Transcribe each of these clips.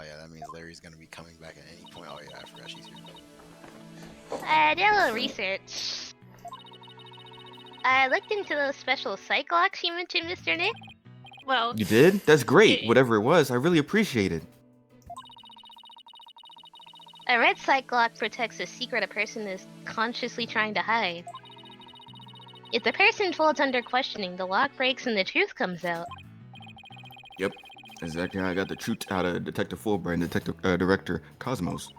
Oh yeah, that means Larry's gonna be coming back at any point. Oh yeah, I forgot she's here. I did a little research. I looked into those special psych locks you mentioned, Mr. Nick. Well, You did? That's great. Whatever it was, I really appreciate it. A red psych lock protects a secret a person is consciously trying to hide. If the person folds under questioning, the lock breaks and the truth comes out. Yep, exactly how I got the truth out of Detective Fulbright and Director Cosmos.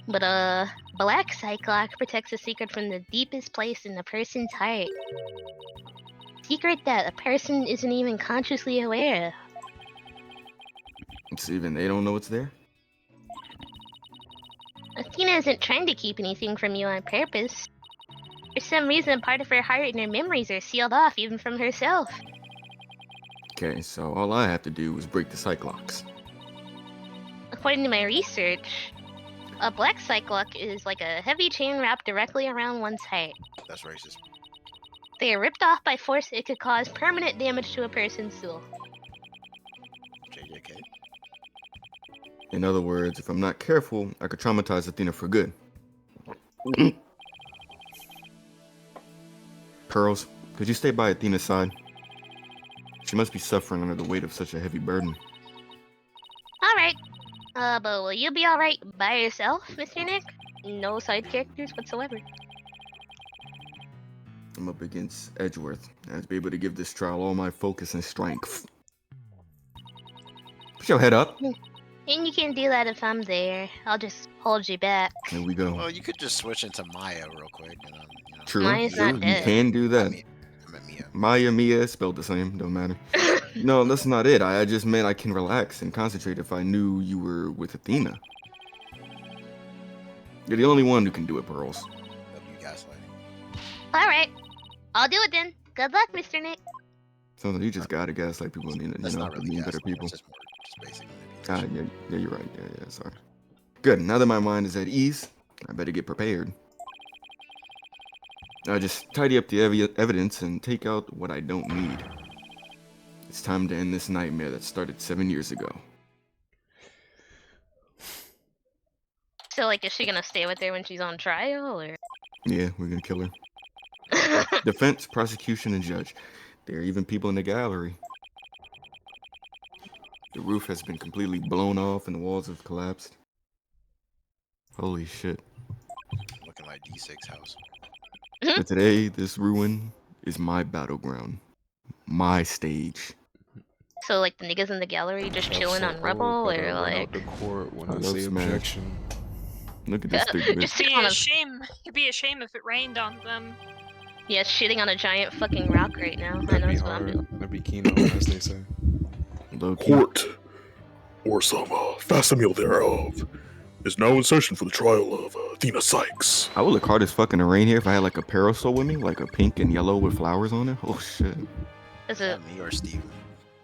But a black psych lock protects a secret from the deepest place in a person's heart. Secret that a person isn't even consciously aware of. It's even they don't know it's there? Athena isn't trying to keep anything from you on purpose. For some reason, part of her heart and her memories are sealed off even from herself. Okay, so all I have to do is break the psych locks. According to my research, a black psych lock is like a heavy chain wrapped directly around one's heart. That's racist. They are ripped off by force, it could cause permanent damage to a person's soul. JJK. In other words, if I'm not careful, I could traumatize Athena for good. Pearls, could you stay by Athena's side? She must be suffering under the weight of such a heavy burden. Alright. But will you be alright by yourself, Mr. Nick? No side characters whatsoever. I'm up against Edgeworth. I have to be able to give this trial all my focus and strength. Put your head up. And you can do that if I'm there. I'll just hold you back. There we go. Well, you could just switch into Maya real quick. And, True, Maya's true. not You dead. can do that. I meant Mia. Maya, Mia, spelled the same. Don't matter. No, that's not it. I just meant I can relax and concentrate if I knew you were with Athena. You're the only one who can do it, Pearls. W gaslighting. Alright. I'll do it then. Good luck, Mr. Nick. So you just gotta gaslight people and That's not really being better gaslighting. people. It's just basic manipulation. Yeah, you're right. Yeah, sorry. Good. Now that my mind is at ease, I better get prepared. I just tidy up the evidence and take out what I don't need. It's time to end this nightmare that started 7 years ago. So, like, is she gonna stay with her when she's on trial, or? Yeah, we're gonna kill her. Defense, prosecution, and judge. There are even people in the gallery. The roof has been completely blown off and the walls have collapsed. Holy shit. Looking like D6 house. But today, this ruin is my battleground. My stage. So, like, the niggas in the gallery just chilling on rubble, or like? The court when I I love say Smash. objection. Look at this stupid Just bitch. sitting on a, It'd be a shame if it rained on them. yeah, shitting on a giant fucking rock right now. I know That'd be that's what I'm doing. hard. That'd be Kino, as they say. Low-key. Court, or some facsimile thereof, is now in session for the trial of Athena Sykes. I would look hard as fuck in the rain here if I had like a parasol with me, like a pink and yellow with flowers on it. Oh shit. Is it? Me or Steven?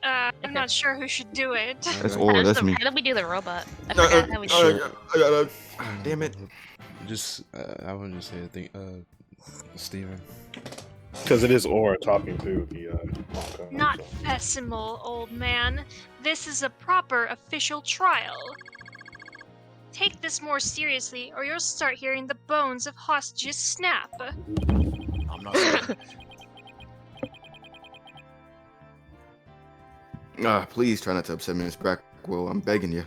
I'm not sure who should do it. That's Aura, that's me. How do we do the robot? I forgot how we do it. Damn it. Just, I wouldn't just say a thing, Steven. Because it is Aura talking to the... Not decimal, old man. This is a proper official trial. Take this more seriously, or you'll start hearing the bones of hostages snap. I'm not sure. Please try not to upset me, Miss Brackwell. I'm begging you.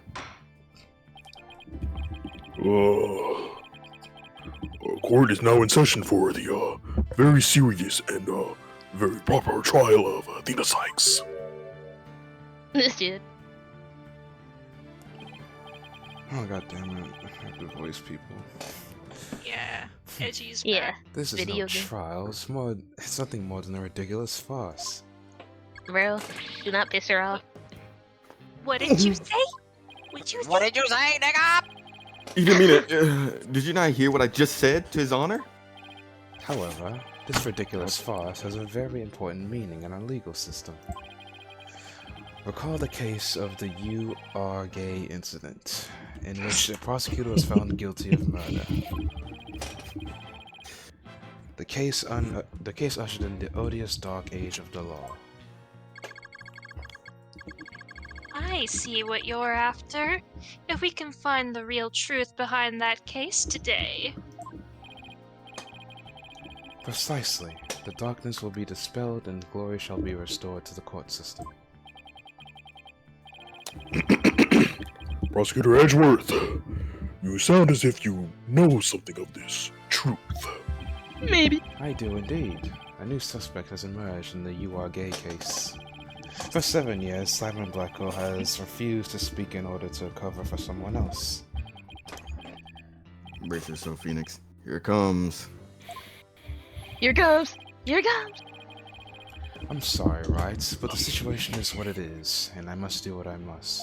Court is now in session for the very serious and very proper trial of Athena Sykes. This dude. Oh, god damn it. I have to voice people. Yeah, Edgy's Yeah. back. This is Video no game. trial. It's nothing more than a ridiculous farce. Bro, do not piss her off. What did you say? What you What did you say, nigga? You didn't mean it. Did you not hear what I just said to his honor? However, this ridiculous farce has a very important meaning in our legal system. Recall the case of the U. R. Gay incident, in which a prosecutor was found guilty of murder. The case ushered in the odious dark age of the law. I may see what you're after, if we can find the real truth behind that case today. Precisely. The darkness will be dispelled and glory shall be restored to the court system. Prosecutor Edgeworth, you sound as if you know something of this truth. Maybe. I do indeed. A new suspect has emerged in the You Are Gay case. For 7 years, Simon Blackwell has refused to speak in order to cover for someone else. Brace yourself, Phoenix. Here it comes. Here goes. Here goes. I'm sorry, Wright, but the situation is what it is, and I must do what I must.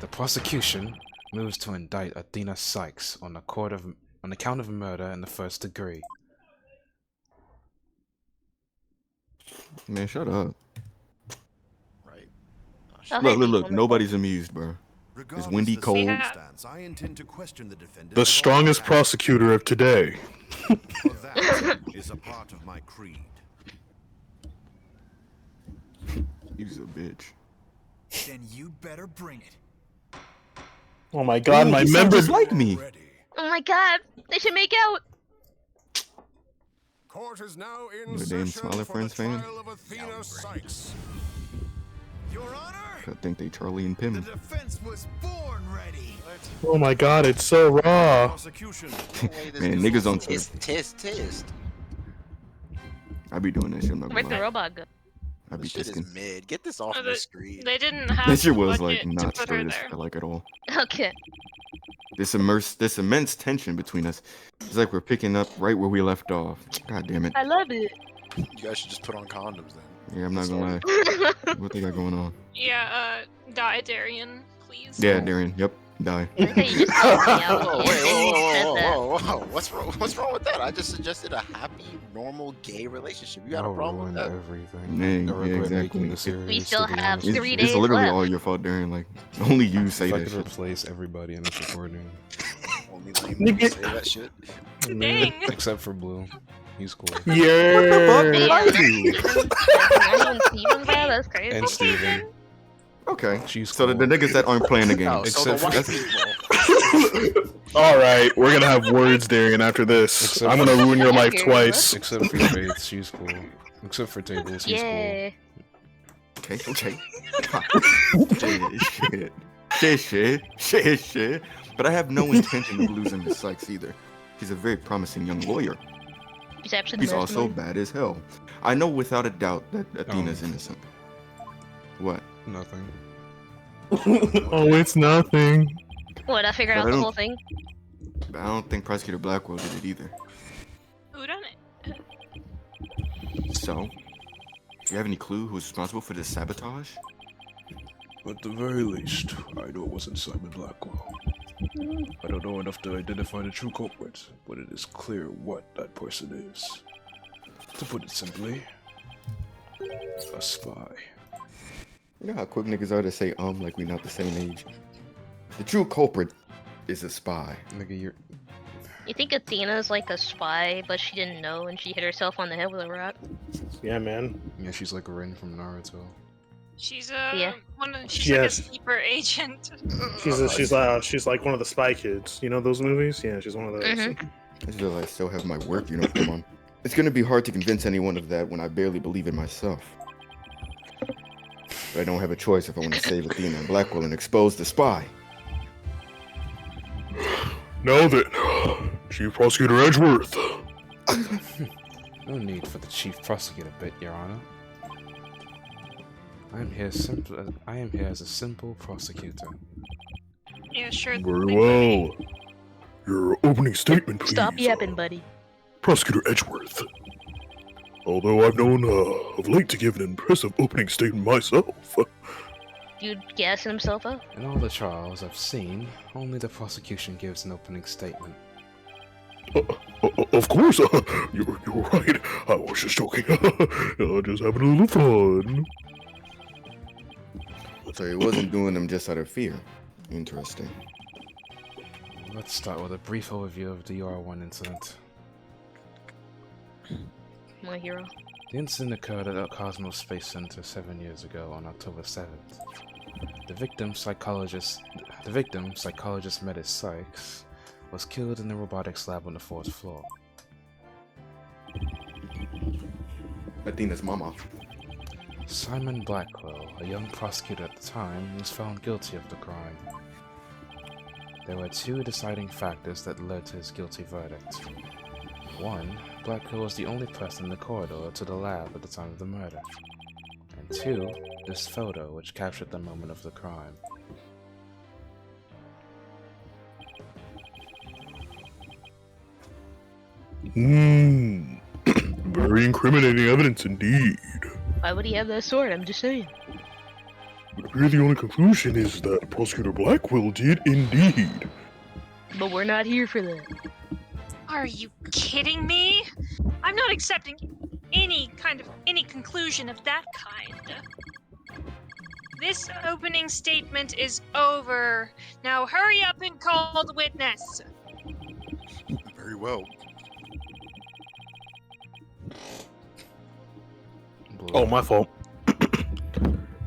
The prosecution moves to indict Athena Sykes on the count of murder in the first degree. Man, shut up. Right. Oh, Oh, shit. hey, Look, people. nobody's amused, bro. Regardless windy, the cold. circumstance, I intend to question the defendant. The strongest prosecutor of today. For that is a part of my creed. He's a bitch. Then you'd better bring it. Oh my god, Ooh, my he sounds member. just like me. Ready. Oh my god, they should make out. Court is now in You a damn session Smaller for Friends the fan? trial of Athena Sykes. Your Honor, I think they Charlie and The Pim. defense was born ready. Oh my god, it's so raw. prosecution. Wait, this Man, is niggas on tisk. I be doing that shit. I'm not Where'd gonna the lie. robot go? I be This shit tisking. is mid. Get this off Oh, of the screen. They didn't have That shit the was budget like to not put her straight as there. like at all. Okay. This immense tension between us. It's like we're picking up right where we left off. God damn it. I love it. You guys should just put on condoms then. Yeah, I'm not gonna lie. What they got going on? Yeah, die, Darian, please. Yeah, Darren. Yep. Die. I like how you just called me out. Whoa, and wait, then you said that. whoa. What's wrong with that? I just suggested a happy, normal, gay relationship. You got a I'll problem with ruin that? everything. Yeah, I regret exactly. making the series, We still to be have honest It's, with 3 you. it's days literally left. all your fault, Darren. Like, only you say If I that could shit. replace everybody in this recording, Only lame people say that shit. Dang. except for Blue. He's cool. Yeah. What the fuck did Damn. I do? Not even Steven, bro? That's crazy. And Steven. Okay. She's So cool. the niggas that aren't playing the game. Oh, so the Except for- white people. Alright, we're gonna have words, Darian, after this. Except I'm gonna for- ruin your life Okay, twice. Except for Phaith, she's cool. Except for Tablez, he's Yeah. Okay. Shit. But I have no intention of losing to Sykes either. She's a very promising young lawyer. He's actually He's the also mastermind. bad as hell. I know without a doubt that Athena's innocent. What? cool. Nothing. Oh, it's nothing. What, I figured But out I the don't- whole thing? I don't think Prosecutor Blackwell did it either. Who done it? So, do you have any clue who's responsible for this sabotage? At the very least, I know it wasn't Simon Blackwell. I don't know enough to identify the true culprit, but it is clear what that person is. To put it simply, a spy. You know how quick niggas are to say like we not the same age? The true culprit is a spy. Nigga, you're. You think Athena's like a spy, but she didn't know and she hit herself on the head with a rock? Yeah, man. Yeah, she's like Ren from Naruto. She's Yeah. she's Yes. like a sleeper agent. She's like one of the Spy Kids. You know those movies? Yeah, she's one of those. Mhm. I just realized I still have my work uniform on. It's gonna be hard to convince anyone of that when I barely believe in myself. But I don't have a choice if I want to save Athena and Blackwell and expose the spy. Now then, Chief Prosecutor Edgeworth. No need for the chief prosecutor bit, Your Honor. I am here as a simple prosecutor. Yeah, sure. Very well. Your opening statement, please. Stop yapping, buddy. Prosecutor Edgeworth. Although I've known of late to give an impressive opening statement myself. Dude gassing himself up? In all the trials I've seen, only the prosecution gives an opening statement. Of course, you're right. I was just joking. Just having a little fun. So he wasn't doing them just out of fear. Interesting. Let's start with a brief overview of the UR1 incident. My hero. The incident occurred at the Cosmos Space Center 7 years ago on October 7th. The victim, psychologist Metis Sykes, was killed in the robotics lab on the 4th floor. Athena's mama. Simon Blackwell, a young prosecutor at the time, was found guilty of the crime. There were 2 deciding factors that led to his guilty verdict. 1, Blackwell was the only person in the corridor to the lab at the time of the murder. And 2, this photo which captured the moment of the crime. Very incriminating evidence indeed. Why would he have that sword? I'm just saying. It appears the only conclusion is that Prosecutor Blackwell did indeed. But we're not here for that. Are you kidding me? I'm not accepting any conclusion of that kind. This opening statement is over. Now hurry up and call the witness. Very well. Oh, my fault.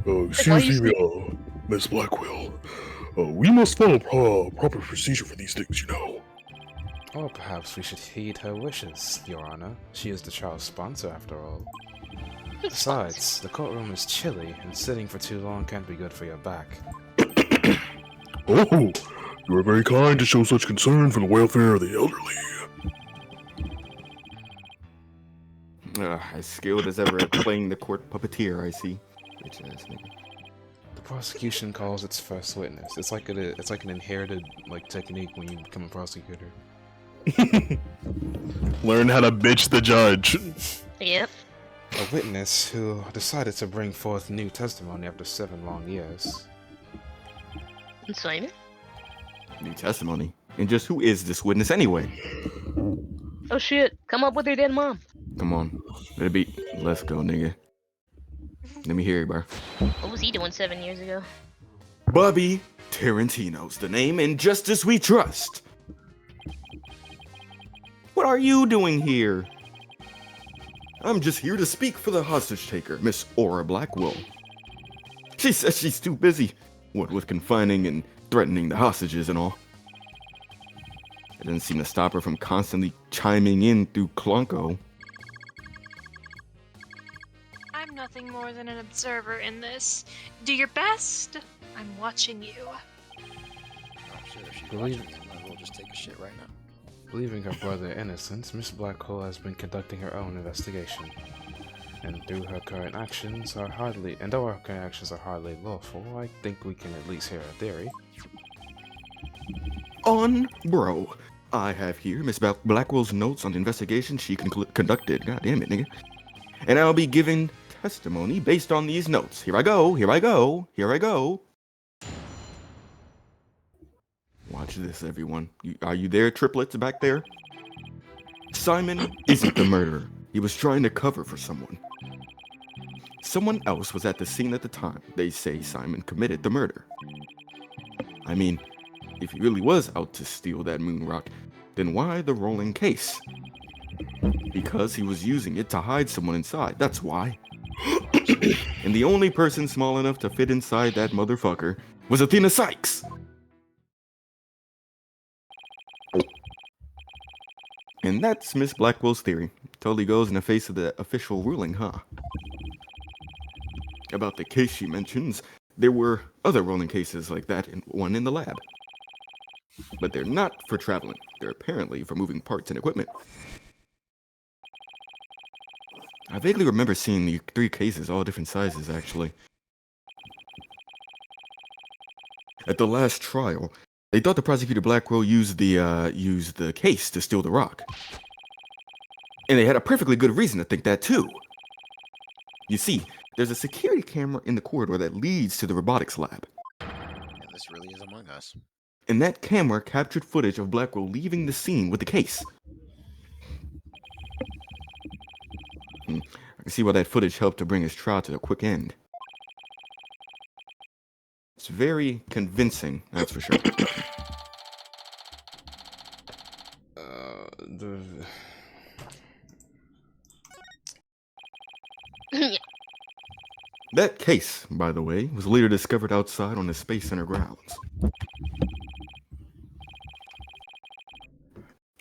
Excuse me, Miss Blackwell. We must follow proper procedure for these things, you know. Or perhaps we should heed her wishes, Your Honor. She is the child's sponsor, after all. Besides, the courtroom is chilly, and sitting for too long can't be good for your back. Oh, you are very kind to show such concern for the welfare of the elderly. As skilled as ever at playing the court puppeteer, I see. Bitch ass nigga. The prosecution calls its first witness. It's like an inherited technique when you become a prosecutor. Learn how to bitch the judge. Yep. A witness who decided to bring forth new testimony after 7 long years. And Simon? New testimony. And just who is this witness anyway? Oh shit, come up with her dead mom. Come on. Let's go, nigga. Let me hear it, bro. What was he doing 7 years ago? Bobby Tarantino's the name, and justice we trust. What are you doing here? I'm just here to speak for the hostage taker, Miss Aura Blackwell. She says she's too busy, what with confining and threatening the hostages and all. It didn't seem to stop her from constantly chiming in through Klonko. I'm nothing more than an observer in this. Do your best. I'm watching you. I'm sure if she's Believe- watching me, I might as well just take a shit right now. Believing her brother innocent, Miss Blackwell has been conducting her own investigation. And though her current actions are hardly lawful, I think we can at least hear her theory. Bro. I have here Miss Blackwell's notes on the investigation she conducted. God damn it, nigga. And I'll be giving testimony based on these notes. Here I go. Watch this, everyone. Are you there, triplets back there? Simon isn't the murderer. He was trying to cover for someone. Someone else was at the scene at the time. They say Simon committed the murder. I mean, if he really was out to steal that moon rock, then why the rolling case? Because he was using it to hide someone inside, that's why. And the only person small enough to fit inside that motherfucker was Athena Sykes. And that's Miss Blackwell's theory. Totally goes in the face of the official ruling, huh? About the case she mentions, there were other rolling cases like that, and one in the lab. But they're not for traveling. They're apparently for moving parts and equipment. I vaguely remember seeing the 3 cases, all different sizes, actually. At the last trial, they thought the prosecutor Blackwell used the case to steal the rock. And they had a perfectly good reason to think that, too. You see, there's a security camera in the corridor that leads to the robotics lab. And this really is Among Us. And that camera captured footage of Blackwell leaving the scene with the case. I can see why that footage helped to bring his trial to a quick end. It's very convincing, that's for sure. That case, by the way, was later discovered outside on the Space Center grounds.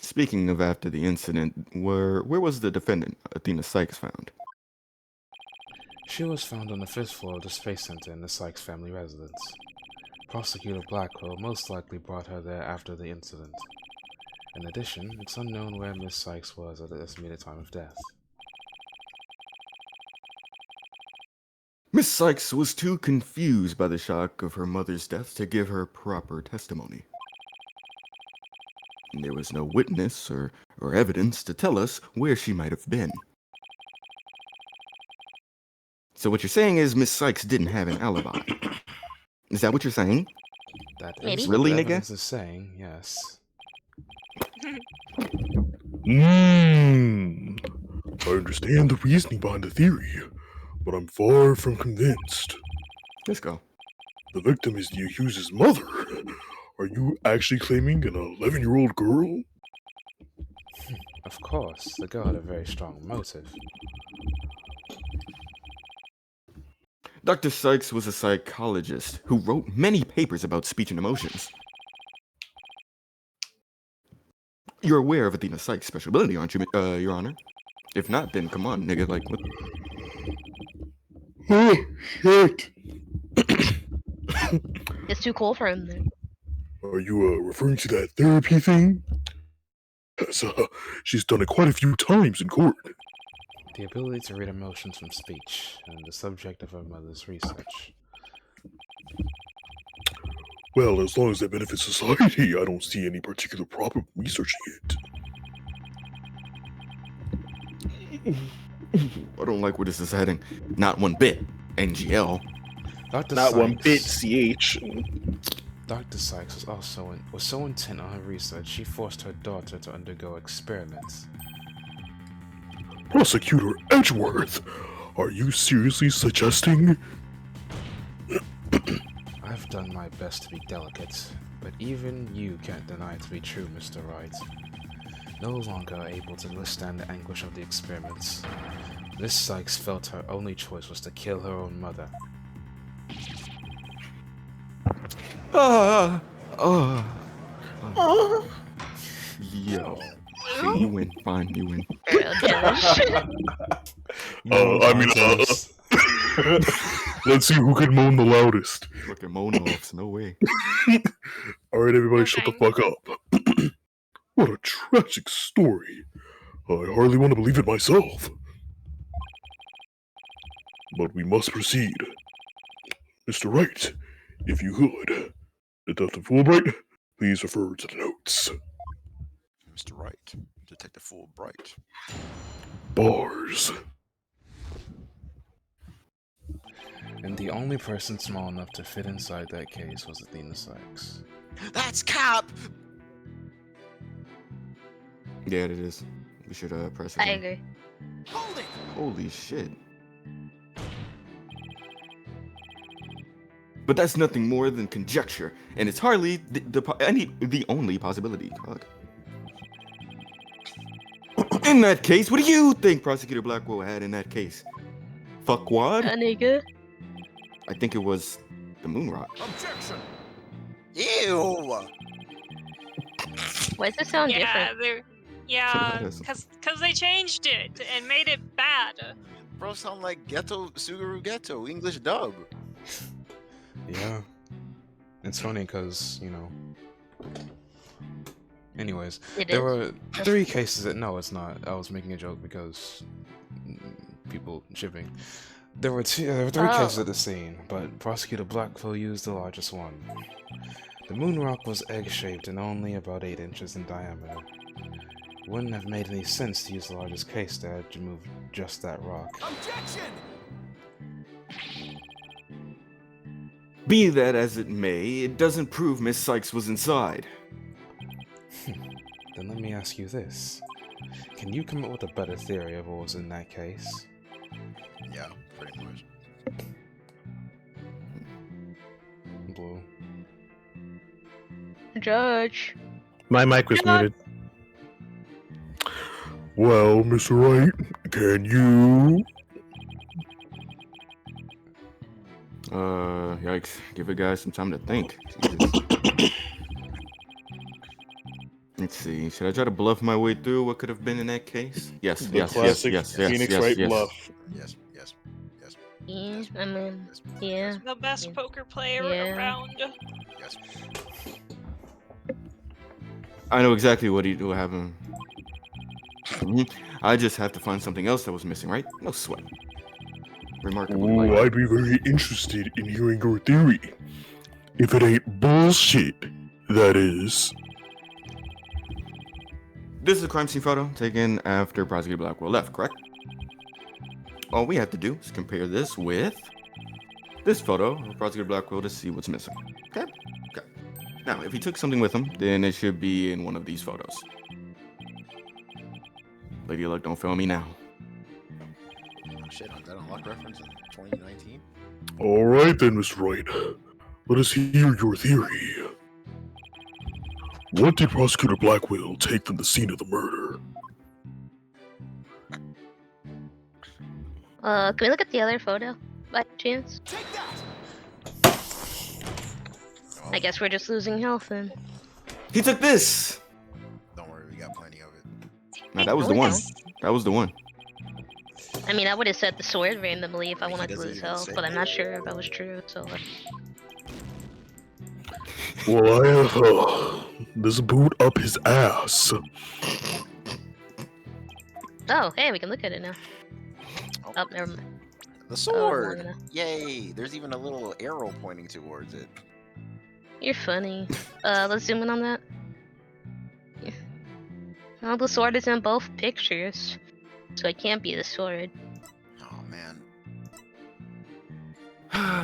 Speaking of after the incident, where was the defendant, Athena Sykes, found? She was found on the 5th floor of the Space Center in the Sykes family residence. Prosecutor Blackwell most likely brought her there after the incident. In addition, it's unknown where Miss Sykes was at the estimated time of death. Miss Sykes was too confused by the shock of her mother's death to give her proper testimony. There was no witness or evidence to tell us where she might have been. So what you're saying is Miss Sykes didn't have an alibi. Is that what you're saying? That Maybe. is Really, what the nigga? evidence is saying, yes. I understand the reasoning behind the theory, but I'm far from convinced. Let's go. The victim is the accused's mother. Are you actually claiming an 11-year-old girl? Of course, the girl had a very strong motive. Dr. Sykes was a psychologist who wrote many papers about speech and emotions. You're aware of Athena Sykes' special ability, aren't you, Your Honor? If not, then come on, nigga, like, what? Oh, shit. It's too cold for him then. Are you referring to that therapy thing? Yes, she's done it quite a few times in court. The ability to read emotions from speech, and the subject of her mother's research. Well, as long as that benefits society, I don't see any particular problem researching it. I don't like where this is heading. Not one bit. NGL. Dr. Not Sykes, one bit, CH. Dr. Sykes was so intent on her research, she forced her daughter to undergo experiments. Prosecutor Edgeworth, are you seriously suggesting? I've done my best to be delicate, but even you can't deny it to be true, Mr. Wright. No longer able to withstand the anguish of the experiments, Miss Sykes felt her only choice was to kill her own mother. Yo. You win. Fine, you win. Real Judge. Let's see who can moan the loudest. Fucking moan-offs, no way. Alright, everybody, shut the fuck up. What a tragic story. I hardly want to believe it myself. But we must proceed. Mr. Wright, if you could. Detective Fulbright, please refer to the notes. Mr. Wright, Detective Fulbright. Bars. And the only person small enough to fit inside that case was Athena Sykes. That's cap! Yeah, it is. We should press it. I agree. Hold it! Holy shit. But that's nothing more than conjecture, and it's hardly the only possibility. Fuck. In that case, what do you think Prosecutor Blackwell had in that case? Fuckwad? Nigga. I think it was the moon rock. Objection! Ew! Why does it sound different? Because they changed it and made it bad. Bro, sound like Ghetto Suguru Ghetto, English dub. Yeah. It's funny because, you know. Anyways, there were 3 cases that. No, it's not. I was making a joke because people shipping. There were 3 cases at the scene, but Prosecutor Blackwell used the largest one. The moon rock was egg-shaped and only about 8 inches in diameter. Wouldn't have made any sense to use the largest case to remove just that rock. Objection! Be that as it may, it doesn't prove Miss Sykes was inside. Then let me ask you this. Can you come up with a better theory of what was in that case? Yeah, pretty much. Blue. Judge. My mic was muted. Well, Mr. Wright, can you? Yikes. Give a guy some time to think. Jesus. Let's see. Should I try to bluff my way through what could have been in that case? Yes, The yes, yes, classic yes, yes, Phoenix yes, Wright yes. bluff. Yes, yes, yes. Yeah, Yes. I mean, Yes. yeah. The best Yeah. poker player Yeah. around. Yes. I know exactly what happened. I just have to find something else that was missing, right? No sweat. Remarkably Ooh, light. I'd be very interested in hearing your theory. If it ain't bullshit, that is. This is a crime scene photo taken after Prosecutor Blackwell left, correct? All we have to do is compare this with this photo of Prosecutor Blackwell to see what's missing. Okay? Okay. Now, if he took something with him, then it should be in one of these photos. Lady of Luck, don't fail me now. Oh, shit, on that unlocked reference in 2019? Alright then, Mr. Wright. Let us hear your theory. What did Prosecutor Blackwell take from the scene of the murder? Can we look at the other photo by chance? I guess we're just losing health then. He took this! Don't worry, we got plenty of it. Now, that was No, the we one. don't. That was the one. I mean, I would have said the sword randomly if I He wanted to doesn't lose even health, say but I'm that. not sure if that was true, so... Well, I have, this boot up his ass. Oh, hey, we can look at it now. Oh, never mind. The long sword! enough. Yay! There's even a little arrow pointing towards it. You're funny. Let's zoom in on that. Well, the sword is in both pictures, so it can't be the sword. Oh man.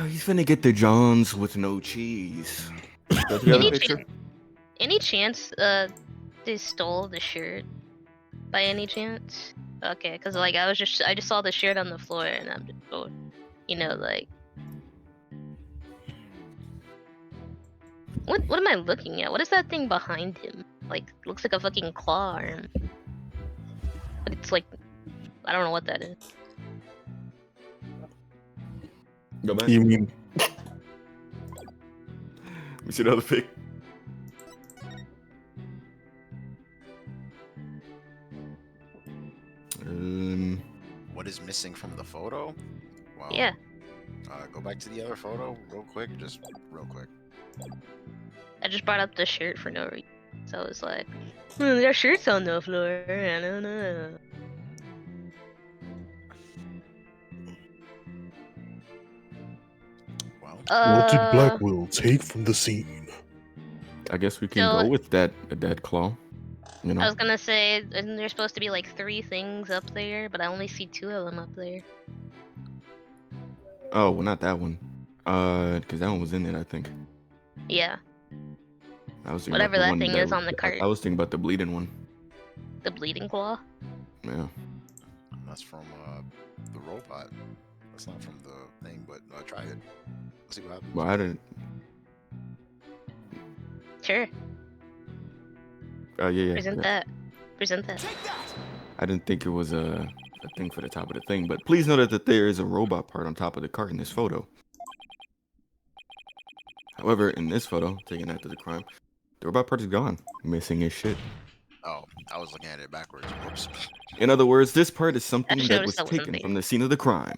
He's finna get the Johns with no cheese. Go to the other Any, picture. any chance, they stole the shirt? By any chance? Okay, cause like I just saw the shirt on the floor and I'm just, you know, like. What am I looking at? What is that thing behind him? Like, looks like a fucking claw arm. But it's like, I don't know what that is. Go back. You mean Let me see the other pic. What is missing from the photo? Wow. Yeah. Go back to the other photo real quick, just real quick. I just brought up the shirt for no reason. So I was like, their shirt's on the floor. I don't know. Well, what did Blackwell take from the scene? I guess we can So- go with that a dead claw. You know. I was gonna say, isn't there supposed to be like 3 things up there, but I only see 2 of them up there. Oh, well, not that one. Because that one was in it, I think. Yeah, I was thinking Whatever about the that one thing is on the I cart. was thinking about the bleeding one. the bleeding claw. Yeah. that's from the robot. That's not from the thing, but try it. Let's see what happens. Well, I didn't. Sure, Yeah. present that. Present that. I didn't think it was a thing for the top of the thing, but please note that there is a robot part on top of the cart in this photo. However, in this photo, taken after the crime, the robot part is gone, missing his shit. Oh, I was looking at it backwards. Whoops. In other words, this part is something just that noticed was that wasn't taken there. from the scene of the crime.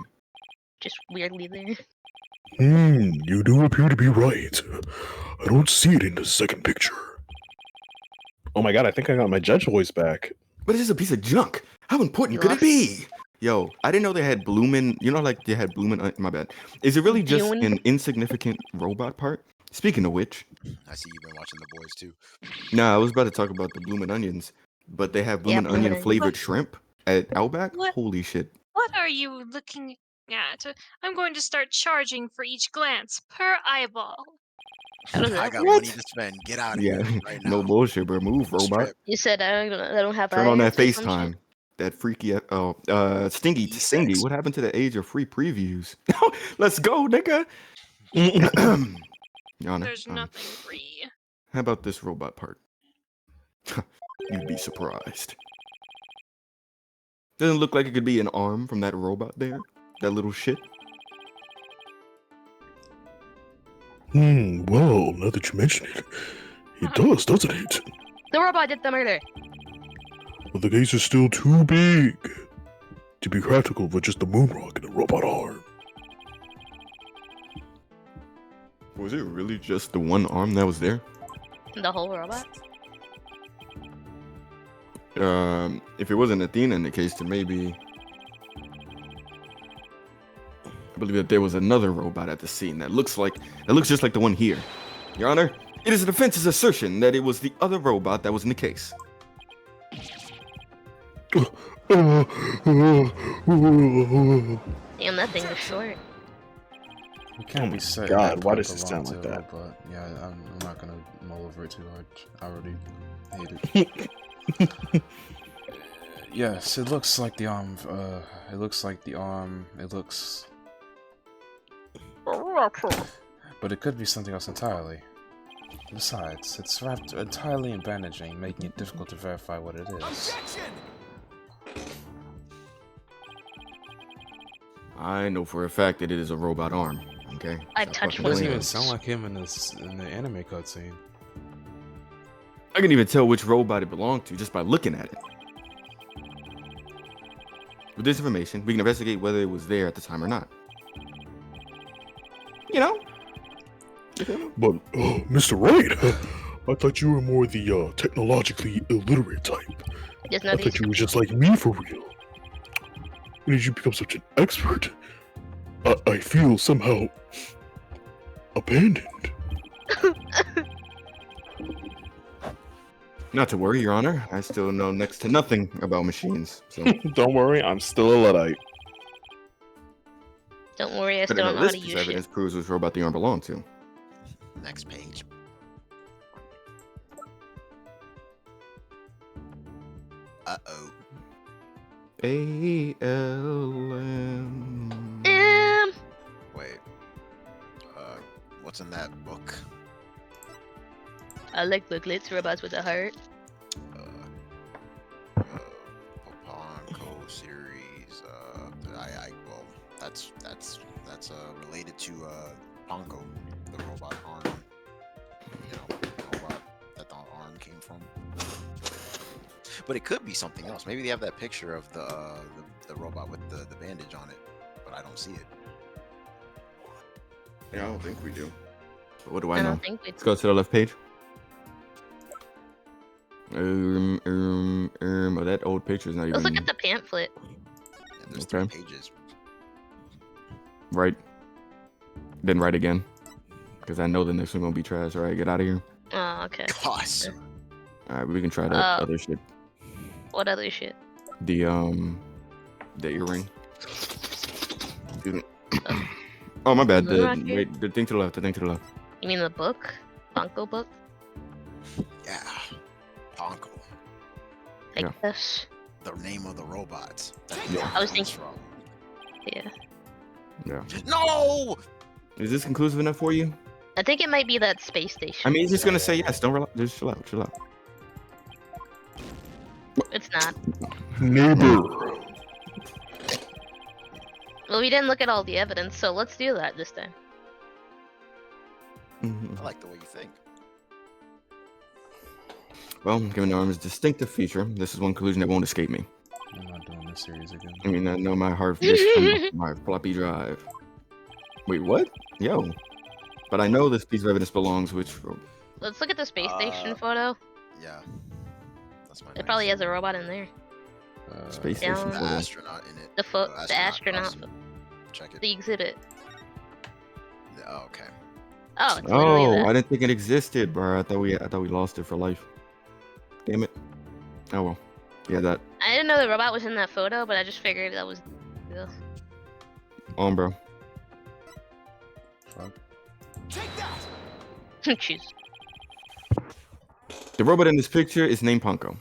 Just weirdly there. You do appear to be right. I don't see it in the second picture. Oh my god, I think I got my judge voice back. But it's just a piece of junk. How important You could it lost. be? Yo, I didn't know they had bloomin'. You know, like they had bloomin'. My bad. Is it really just Bloomin'? an insignificant robot part? Speaking of which, I see you've been watching The Boys too. nah, I was about to talk about the bloomin' onions, but they have bloomin' bloomin' onion onions. flavored shrimp at Outback. What? Holy shit! What are you looking at? I'm going to start charging for each glance per eyeball. How does I that got work? money to spend. Get out of Yeah, here right now. no bullshit, bro. Move, robot. Strip. You said I don't have Turn on that eyes or some FaceTime. shit? That freaky. Stingy. E6. Stingy. What happened to the age of free previews? Let's go, nigga. Yana, There's nothing free. how about this robot part? You'd be surprised. Doesn't look like it could be an arm from that robot there. That little shit. Well, now that you mention it, it does, doesn't it? The robot did the murder. But the case is still too big to be practical for just a moon rock and a robot arm. Was it really just the one arm that was there? The whole robot? If it wasn't Athena in the case, then maybe... I believe that there was another robot at the scene that looks just like the one here. Your Honor, it is the defense's assertion that it was the other robot that was in the case. Damn, that thing was short. We can't be certain. God, that why Punk does it belonged sound to like a that? robot. Yeah, I'm not gonna mull over it too hard. I already hate it. Yes, it looks like the arm. It looks like the arm. It looks. But it could be something else entirely. Besides, it's wrapped entirely in bandaging, making it difficult to verify what it is. Objection! I know for a fact that it is a robot arm. Okay. I Stop touched fucking It doesn't playing. even sound like him in the anime cutscene. I can even tell which robot it belonged to just by looking at it. With this information, we can investigate whether it was there at the time or not. You know? But, Mr. Wright, I thought you were more the technologically illiterate type. There's I no thought you were just like me for real. When did you become such an expert? I feel somehow abandoned. Not to worry, Your Honor. I still know next to nothing about machines. So Don't worry, I'm still a Luddite. Don't worry, I still better don't know know how this to piece use of shit. evidence proves which robot the arm belonged to. Next page. Uh-oh. ALM. Wait. What's in that book? I like booklets, robots with a heart. Poponco series. Well, that's related to Ponko, the robot arm. You know, the robot that the arm came from. But it could be something else. Maybe they have that picture of the robot with the bandage on it, but I don't see it. Yeah, I don't think we do. But what do I I know? don't think we. Let's go to the left page. Oh, that old picture is not Let's even look at the pamphlet. Yeah, there's Okay. 3 pages. right. Then right again. Because I know the next one gonna be trash. Alright, get out of here. Oh, okay. Gosh. Alright, we can try that other shit. What other shit? The earring. Excuse me. Oh my bad. Moon rock here? Wait, the thing to the left, the thing to the left. You mean the book? Banco book? Yeah. Ponko. I Yeah. guess. The name of the robots. Yeah. I was thinking- Yeah. Yeah. No! Is this conclusive enough for you? I think it might be that space station. I mean, he's just gonna say yes. Don't relax. Just chill out. Chill out. It's not. Neighbor. Well, we didn't look at all the evidence, so let's do that this time. I like the way you think. Well, given the arm's distinctive feature, this is one conclusion that won't escape me. I'm not doing this series again. I mean, I know my hard disk from my floppy drive. Wait, what? Yo. But I know this piece of evidence belongs which... Let's look at the space station photo. Yeah. That's my It probably has a robot in there. Space Down. station The photo. astronaut in it. The astronaut. costume. Check it. The exhibit. Yeah, oh, okay. Oh, it's literally Oh, that. I didn't think it existed, bro. I thought we lost it for life. Damn it. Oh well. Yeah, that. I didn't know the robot was in that photo, but I just figured that was. On, bro. Fuck. Take that! Jeez. The robot in this picture is named Ponko.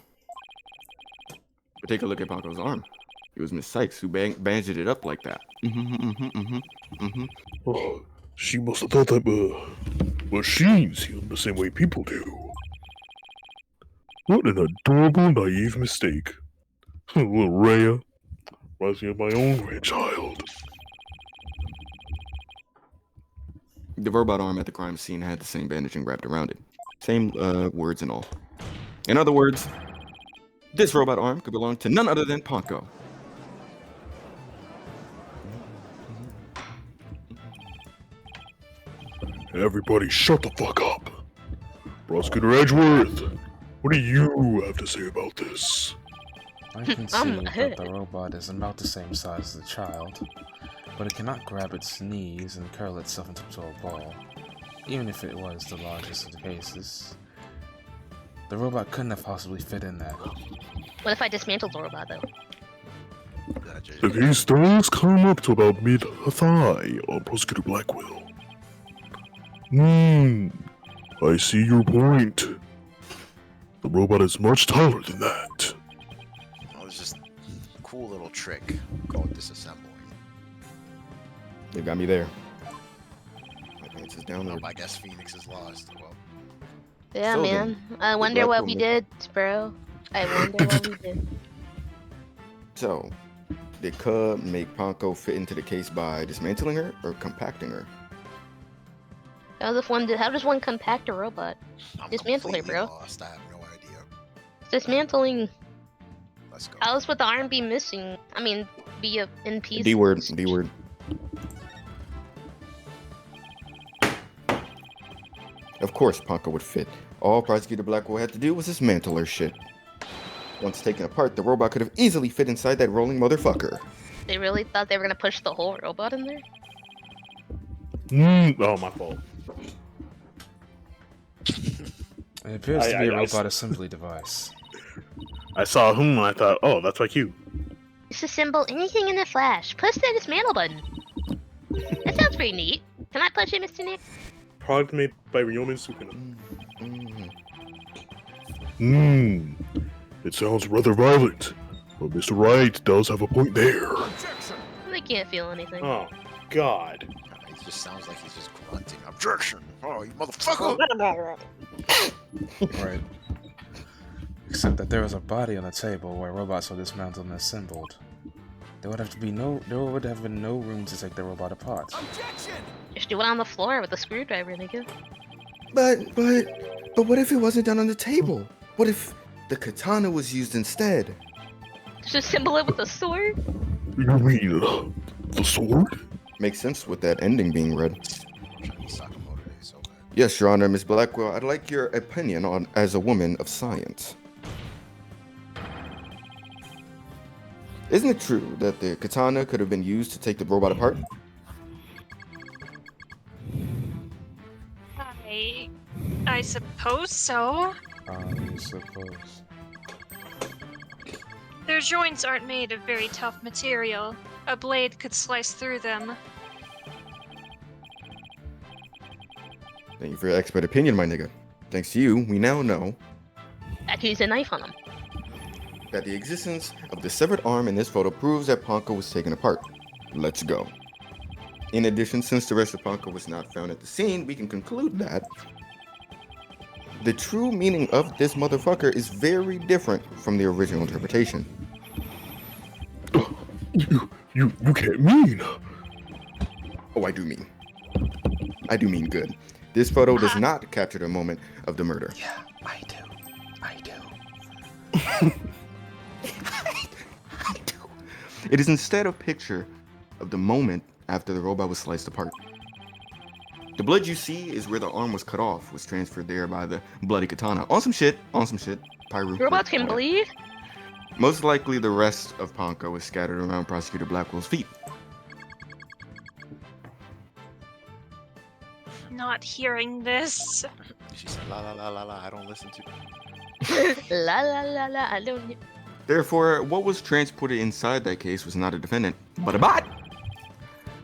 But take a look at Ponko's arm. It was Miss Sykes who bandaged it up like that. Oh, she must have thought that machines heal the same way people do. What an adorable, naive mistake. Little Rhea reminds me of my own grandchild. The robot arm at the crime scene had the same bandaging wrapped around it. Same words and all. In other words, this robot arm could belong to none other than Ponko. Everybody shut the fuck up. Prosecutor Edgeworth, what do you have to say about this? I can see that the robot is about the same size as the child, but it cannot grab its knees and curl itself into a ball. Even if it was the largest of the cases, the robot couldn't have possibly fit in there. What if I dismantled the robot, though? The case does come up to about mid-thigh on Prosecutor Blackwell. I see your point. The robot is much taller than that. Well, it's just a cool little trick called disassembling. They got me there. My pants is down there. I guess Phoenix is lost. Well, Yeah, So man. then, I wonder Black what we Woman- did, bro. I wonder what we did. So, did Cub make Ponko fit into the case by dismantling her or compacting her? How does one compact a robot? I'm Dismantle her, completely bro. Lost. I have no idea. Dismantling. Let's go. How else would the arm be missing? I mean, be in pieces. D word. D word. Of course, Ponko would fit. All Prosecutor Blackwell had to do was dismantle her shit. Once taken apart, the robot could have easily fit inside that rolling motherfucker. They really thought they were gonna push the whole robot in there? Oh, my fault. It appears to be a robot assembly device. I saw and I thought, oh, that's like you. Disassemble anything in the flash. Push the dismantle button. That sounds pretty neat. Can I push it, Mr. Nick? Product made by Ryomen Sukuna. It sounds rather violent, but Mr. Wright does have a point there. They can't feel anything. Oh, God. It just sounds like he's just grunting. Objection! Oh, you motherfucker! Right. Except that there was a body on the table where robots were dismantled and assembled. There would have been no room to take the robot apart. Just do it on the floor with a screwdriver, nigga. But what if it wasn't done on the table? What if the katana was used instead? Just assemble it with a sword? You mean the sword? Makes sense with that ending being read. Yes, Your Honor, Miss Blackwell, I'd like your opinion on as a woman of science. Isn't it true that the katana could have been used to take the robot apart? I suppose so. I suppose. Their joints aren't made of very tough material. A blade could slice through them. Thank you for your expert opinion, my nigga. Thanks to you, we now know I could use a knife on him. that the existence of the severed arm in this photo proves that Ponko was taken apart. Let's go. In addition, since the rest of Ponko was not found at the scene, we can conclude that the true meaning of this motherfucker is very different from the original interpretation. You can't mean. Oh, I do mean. I do mean good. This photo does not capture the moment of the murder. Yeah, I do. It is instead a picture of the moment after the robot was sliced apart. The blood you see is where the arm was cut off, was transferred there by the bloody katana. On some shit. Pyro. Robots can bleed? Most likely the rest of Ponko is scattered around Prosecutor Blackwell's feet. Not hearing this. She said, la la la la la, I don't listen to. La la la la, I don't. Therefore, what was transported inside that case was not a defendant, but a bot.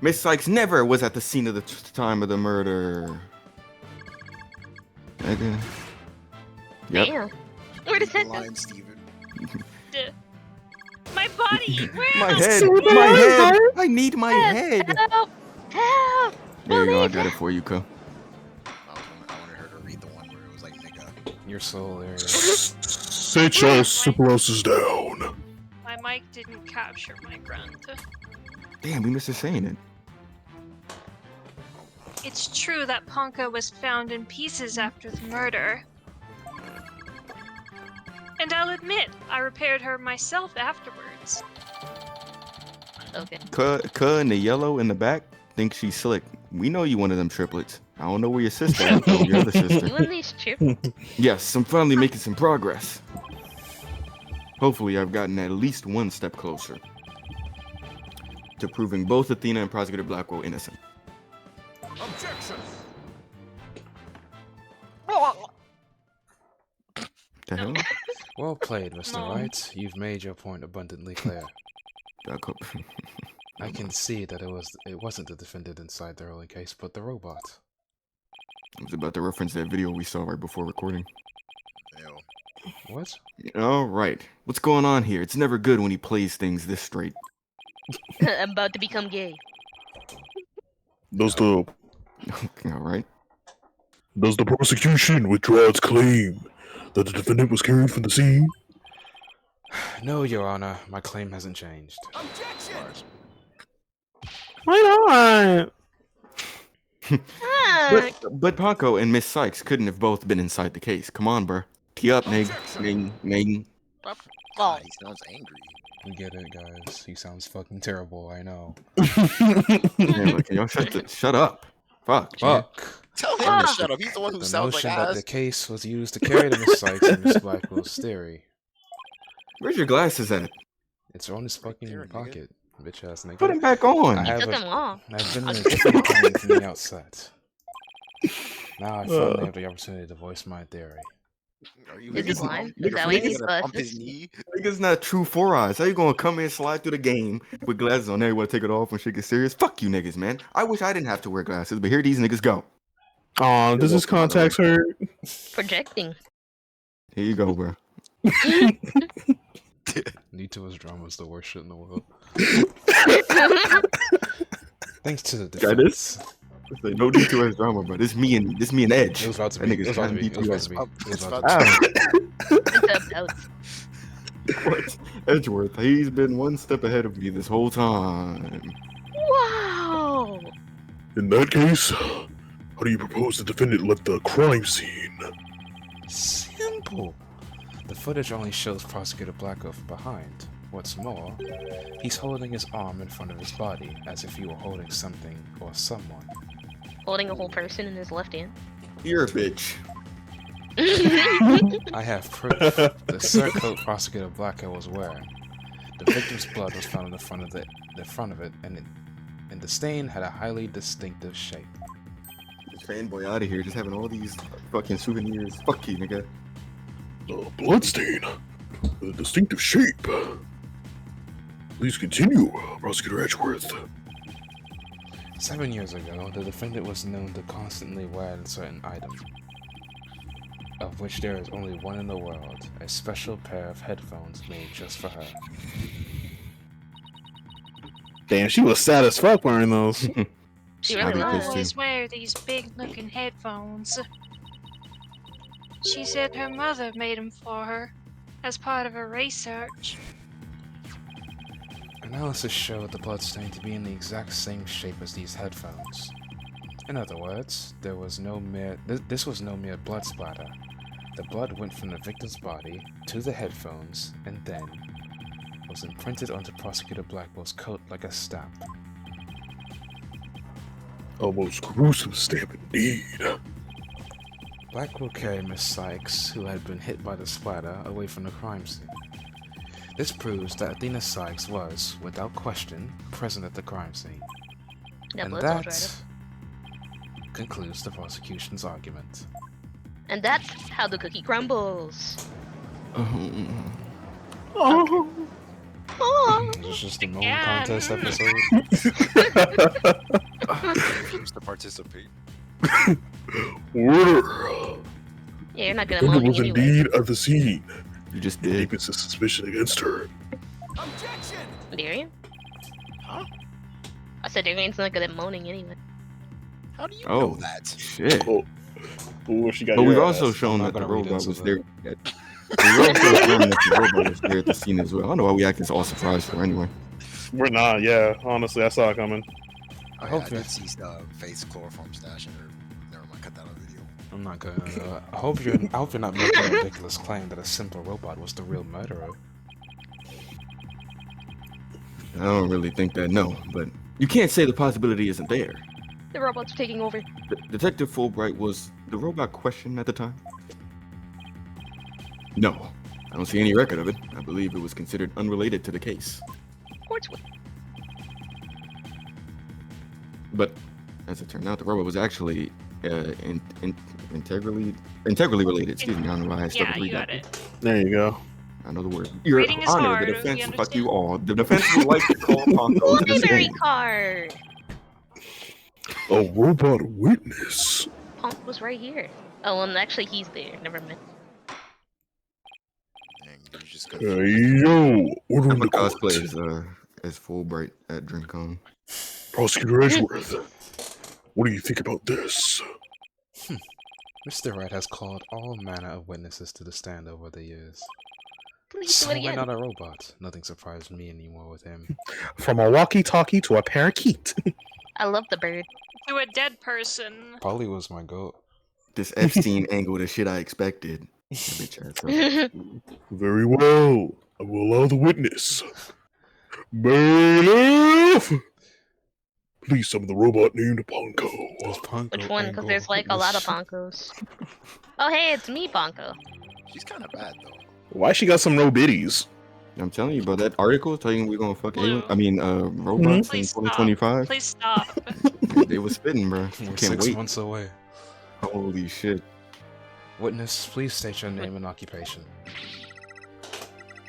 Miss Sykes never was at the scene of the time of the murder. Okay. Yep. Damn. Where does that go? Line, Steven. My body! Where? My head! I need my head! Help! Help! There you go, I got it for you, Ko. I wanted her to read the one where it was like, nigga. You're so hilarious. Sit your supplosses down. My mic didn't capture my grunt. Damn, we missed her saying it. It's true that Ponka was found in pieces after the murder. And I'll admit, I repaired her myself afterwards. Okay. Cuh in the yellow in the back thinks she's slick. We know you one of them triplets. I don't know where your sister is, though, your other sister. You and these triplets? Yes, I'm finally making some progress. Hopefully, I've gotten at least one step closer to proving both Athena and Prosecutor Blackwell innocent. Objection! The hell? Well played, Mr. Wright. You've made your point abundantly clear. I can see that it wasn't the defendant inside the rolling case, but the robot. I was about to reference that video we saw right before recording. Ew. What? All right. What's going on here? It's never good when he plays things this straight. I'm about to become gay. Does the All right. does the prosecution withdraw its claim that the defendant was carried from the scene? No, Your Honor. My claim hasn't changed. Objection! Why not? But Paco and Miss Sykes couldn't have both been inside the case. Come on, bruh. Tee up, Meg. Meg. God, he sounds angry. We get it, guys. He sounds fucking terrible, I know. Man, look, y'all shut up. Fuck. Tell him to shut up. He's the one who The sounds like notion that ass. the case was used to carry the Miss Sykes and Miss Blackwell's theory. Where's your glasses at? It's on his fucking there, nigga. pocket, bitch ass nigga. Put them back on. I have Took him off. I've been in a different opinion from the outset. Now I finally have the opportunity to voice my theory. Are you Is he niggas- blind? niggas Is that why he gonna needs pump his glasses? knee? Nigga's not true four eyes. How you gonna come in, slide through the game with glasses on? Now you wanna take it off when shit gets serious? Fuck you niggas, man. I wish I didn't have to wear glasses, but here these niggas go. Aw, does his contacts hurt? Projecting. Here you go, bro. Nito's drama is the worst shit in the world. Thanks to the Got defense. Say, no D2S drama, bro. This me and Edge. It was about to That be. nigga's It was about to be. It was about to be. It's It was about about to to be. What? Edgeworth, he's been one step ahead of me this whole time. Wow. In that case, how do you propose the defendant left the crime scene? Simple. The footage only shows Prosecutor Blackwell from behind. What's more, he's holding his arm in front of his body, as if he were holding something or someone. Holding a whole person in his left hand. You're a bitch. I have proof. The surcoat Prosecutor Blackwell was wearing. The victim's blood was found in the front of it, and the stain had a highly distinctive shape. This fanboy out of here, just having all these fucking souvenirs. Fuck you, nigga. A bloodstain with a distinctive shape. Please continue, Prosecutor Edgeworth. 7 years ago, the defendant was known to constantly wear a certain item, of which there is only one in the world, a special pair of headphones made just for her. Damn, she was sad as fuck wearing those. She I really think was. this Always wear these big-looking headphones. She said her mother made them for her as part of her research. Analysis showed the bloodstain to be in the exact same shape as these headphones. In other words, this was no mere blood splatter. The blood went from the victim's body to the headphones and then was imprinted onto Prosecutor Blackwell's coat like a stamp. A most gruesome stamp indeed. Blackwell carried Miss Sykes, who had been hit by the splatter, away from the crime scene. This proves that Athena Sykes was, without question, present at the crime scene. That And blood's all dried that up. concludes the prosecution's argument. And that's how the cookie crumbles. Oh. Oh. Is this just a moan Again. contest episode? Refuse to participate. Order. Yeah, you're not gonna Defendant moan was anyway. indeed at the scene. You just The did. deepest suspicion against her. Objection! Darian? Huh? I said Darian's not good at moaning anyway. How do you Oh, know that? shit. Oh, oh she got But your we've ass. also shown I'm that not the gonna read robot into was that. there. We've also shown that the robot was there at the scene as well. I don't know why we acting all surprised for anyway. We're not, yeah. Honestly, I saw it coming. I Oh, hope yeah, I you're. did see Phaith's chloroform stash in her. Never mind, cut that on video. I'm not gonna. I hope you're not making a ridiculous claim that a simple robot was the real murderer. I don't really think that, no, but you can't say the possibility isn't there. The robots are taking over. Detective Fulbright was the robot questioned at the time? No, I don't see any record of it. I believe it was considered unrelated to the case. Of course. But as it turned out, the robot was actually integrally related. Excuse me, I don't know why I still Yeah, read you got that. it. There you go. I know the word. Your Reading is Honor, hard, the we defense, fuck understand. you all. The defense would like to call Ponko to the Library stand. card. A robot witness. Punk was right here. Oh, well, actually, he's there. Never mind. Dang, you just Hey, confused. yo, order I'm in a the court. cosplay as Fulbright at DreamCon. Prosecutor Edgeworth, what do you think about this? Mr. Wright has called all manner of witnesses to the stand over the years. Please So do it we're again. not a robot. Nothing surprised me anymore with him. From a walkie-talkie to a parakeet. I love the bird. To a dead person. Polly was my goat. This Epstein angle, the shit I expected. That bitch ass up. Very well. I will allow the witness. Bailiff! Please summon the robot named Ponko. This Ponko Which one? Because angle there's like a lot of is- Bonkos. Oh, hey, it's me, Bonko. She's kind of bad though. Why she got some no biddies? I'm telling you, bro, that article telling you we're gonna fuck Blue. robots in Please stop. 2025. Please stop. They was spitting, bro. We're Can't 6 wait. months away. Holy shit. Witness, please state your name and occupation.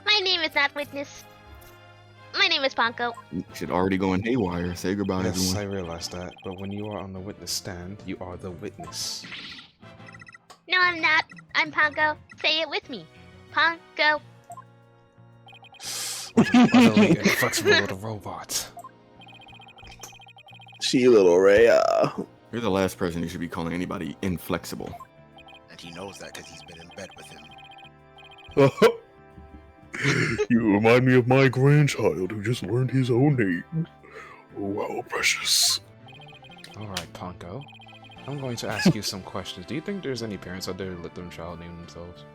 My name is not Witness. My name is Ponko. Shit already going haywire. Say goodbye, Yes, I everyone. realize that, but when you are on the witness stand, you are the witness. No, I'm not. I'm Ponko. Say it with me. Ponko. Utterly inflexible little robot. She little Rhea. You're the last person who should be calling anybody inflexible. And he knows that because he's been in bed with him. You remind me of my grandchild who just learned his own name. Oh, how precious. Alright, Ponko. I'm going to ask you some questions. Do you think there's any parents out there who let their child name themselves?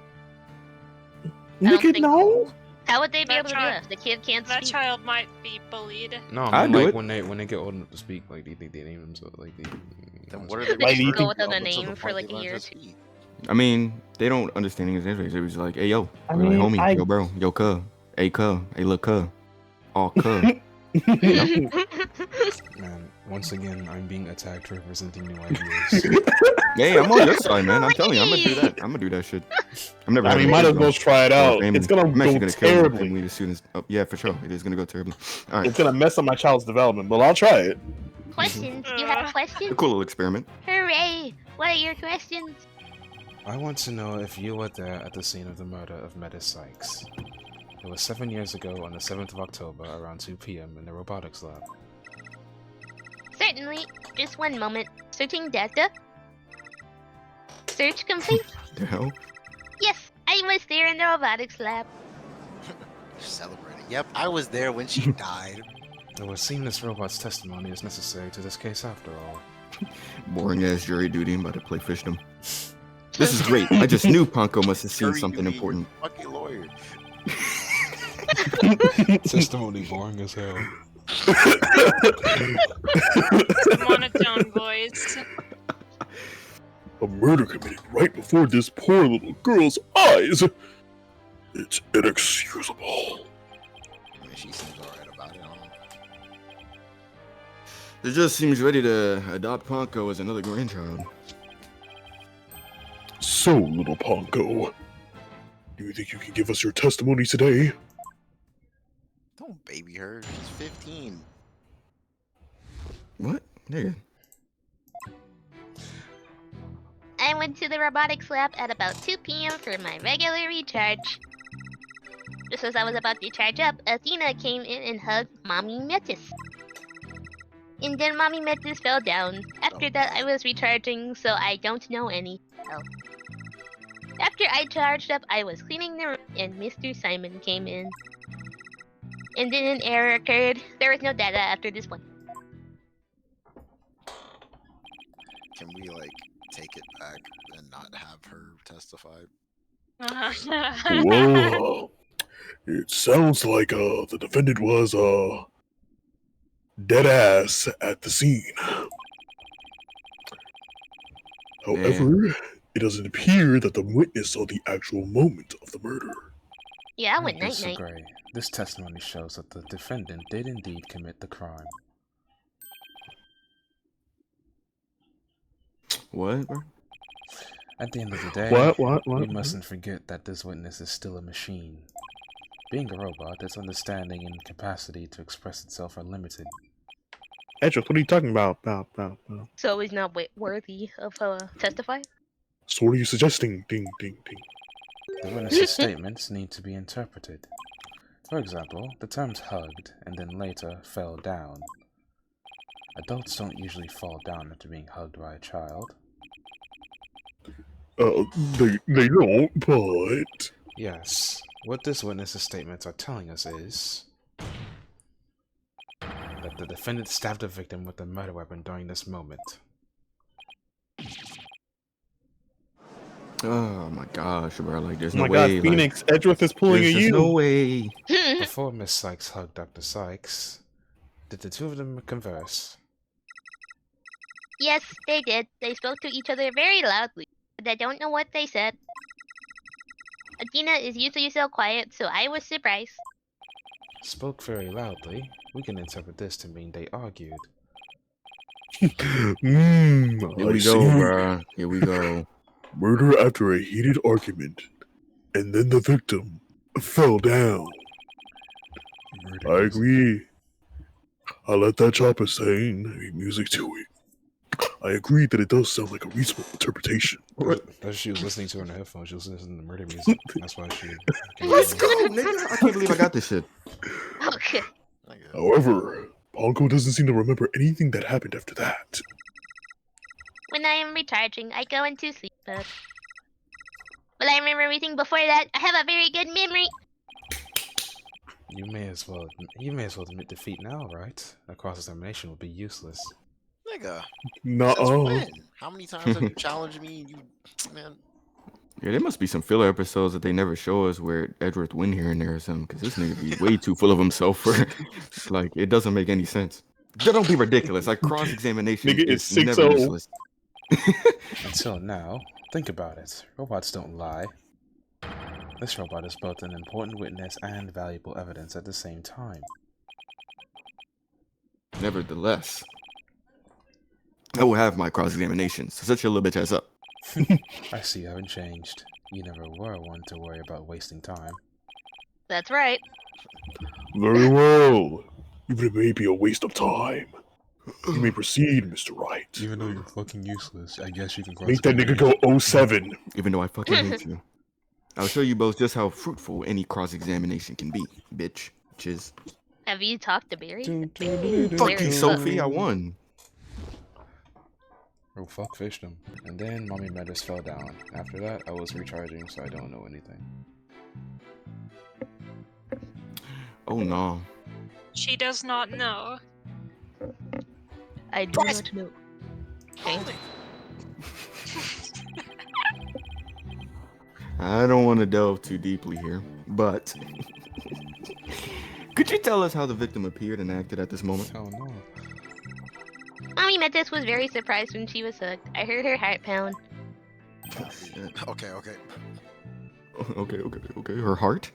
don't Nigga, think no. How would they be That able to do child- that if the kid can't That speak? child might be bullied. No, I'd I mean do like it. when they get old enough to speak, like do you think they name themselves like they Then what are they They Like, just you go think- without a up until name the for point like they a learn year to or two. speak? I mean, they don't understand English anyways. It was like, hey yo, I or like, mean, homie, I- yo bro, yo cuh, hey cuh, hey look cuh, all cuh. Man, once again I'm being attacked representing new ideas. Hey, I'm on your side, man. I'm telling you, I'm gonna do that. I'm gonna do that shit. I'm never. I having mean, might kids, as well though. try it Or out. family. It's gonna I'm actually go gonna kill my terribly. family as soon as. Oh, yeah, for sure. It is gonna go terribly. All right, It's gonna mess up my child's development, but I'll try it. Questions? You have a questions? cool little experiment. Hooray! What are your questions? I want to know if you were there at the scene of the murder of Metis Sykes. It was 7 years ago on the 7th of October around 2 p.m. in the robotics lab. Certainly. Just one moment. Searching data. Search complete. The hell? Yes, I was there in the robotics lab. Celebrating. Yep, I was there when she died. It would seem this robot's testimony is necessary to this case after all. Boring ass jury duty. I'm about to play fishdom. This is great. I just knew Ponko must have seen Jury something duty, important. Fucking lawyer. Testimony boring as hell. Monotone voice. A murder committed right before this poor little girl's eyes. It's inexcusable. I mean, she seems alright about it. I don't know. It just seems ready to adopt Ponko as another grandchild. So, little Ponko, do you think you can give us your testimony today? Don't baby her. She's 15. What? Nigga. I went to the robotics lab at about 2 p.m. for my regular recharge. Just as I was about to charge up, Athena came in and hugged Mommy Metis. And then Mommy Metis fell down. After that, I was recharging, so I don't know any else. After I charged up, I was cleaning the room, and Mr. Simon came in. And then an error occurred. There was no data after this one. can we like take it back and not have her testify? Well, it sounds like the defendant was dead ass at the scene. However, it doesn't appear that the witness saw the actual moment of the murder. Yeah, I I went night night. disagree. This testimony shows that the defendant did indeed commit the crime. What, bro? At the end of the day, What? we mustn't forget that this witness is still a machine. Being a robot, its understanding and capacity to express itself are limited. Edgeworth, what are you talking about? So he's not worthy of testifying? So what are you suggesting? Ding, ding, ding. The witness's statements need to be interpreted. For example, the terms hugged and then later fell down. Adults don't usually fall down after being hugged by a child. They don't, but... Yes, what this witness's statements are telling us is that the defendant stabbed the victim with a murder weapon during this moment. Oh my gosh, bro! Like, there's Oh no my way. god, Phoenix, Edgeworth is Like, pulling there's a just you. no way. Before Miss Sykes hugged Dr. Sykes, did the two of them converse? Yes, they did. They spoke to each other very loudly, but I don't know what they said. Athena is usually so quiet, so I was surprised. Spoke very loudly. We can interpret this to mean they argued. Here I we see. go, bro. Here we go. Murder after a heated argument, and then the victim fell down. I agree. I let that chopper sing music to it. I agree that it does sound like a reasonable interpretation. As she was listening to her in the headphones, she was listening to murder music. That's why she. Let's go, nigga. I can't believe I got this shit. Okay. However, Ponko doesn't seem to remember anything that happened after that. When I am recharging, I go into sleep mode. Will I remember everything before that? I have a very good memory. You may as well admit defeat now, right? A cross-examination would be useless. Nigga. Nuh-uh. When? How many times have you challenged me? You, man. Yeah, there must be some filler episodes that they never show us where Edgeworth win here and there or something, because this nigga be way too full of himself for, like, it doesn't make any sense. That don't be ridiculous. Like, cross-examination Nigga, is it's never 6-0. useless. Until now, think about it. Robots don't lie. This robot is both an important witness and valuable evidence at the same time. Nevertheless, I will have my cross-examinations, so shut your little bitch ass up. I see you haven't changed. You never were one to worry about wasting time. That's right. Very well. Even it may be a waste of time. You may proceed, Mr. Wright. Even though you're fucking useless, I guess you can Make that nigga go 07. Even though I fucking hate you. I'll show you both just how fruitful any cross-examination can be, bitch. Chiz. Have you talked to Barry? Fuck you, Sophie, I won. Oh, fuck fished him. And then Mommy Metis fell down. After that, I was recharging, so I don't know anything. Oh no. She does not know. I do not know. Okay. I don't want to delve too deeply here, but could you tell us how the victim appeared and acted at this moment? Oh no. Mommy Metis was very surprised when she was hooked. I heard her heart pound. Okay. Okay. Her heart?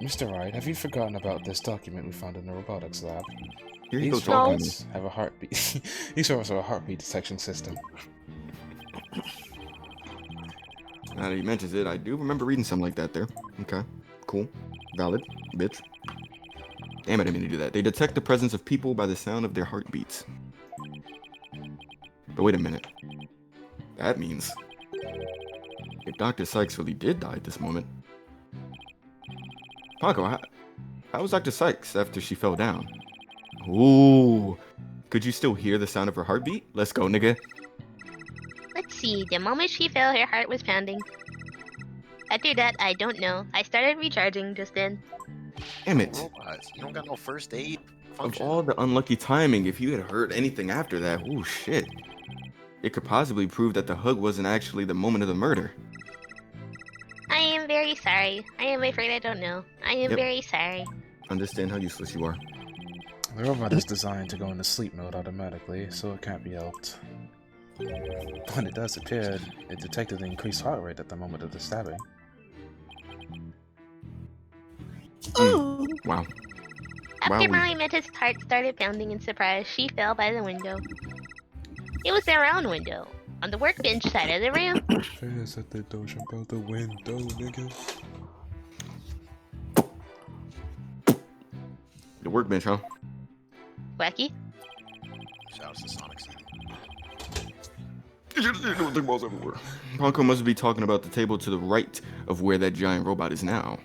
Mr. Wright, have you forgotten about this document we found in the robotics lab? Here you go These talking. robots have a heartbeat. These robots have a heartbeat detection system. Now that he mentions it, I do remember reading something like that there. Okay, cool. Valid, bitch. Damn it, I didn't mean to do that. They detect the presence of people by the sound of their heartbeats. But wait a minute. That means if Dr. Sykes really did die at this moment. Paco, how was Dr. Sykes after she fell down? Ooh. Could you still hear the sound of her heartbeat? Let's go, nigga. Let's see, the moment she fell, her heart was pounding. After that, I don't know. I started recharging just then. Damn it. Robots. You don't got no first aid Of function. all the unlucky timing, if you had heard anything after that, oh shit. It could possibly prove that the hug wasn't actually the moment of the murder. I am very sorry. I am afraid I don't know. I am Yep. very sorry. Understand how useless you are. The robot is designed to go into sleep mode automatically, so it can't be helped. When it does appear, it detected the increased heart rate at the moment of the stabbing. Wow. After Wowee. Molly Metta's heart started pounding in surprise, she fell by the window. It was their own window, on the workbench side of the room. Fans at the door, jump out the window, nigga. The workbench, huh? Wacky. Shout out to Sonic City. Ponko must be talking about the table to the right of where that giant robot is now.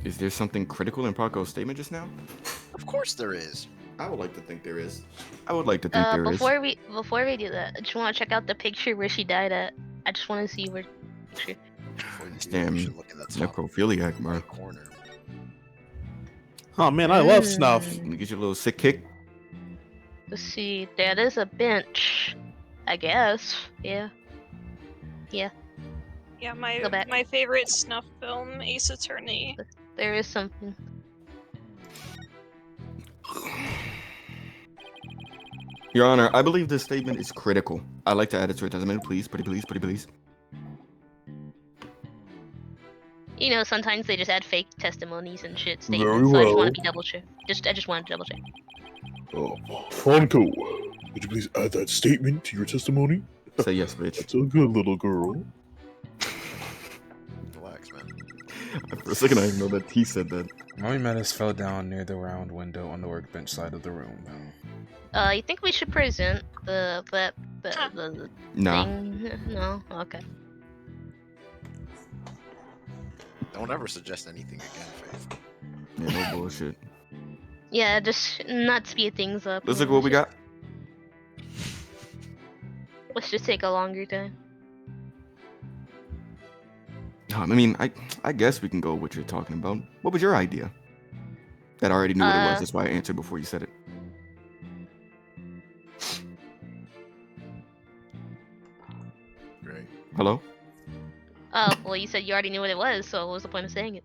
Is there something critical in Ponko's statement just now? Of course there is. I would like to think there is. I would like to think there is. Before we do that, I just want to check out the picture where she died at. I just want to see where. She... Before you do that, Damn, you should look in that top necrophiliac, bro. right corner. Oh man, I love snuff. Let me get you a little sick kick. Let's see. That is a bench. I guess. Yeah. Yeah, Go back. my favorite snuff film, Ace Attorney. There is something. Your Honor, I believe this statement is critical. I'd like to add it to a testament, please, pretty please. You know, sometimes they just add fake testimonies and shit Very statements. So I just want well. to be double check. I just want to double check. Franco, would you please add that statement to your testimony? Say yes, bitch. That's a good little girl. Relax, man. For a second, I didn't know that he said that. Mommy Menace fell down near the round window on the workbench side of the room. You think we should present the Nah. thing? No? Okay. Don't ever suggest anything again, Phaith. Yeah, no bullshit. Yeah, just not speed things up. Let's look at what we got. Let's just take a longer time. I mean, I guess we can go with what you're talking about. What was your idea? That I already knew what it was. That's why I answered before you said it. Great. Hello? Oh, well, you said you already knew what it was, so what was the point of saying it?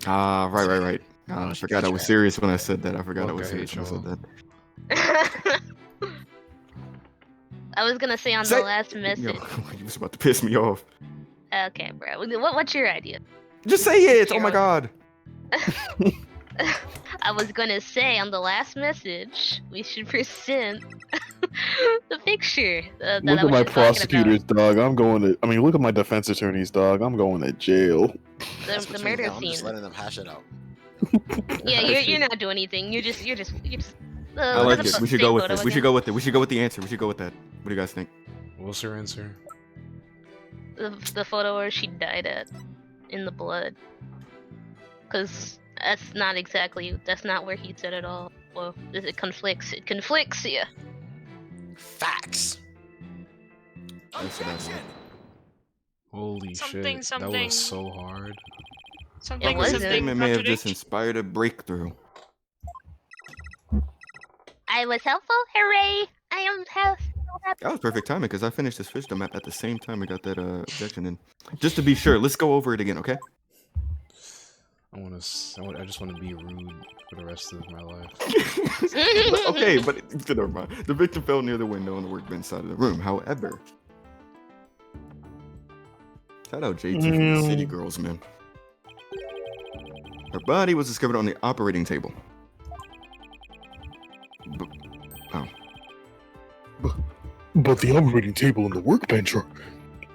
Ah, right. I forgot I was serious when I said that. I forgot I was Okay, serious when I said Joel. that. I was gonna say on Say- the last Yo, message. you was about to piss me off. Okay, bro. What's your idea? Just say it! Oh my god! I was gonna say on the last message we should present the picture that Look I at was my just talking prosecutors, dog. I'm going to. I mean, look at my defense attorneys, dog. I'm going to jail. about. The Between murder them, I'm just scene. letting them hash it out. Yeah, you're not doing anything. You're just. I look like at it. the We should same go with photo it. We should again. go with it. We should go with the answer. We should go with that. What do you guys think? What's your answer? The photo where she died at in the blood. Cause that's not where he said it all. Well, it conflicts. It conflicts, yeah. Facts. That's what I Objection. Holy Something, shit. That something. was so hard. Something, was This it? statement may have just contradict. inspired a breakthrough. I was helpful. Hooray! I am helpful. That was perfect timing because I finished this fish map at the same time we got that objection in. Just to be sure, let's go over it again, okay? I just want to be rude for the rest of my life. Okay, but never mind. The victim fell near the window on the workbench side of the room. However, shout out JT from the City Girls, man. Her body was discovered on the operating table. But the operating table and the workbench are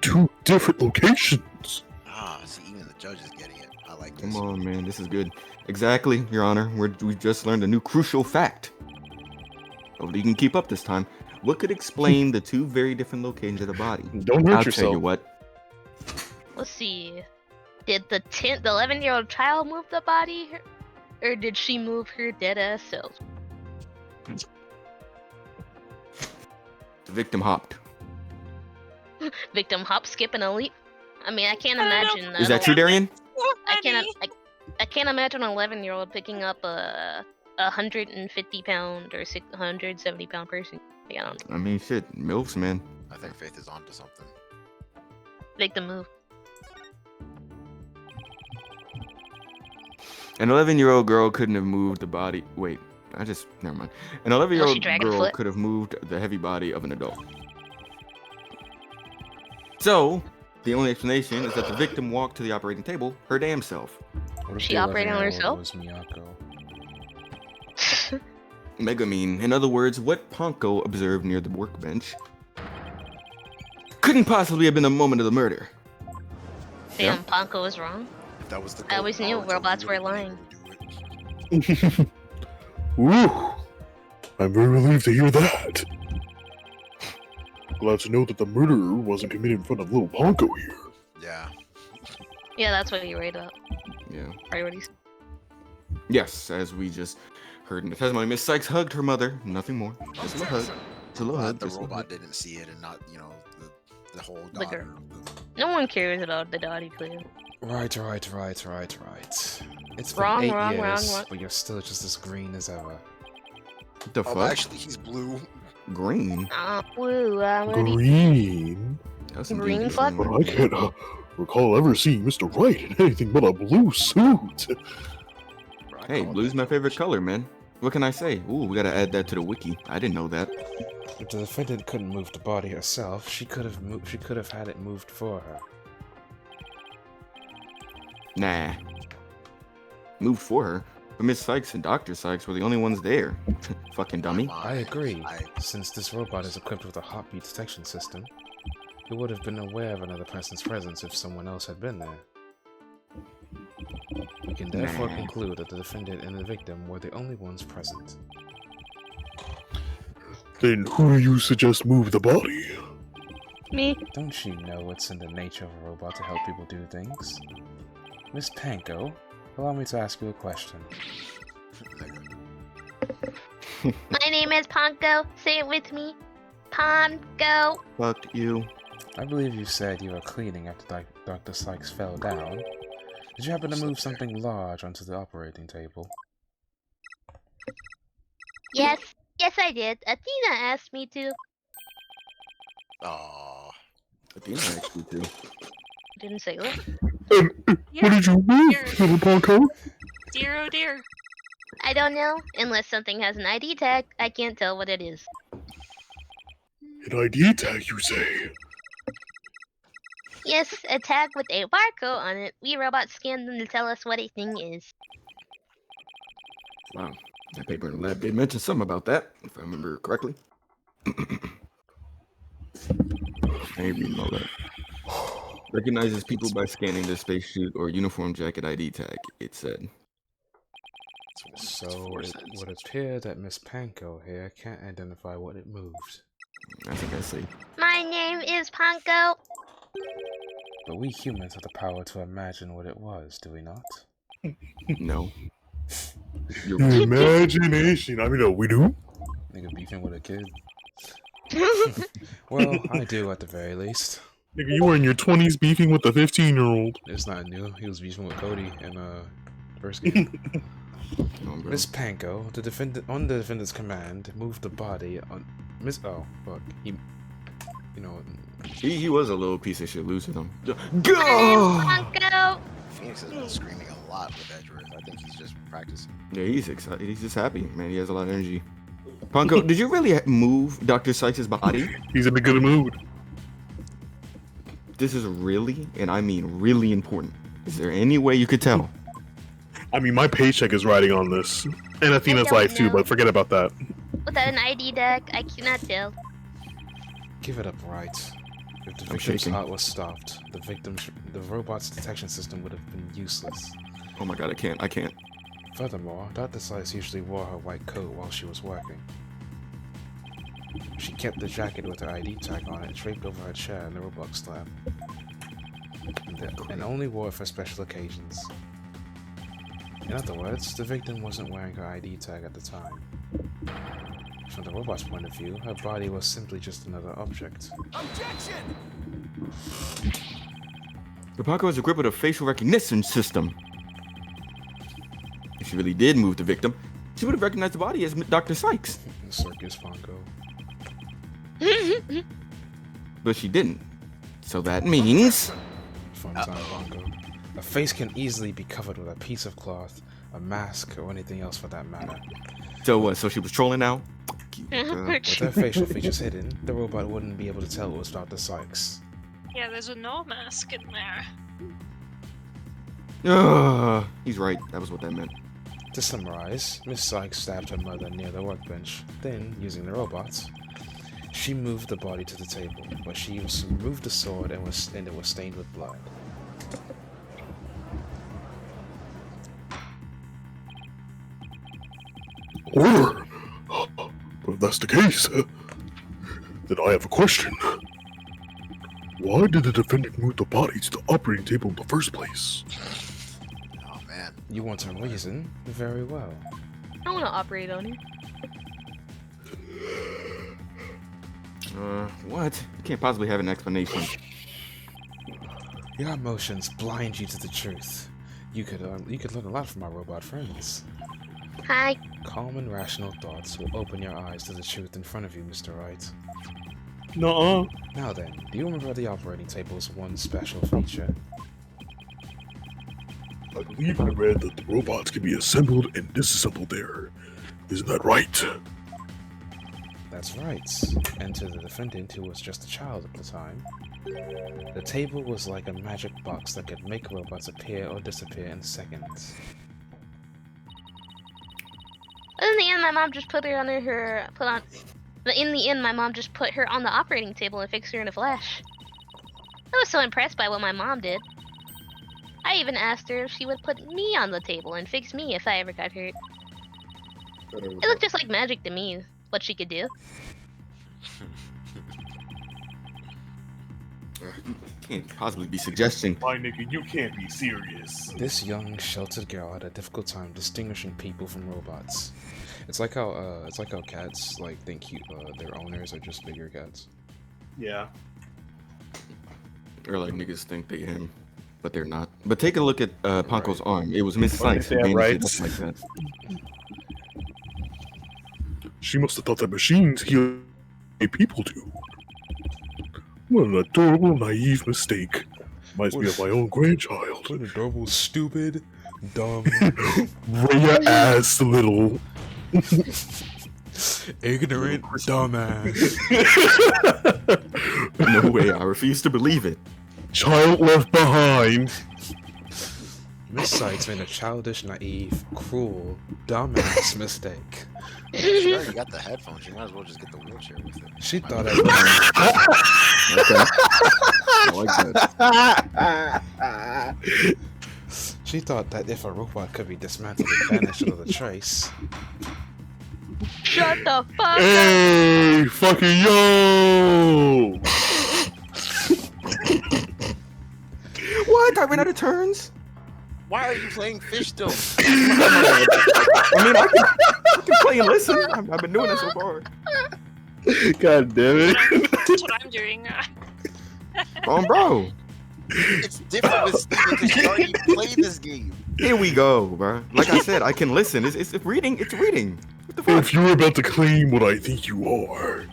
two different locations. Ah, see, even the judge is getting it. I like this. Come on, man. This is good. Exactly, Your Honor. We just learned a new crucial fact. Hopefully you can keep up this time. What could explain the two very different locations of the body? Don't hurt I'll yourself. tell you what. Let's see. Did the 11-year-old child move the body, or did she move her dead ass self? The victim hopped. Victim hop, skip, and a leap. I mean, I can't I don't know. imagine. Is that true, Darian? I can't imagine an 11-year-old picking up a 150-pound or 170-pound person. I don't know. I mean, shit, MILFs, man. I think Phaith is onto something. Make the move. An 11-year-old girl couldn't have moved the body. Wait, never mind. An 11-year-old dragging a girl foot. could have moved the heavy body of an adult. So, the only explanation is that the victim walked to the operating table her damn self. What if She the operating on 11-year-old herself? was Miyako? Megamine. In other words, what Ponko observed near the workbench couldn't possibly have been the moment of the murder. Damn, Ponko was wrong. If that was the I always knew power tool, robots he were would've been lying. able to do it. Woo! I'm very relieved to hear that. Glad to know that the murder wasn't committed in front of little Ponko here. Yeah. Yeah, that's what you're right about. Yeah. Priorities. Yes, as we just heard in the testimony, Miss Sykes hugged her mother. Nothing more. Just a little hug. Just a little Glad hug. the just a little robot hug. didn't see it and not, the whole The daughter. girl. No one cares about the Dottie clear. Right. It's been Wrong, 8 wrong, years, wrong. but you're still just as green as ever. What the Oh, fuck? actually, he's blue. Green? Woo, Green? That's some Green dangerous fuck? green. But I can't recall ever seeing Mr. Wright in anything but a blue suit. Hey, blue's my favorite color, man. What can I say? Ooh, we gotta add that to the wiki. I didn't know that. If the defendant couldn't move the body herself, she could have had it moved for her. Nah. Moved for her. But Miss Sykes and Dr. Sykes were the only ones there. Fucking dummy. I agree. Since this robot is equipped with a heartbeat detection system, it would have been aware of another person's presence if someone else had been there. We can therefore Nah. conclude that the defendant and the victim were the only ones present. Then who do you suggest move the body? Me. Don't you know it's in the nature of a robot to help people do things? Miss Panko, allow me to ask you a question. My name is Ponko. Say it with me. Ponko. Fuck you. I believe you said you were cleaning after Dr. Sykes fell down. Did you happen to move something large onto the operating table? Yes. Yes, I did. Athena asked me to. Aww. Athena actually too. Didn't say what. What did you move, little Ponko? Dear, oh dear. I don't know. Unless something has an ID tag, I can't tell what it is. An ID tag, you say? Yes, a tag with a barcode on it. We robots scan them to tell us what a thing is. Wow. That paper in the lab did mention something about that, if I remember correctly. I ain't reading all that. Recognizes people by scanning their spacesuit or uniform jacket ID tag, it said. So it would appear that Miss Panko here can't identify what it moved. I think I see. My name is Ponko. But we humans have the power to imagine what it was, do we not? No. You're right. Imagination. I mean, no, we do. Nigga beefing with a kid. Well, I do at the very least. Nigga, you were in your 20s beefing with the 15-year-old. It's not new. He was beefing with Cody in first game. Oh, bro. Miss Panko, the defendant on the defendant's command, moved the body on Miss. Oh fuck, he He was a little piece of shit losing him. My name's Ponko. Phoenix has been screaming a lot with Edgeworth. I think he's just practicing. Yeah, he's excited. He's just happy, man. He has a lot of energy. Ponko, did you really move Dr. Sykes' body? He's in a good mood. This is really, and I mean really important. Is there any way you could tell? I mean, my paycheck is riding on this. And Athena's don't life, too, know. but forget about that. Without an ID tag, I cannot tell. give it up, Wright. If the I'm victim's shaking. heart was stopped, the robot's detection system would have been useless. Oh my god, I can't. Furthermore, Dr. Sykes usually wore her white coat while she was working. She kept the jacket with her ID tag on it draped over her chair in the Roblox lab. And only wore it for special occasions. In other words, the victim wasn't wearing her ID tag at the time. From the robot's point of view, her body was simply just another object. Objection! The Ponko is equipped with a facial recognition system. If she really did move the victim, She would have recognized the body as Dr. Sykes. Circus Pongo. But she didn't. So that means... Fun time, Pongo. A face can easily be covered with a piece of cloth, a mask, or anything else for that matter. So what? So she was trolling now? With her facial features hidden, the robot wouldn't be able to tell it was Dr. Sykes. Yeah, there's a no mask in there. He's right. That was what that meant. To summarize, Miss Sykes stabbed her mother near the workbench. Then, using the robots, she moved the body to the table, but she removed the sword and it was stained with blood. Order! If that's the case, then I have a question. Why did the defendant move the body to the operating table in the first place? Oh man. You want a reason? Very well. I want to operate on you. What? You can't possibly have an explanation. Your emotions blind you to the truth. You could learn a lot from our robot friends. Hi. Calm and rational thoughts will open your eyes to the truth in front of you, Mr. Wright. Nuh-uh. Now then, do you remember the operating table's one special feature? I believe I read that the robots can be assembled and disassembled there. Isn't that right? That's right. And to the defendant, who was just a child at the time, the table was like a magic box that could make robots appear or disappear in seconds. In the end, my mom just put her on But in the end, my mom just put her on the operating table and fixed her in a flash. I was so impressed by what my mom did. I even asked her if she would put me on the table and fix me if I ever got hurt. It looked just like magic to me, what she could do. Can't possibly be suggesting. My nigga, you can't be serious. This young, sheltered girl had a difficult time distinguishing people from robots. It's like how cats think their owners are just bigger cats. Yeah. Or like niggas think they him, but they're not. But take a look at Ponko's arm. It was Miss Right, Sykes who yeah, managed right. it just like that. She must have thought that machines heal people do. What an adorable, naive mistake. Reminds me of my own grandchild. What adorable, stupid, dumb, Rhea ass little. ignorant dumbass. No way, I refuse to believe it. Child left behind. Miss Sykes made a childish, naive, cruel, dumbass mistake. She already got the headphones. She might as well just get the wheelchair with it. She thought Okay. I like that. She thought that if a robot could be dismantled and vanished without a trace, Shut the fuck up! Hey, fucking yo! What? I ran out of turns? Why are you playing fish still? I mean, I can play and listen. I've been doing it so far. God damn it. That's what I'm doing. Bro. It's different with Steven because you already played this game. Here we go, bro. Like I said, I can listen. It's reading. It's reading. What the fuck? If you're about to claim what I think you are,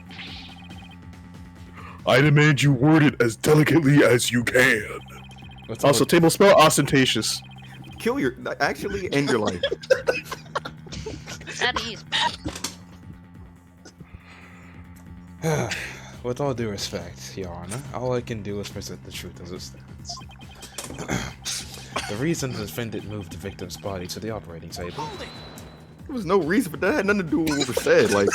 I demand you word it as delicately as you can. Also, table spell ostentatious. Kill your... Actually, end your life. At ease. with all due respect, Your Honor, all I can do is present the truth as it stands. The reason the defendant moved the victim's body to the operating table. There was no reason for that. It had nothing to do with what was said. Like,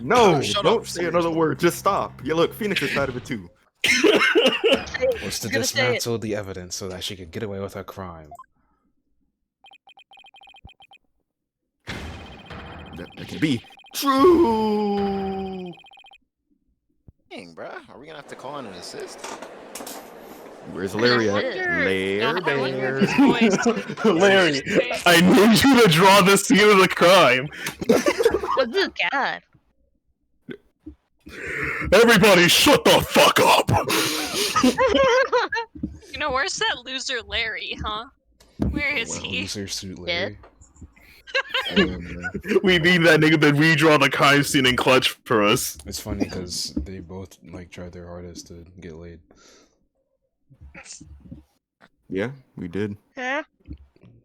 no, Shut don't up, say another word. Just stop. Yeah, look, Phoenix is side of it too. Was to You're gonna say it. dismantle the evidence so that she could get away with her crime. That can be true. Dang, bruh. Are we gonna have to call in an assist? Where's Larry at? Larry. There. Larry, I need you to draw the scene of the crime. Oh, good God. Everybody shut the fuck up! You know, where's that loser Larry, huh? Where is Well, he? Loser suit Dead? Larry. We need that nigga to redraw the crime scene and clutch for us. It's funny because they both like tried their hardest to get laid. Yeah, we did. Huh?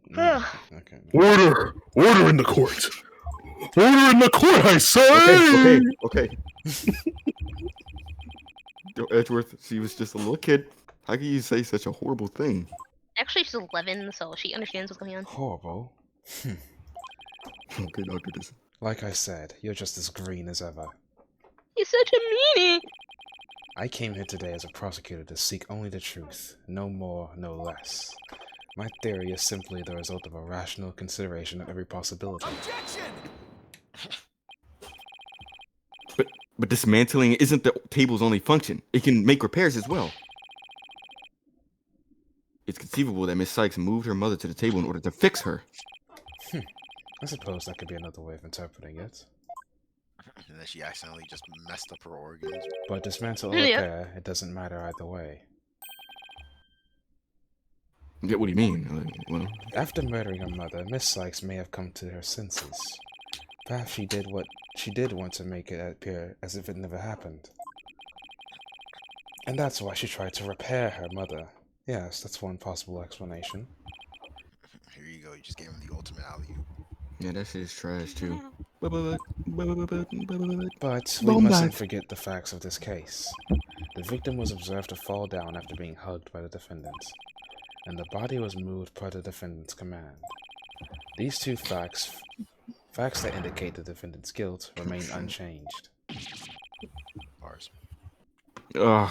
No, okay. Order! Order in the court! Order in the court, I say! Okay. Yo, Edgeworth, she was just a little kid. How can you say such a horrible thing? Actually, she's 11, so she understands what's going on. Horrible. Okay, Dr. Dis. Like I said, you're just as green as ever. He's such a meanie. I came here today as a prosecutor to seek only the truth, no more, no less. My theory is simply the result of a rational consideration of every possibility. Objection! But dismantling isn't the table's only function. It can make repairs as well. It's conceivable that Miss Sykes moved her mother to the table in order to fix her. I suppose that could be another way of interpreting it. And then she accidentally just messed up her organs. But dismantle or Yeah. repair, it doesn't matter either way. Yeah, what do you mean? Well, After murdering her mother, Miss Sykes may have come to her senses. Perhaps she did want to make it appear as if it never happened. And that's why she tried to repair her mother. Yes, that's one possible explanation. Here you go. You just gave him the ultimate alley-oop. yeah, that shit is trash too. But we Bomb mustn't back. forget the facts of this case. The victim was observed to fall down after being hugged by the defendant, and the body was moved per the defendant's command. These two facts that indicate the defendant's guilt, remain unchanged. Bars.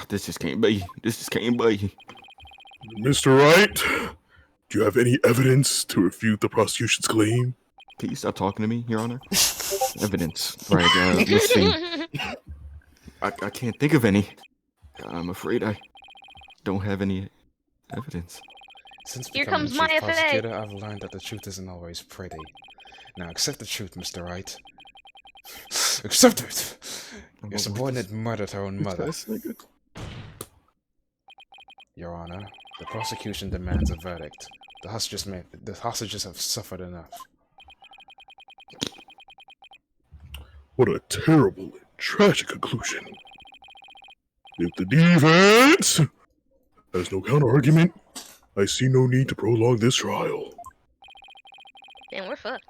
This just can't be. Mr. Wright, do you have any evidence to refute the prosecution's claim? Can you stop talking to me, Your Honor? Evidence. Right, let's see. I can't think of any. I'm afraid I don't have any evidence. Since Here becoming comes my chief FA. prosecutor, I've learned that the truth isn't always pretty. Now accept the truth, Mr. Wright. Accept it! Your subordinate murdered her own mother. Your Honor, the prosecution demands a verdict. The hostages have suffered enough. What a terrible and tragic conclusion. If the defense has no counter-argument, I see no need to prolong this trial. Damn, we're fucked.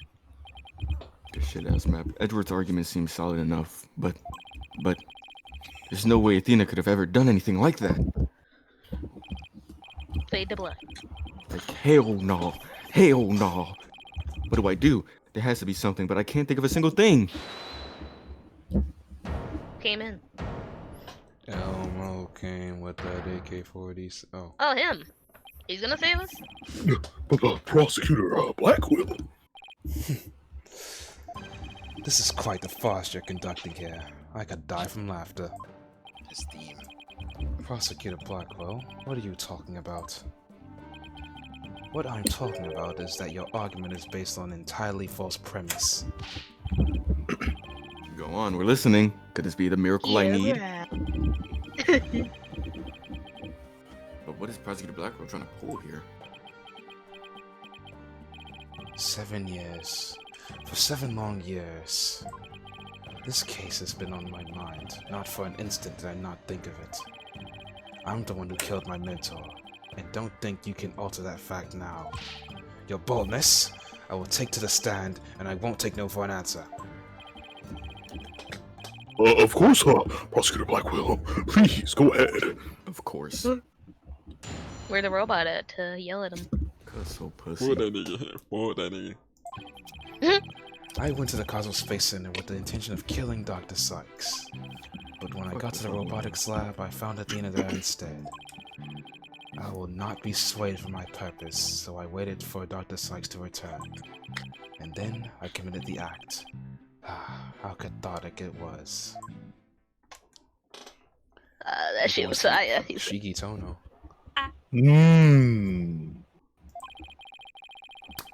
This shit ass map. Edward's argument seems solid enough, but there's no way Athena could have ever done anything like that. Fade to black. Like, hell no. Hell no. What do? There has to be something, but I can't think of a single thing. Came in. Elmo came with that AK-40. Oh. Oh, him. He's gonna save us? But Prosecutor Blackwell. This is quite the farce you're conducting here. I could die from laughter. His theme. Prosecutor Blackwell, what are you talking about? What I'm talking about is that your argument is based on an entirely false premise. Go on, we're listening. Could this be the miracle I need? But what is Prosecutor Blackwell trying to pull here? 7 years. For 7 long years. This case has been on my mind. Not for an instant did I not think of it. I'm the one who killed my mentor, and don't think you can alter that fact now. Your boldness, I will take to the stand, and I won't take no for an answer. Of course, Prosecutor Blackwell. Please, go ahead. Of course. Where the robot at to yell at him? Cause so pussy. Pull that nigga here. Pull that nigga. I went to the Cosmos Space Center with the intention of killing Dr. Sykes. But when I got to the robotics lab, I found Athena there instead. I will not be swayed from my purpose, so I waited for Dr. Sykes to return. And then I committed the act. How cathartic it was. That shit was fire. Shiki Tono.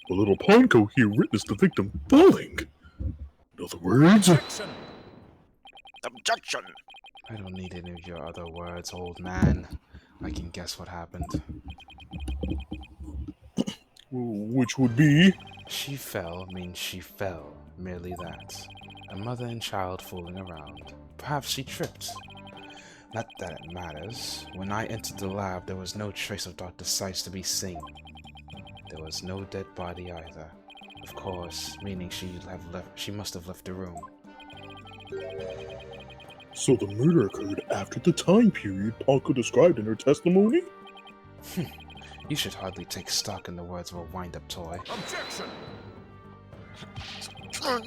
The little Ponko here witnessed the victim falling. In other words, Objection! Objection! I don't need any of your other words, old man. I can guess what happened. Which would be. She fell means she fell. Merely that. A mother and child fooling around. Perhaps she tripped. Not that it matters. When I entered the lab, there was no trace of Dr. Sykes to be seen. There was no dead body either. Of course, meaning she must have left the room. So the murder occurred after the time period Ponko described in her testimony? You should hardly take stock in the words of a wind-up toy. Objection! Then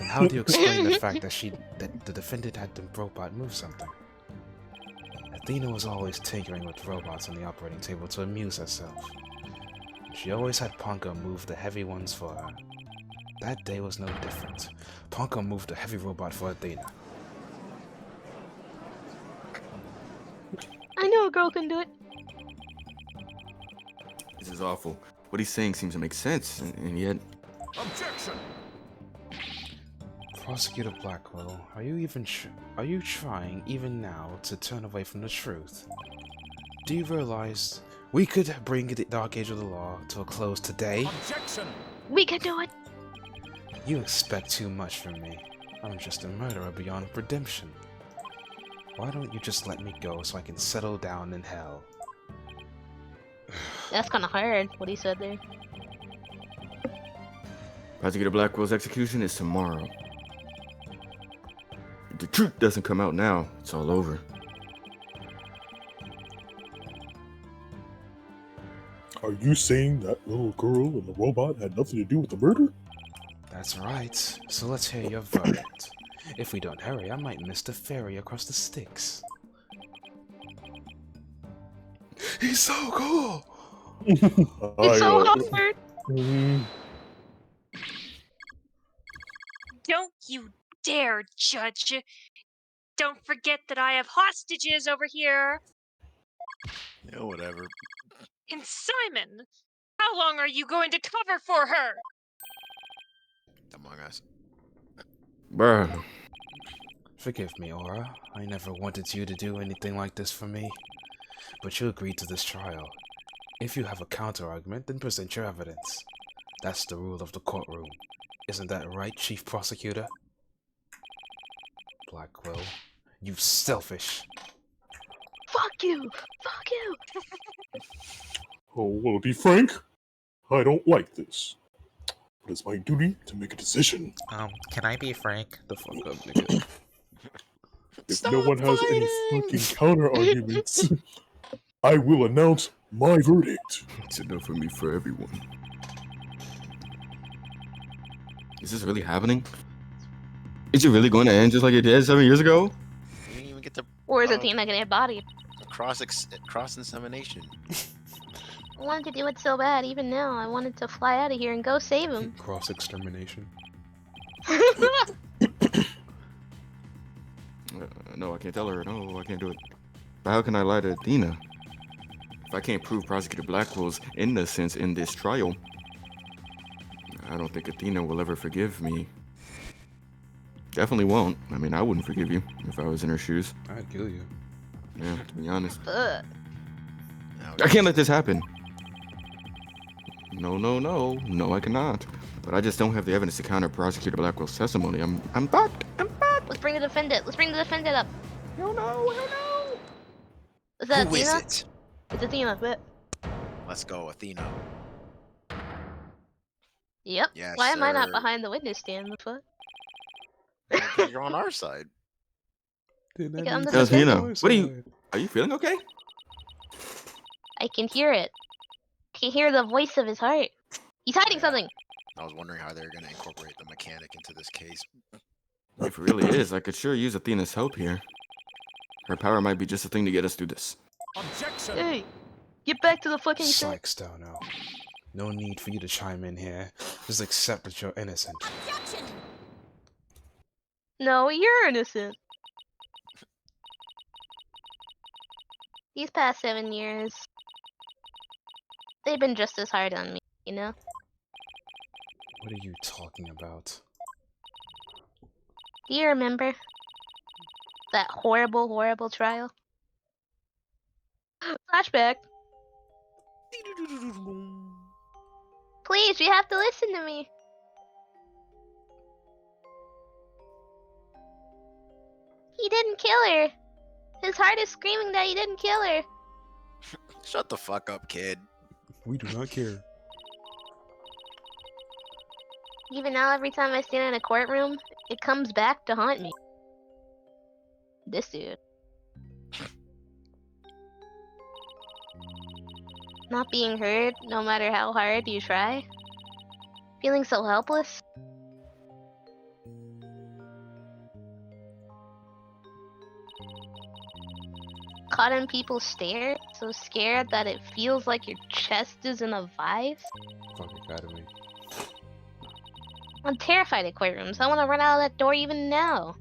how do you explain the fact that the defendant had the robot move something? Athena was always tinkering with robots on the operating table to amuse herself. She always had Ponko move the heavy ones for her. That day was no different. Ponko moved a heavy robot for Athena. I know a girl can do it. This is awful. What he's saying seems to make sense, and yet... Objection! Prosecutor Blackwell, are you trying even now to turn away from the truth? Do you realize we could bring the Dark Age of the Law to a close today? Objection! We can do it. You expect too much from me. I'm just a murderer beyond redemption. Why don't you just let me go so I can settle down in hell? That's kind of hard, what he said there. Prosecutor Blackwell's execution is tomorrow. If the truth doesn't come out now, it's all over. Are you saying that little girl and the robot had nothing to do with the murder? That's right. So let's hear your verdict. If we don't hurry, I might miss the ferry across the Styx. He's so cool! It's so hard. Don't you dare, Judge! Don't forget that I have hostages over here! Yeah, whatever. And Simon! How long are you going to cover for her? Among Us. Bruh. Forgive me, Aura. I never wanted you to do anything like this for me. But you agreed to this trial. If you have a counter-argument, then present your evidence. That's the rule of the courtroom. Isn't that right, Chief Prosecutor? Blackwell, you selfish. Fuck you! Fuck you! Oh, well, to be frank, I don't like this. But it's my duty to make a decision. Can I be frank? The fuck up, nigga. If no one has any fucking counter-arguments, I will announce my verdict. It's enough for me for everyone. Is this really happening? Is it really going to end just like it did 7 years ago? You didn't even get the Or is Athena gonna get bodied? cross insemination. I wanted to do it so bad, even now. I wanted to fly out of here and go save him. Cross-extermination. No, I can't tell her. No, I can't do it. But how can I lie to Athena? If I can't prove Prosecutor Blackwell's innocence in this trial, I don't think Athena will ever forgive me. Definitely won't. I mean, I wouldn't forgive you if I was in her shoes. I'd kill you. Yeah, to be honest. Ugh. I can't let this happen. No, I cannot. But I just don't have the evidence to counter Prosecutor Blackwell's testimony. I'm fucked. Let's bring the defendant. Let's bring the defendant up. No. Is that Who is Athena? it? It's Athena. But... Let's go, Athena. Yep. Yes, Why am I not sir. behind the witness stand? The fuck? Because you're on our side. Like, I'm the Athena, defendant. what are you feeling okay? I can hear it. I can hear the voice of his heart. He's hiding something. I was wondering how they're going to incorporate the mechanic into this case. If it really is, I could sure use Athena's help here. Her power might be just a thing to get us through this. Objection! Hey, get back to the fucking set. Sykes, Dono. No need for you to chime in here. Just accept that you're innocent. No, you're innocent. These past 7 years, they've been just as hard on me, you know? What are you talking about? Do you remember that horrible, horrible trial? Flashback. Please, you have to listen to me. He didn't kill her. His heart is screaming that he didn't kill her. Shut the fuck up, kid. We do not care. Even now, every time I stand in a courtroom, it comes back to haunt me. This dude. Not being heard, no matter how hard you try. Feeling so helpless. Caught in people's stare, so scared that it feels like your chest is in a vice. Fucking out of me. I'm terrified of courtrooms. I want to run out of that door even now.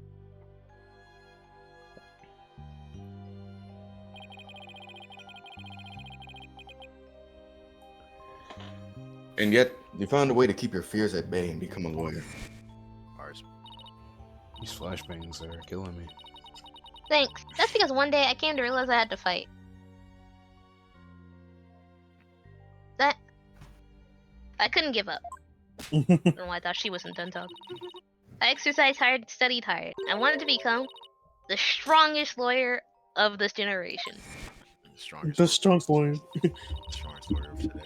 And yet, you found a way to keep your fears at bay and become a lawyer. Ours. These flashbangs are killing me. Thanks. That's because one day I came to realize I had to fight. That... I couldn't give up. I don't know why I thought she wasn't done talking. I exercised hard, studied hard. I wanted to become the strongest lawyer of this generation. The strongest lawyer. Strongest lawyer of today.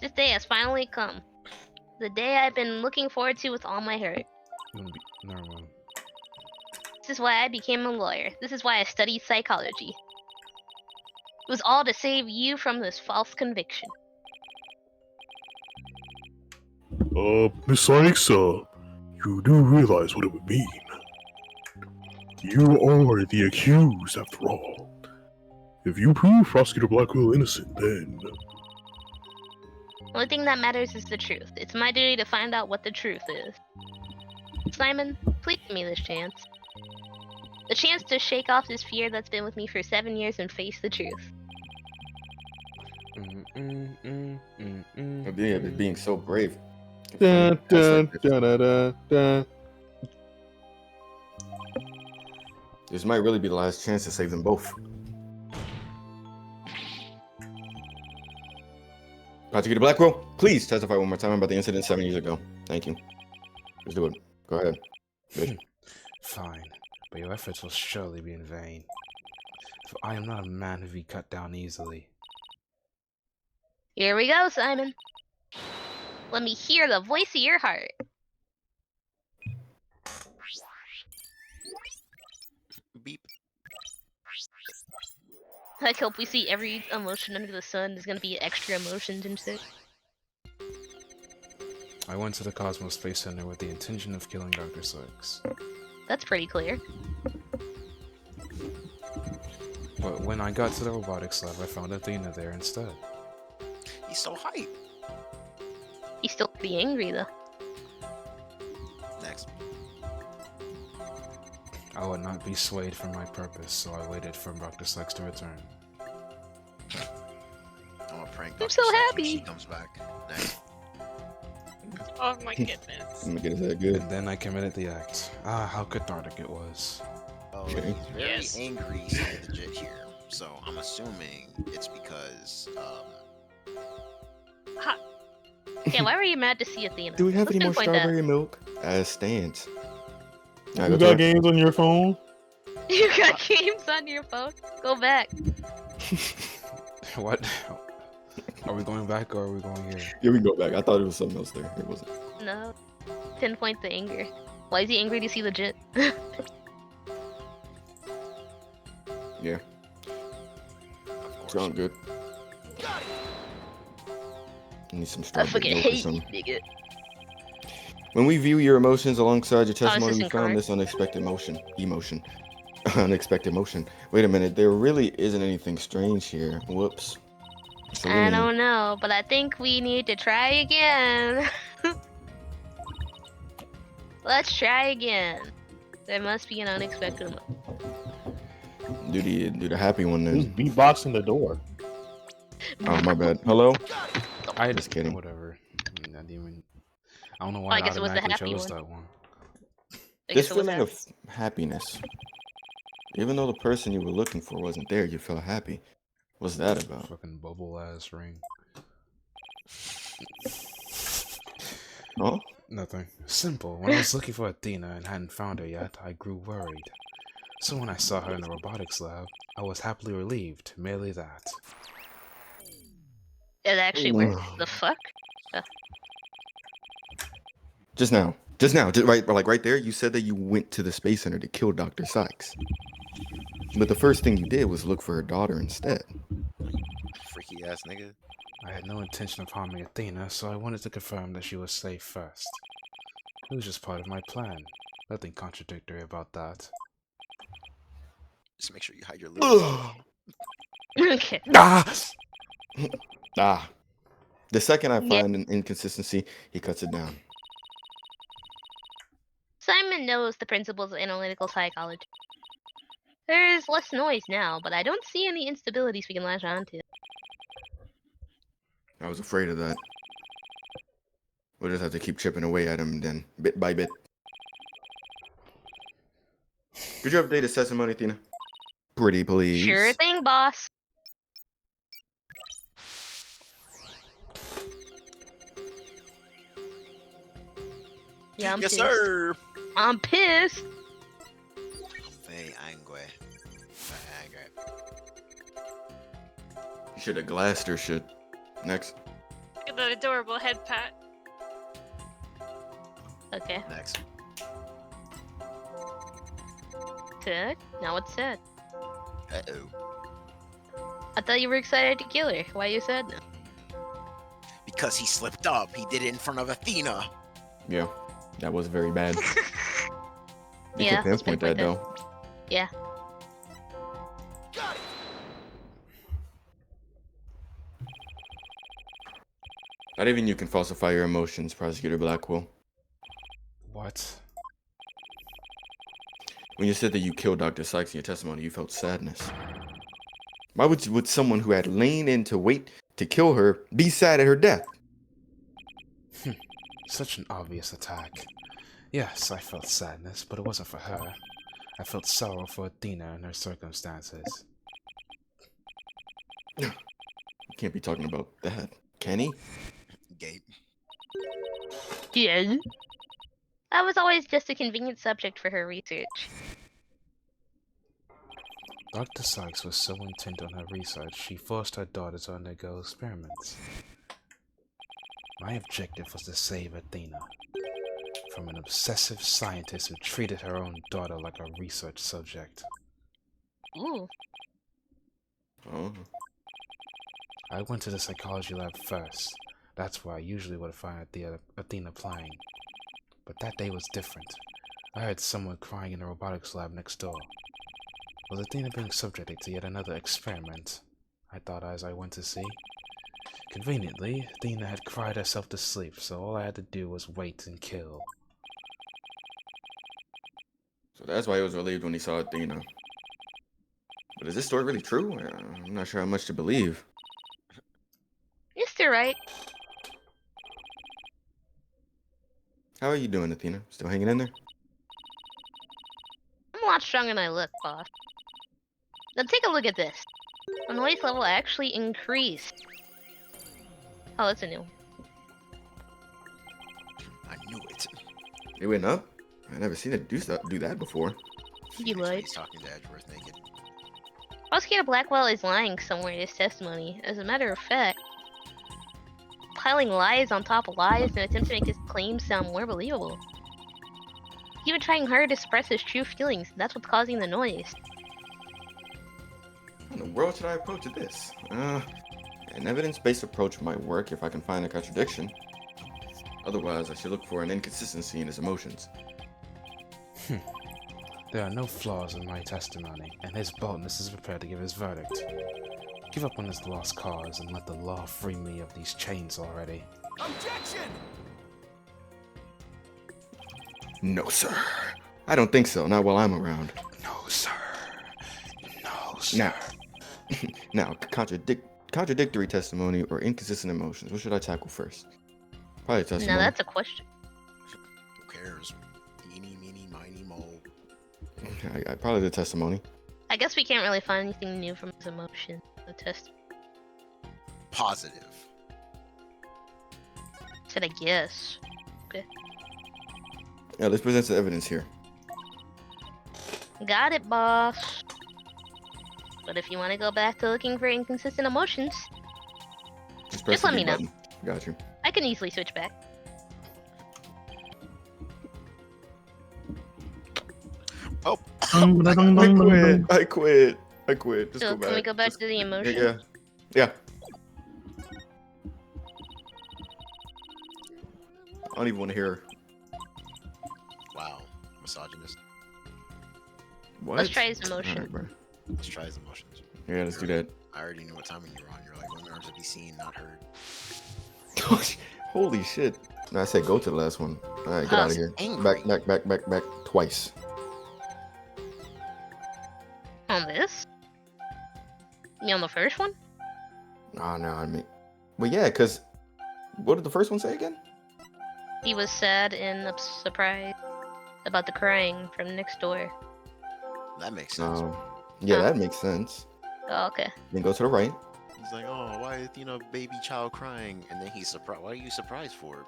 This day has finally come. The day I've been looking forward to with all my heart. Never mind. This is why I became a lawyer. This is why I studied psychology. It was all to save you from this false conviction. Miss Sykes, you do realize what it would mean. You are the accused, after all. If you prove Prosecutor Blackwell innocent, then... The only thing that matters is the truth. It's my duty to find out what the truth is. Simon, please give me this chance. The chance to shake off this fear that's been with me for 7 years and face the truth. Oh, yeah, but being so brave. Dun, dun, dun, dun, dun, dun. This might really be the last chance to save them both. Prosecutor Blackwell, please testify one more time about the incident 7 years ago. Thank you. Let's do it. Go ahead. Good. Fine, but your efforts will surely be in vain. For I am not a man who be cut down easily. Here we go, Simon. Let me hear the voice of your heart. Beep. I hope we see every emotion under the sun. There's gonna be extra emotions and shit. I went to the Cosmos Space Center with the intention of killing Dr. Sykes. That's pretty clear. But when I got to the robotics lab, I found Athena there instead. He's so hype. He's still pretty angry though. Next. I would not be swayed from my purpose, so I waited for Dr. Sykes to return. I'm gonna prank I'm Dr. so Sykes when happy. she comes back. Next. Oh my goodness. I'm gonna get his head good. And then I committed the act. Ah, how cathartic it was. Oh, Okay. he's very Yes. angry seeing the legit here. So I'm assuming it's because Yeah, why were you mad to see Athena? Do we have Let's any more pinpoint that. strawberry milk? As stands. Alright, You go got to games on your phone? You got games on your phone? Go back. What? Are we going back or are we going here? Here we go back. I thought it was something else there. It wasn't. No. Pinpoint the anger. Why is he angry to see legit? Yeah. of course. Sound good. Need some I strawberry fucking milk or hate you, something. nigga. When we view your emotions alongside your this testimony, we isn't found correct. this unexpected emotion. Unexpected motion. Wait a minute, there really isn't anything strange here. Whoops. I Selene, don't know, but I think we need to try again. Let's try again. There must be an unexpected one. do the happy one Who's then. beatboxing the door? Oh my bad. Hello? I Just kidding. Whatever. I don't know why I guess it was the automatically happy chose one. that one. I This guess it was feeling happy. of happiness. Even though the person you were looking for wasn't there, you felt happy. What's that about? Fucking bubble ass ring. Oh? Nothing. Simple. When I was looking for Athena and hadn't found her yet, I grew worried. So when I saw her in the robotics lab, I was happily relieved. Merely that. It actually works. The fuck? Just now, right there, you said that you went to the Space Center to kill Dr. Sykes. But the first thing you did was look for her daughter instead. Freaky ass nigga. I had no intention of harming Athena, so I wanted to confirm that she was safe first. It was just part of my plan. Nothing contradictory about that. Just make sure you hide your lips. Okay. Ah! The second I Yeah. find an inconsistency, he cuts it down. Simon knows the principles of analytical psychology. There's less noise now, but I don't see any instabilities we can latch onto. I was afraid of that. We'll just have to keep chipping away at him then, bit by bit. Could you update his testimony, Athena? Pretty please. Sure thing, boss. Yeah, I'm Yes, pissed. sir. I'm pissed. Very angry. You should have glassed her shit. Next. Look at that adorable head pat. Okay. Next. Sad. Now it's sad. Uh-oh. I thought you were excited to kill her. Why you sad now? Because he slipped up. He did it in front of Athena. Yeah, that was very bad. You Yeah, can let's pinpoint that pinpoint though. Yeah. Not even you can falsify your emotions, Prosecutor Blackwell. What? When you said that you killed Dr. Sykes in your testimony, you felt sadness. Why would someone who had lain in to wait to kill her be sad at her death? Such an obvious attack. Yes, I felt sadness, but it wasn't for her. I felt sorrow for Athena and her circumstances. You can't be talking about that, can he? Gabe. Yeah. I was always just a convenient subject for her research. Dr. Sykes was so intent on her research, she forced her daughter to undergo experiments. My objective was to save Athena from an obsessive scientist who treated her own daughter like a research subject. Ooh. Oh. I went to the psychology lab first. That's where I usually would find Athena playing. But that day was different. I heard someone crying in the robotics lab next door. Was Athena being subjected to yet another experiment? I thought as I went to see. Conveniently, Athena had cried herself to sleep, so all I had to do was wait and kill. So that's why he was relieved when he saw Athena. But is this story really true? I'm not sure how much to believe. Mr. Wright. How are you doing, Athena? Still hanging in there? I'm a lot stronger than I look, boss. Now take a look at this. The noise level actually increased. Oh, that's a new one. I knew it. It went up? I never seen it do that before. You lied. He's talking to Edgeworth naked. Prosecutor Blackwell is lying somewhere in his testimony. As a matter of fact, piling lies on top of lies in an attempt to make his claims sound more believable. He's even trying hard to suppress his true feelings. That's what's causing the noise. How in the world should I approach this? An evidence-based approach might work if I can find a contradiction. Otherwise, I should look for an inconsistency in his emotions. There are no flaws in my testimony, and his boldness is prepared to give his verdict. Give up on this lost cause and let the law free me of these chains already. Objection! No, sir. I don't think so. Not while I'm around. No, sir. No, sir. Now, contradictory testimony or inconsistent emotions. What should I tackle first? Probably testimony. Now that's a question. Who cares? Eeny, meeny, miny, moe. I probably the testimony. I guess we can't really find anything new from his emotion. the test. Positive. Said I guess. Okay. Yeah, let's present some evidence here. Got it, boss. But if you want to go back to looking for inconsistent emotions, Just press Just let the me B know. button. Got you. I can easily switch back. Oh, I quit. Just So go back. can we go back Just- to the emotion? Yeah. I don't even want to hear. wow. Misogynist. What? Let's try his emotion. Alright, bro. Let's try his emotions. Yeah, let's do that. I already knew what timing you were on. You're like, women are to be seen, not heard. Holy shit. No, I said go to the last one. Alright, get out of here. Angry. Back, twice. On this? You on the first one? Oh, no, I mean. Well, yeah, because. What did the first one say again? He was sad and surprised about the crying from next door. That makes sense. Yeah, Huh. that makes sense. Oh, okay. Then go to the right. He's like, oh, why is baby child crying? And then he's surprised. What are you surprised for?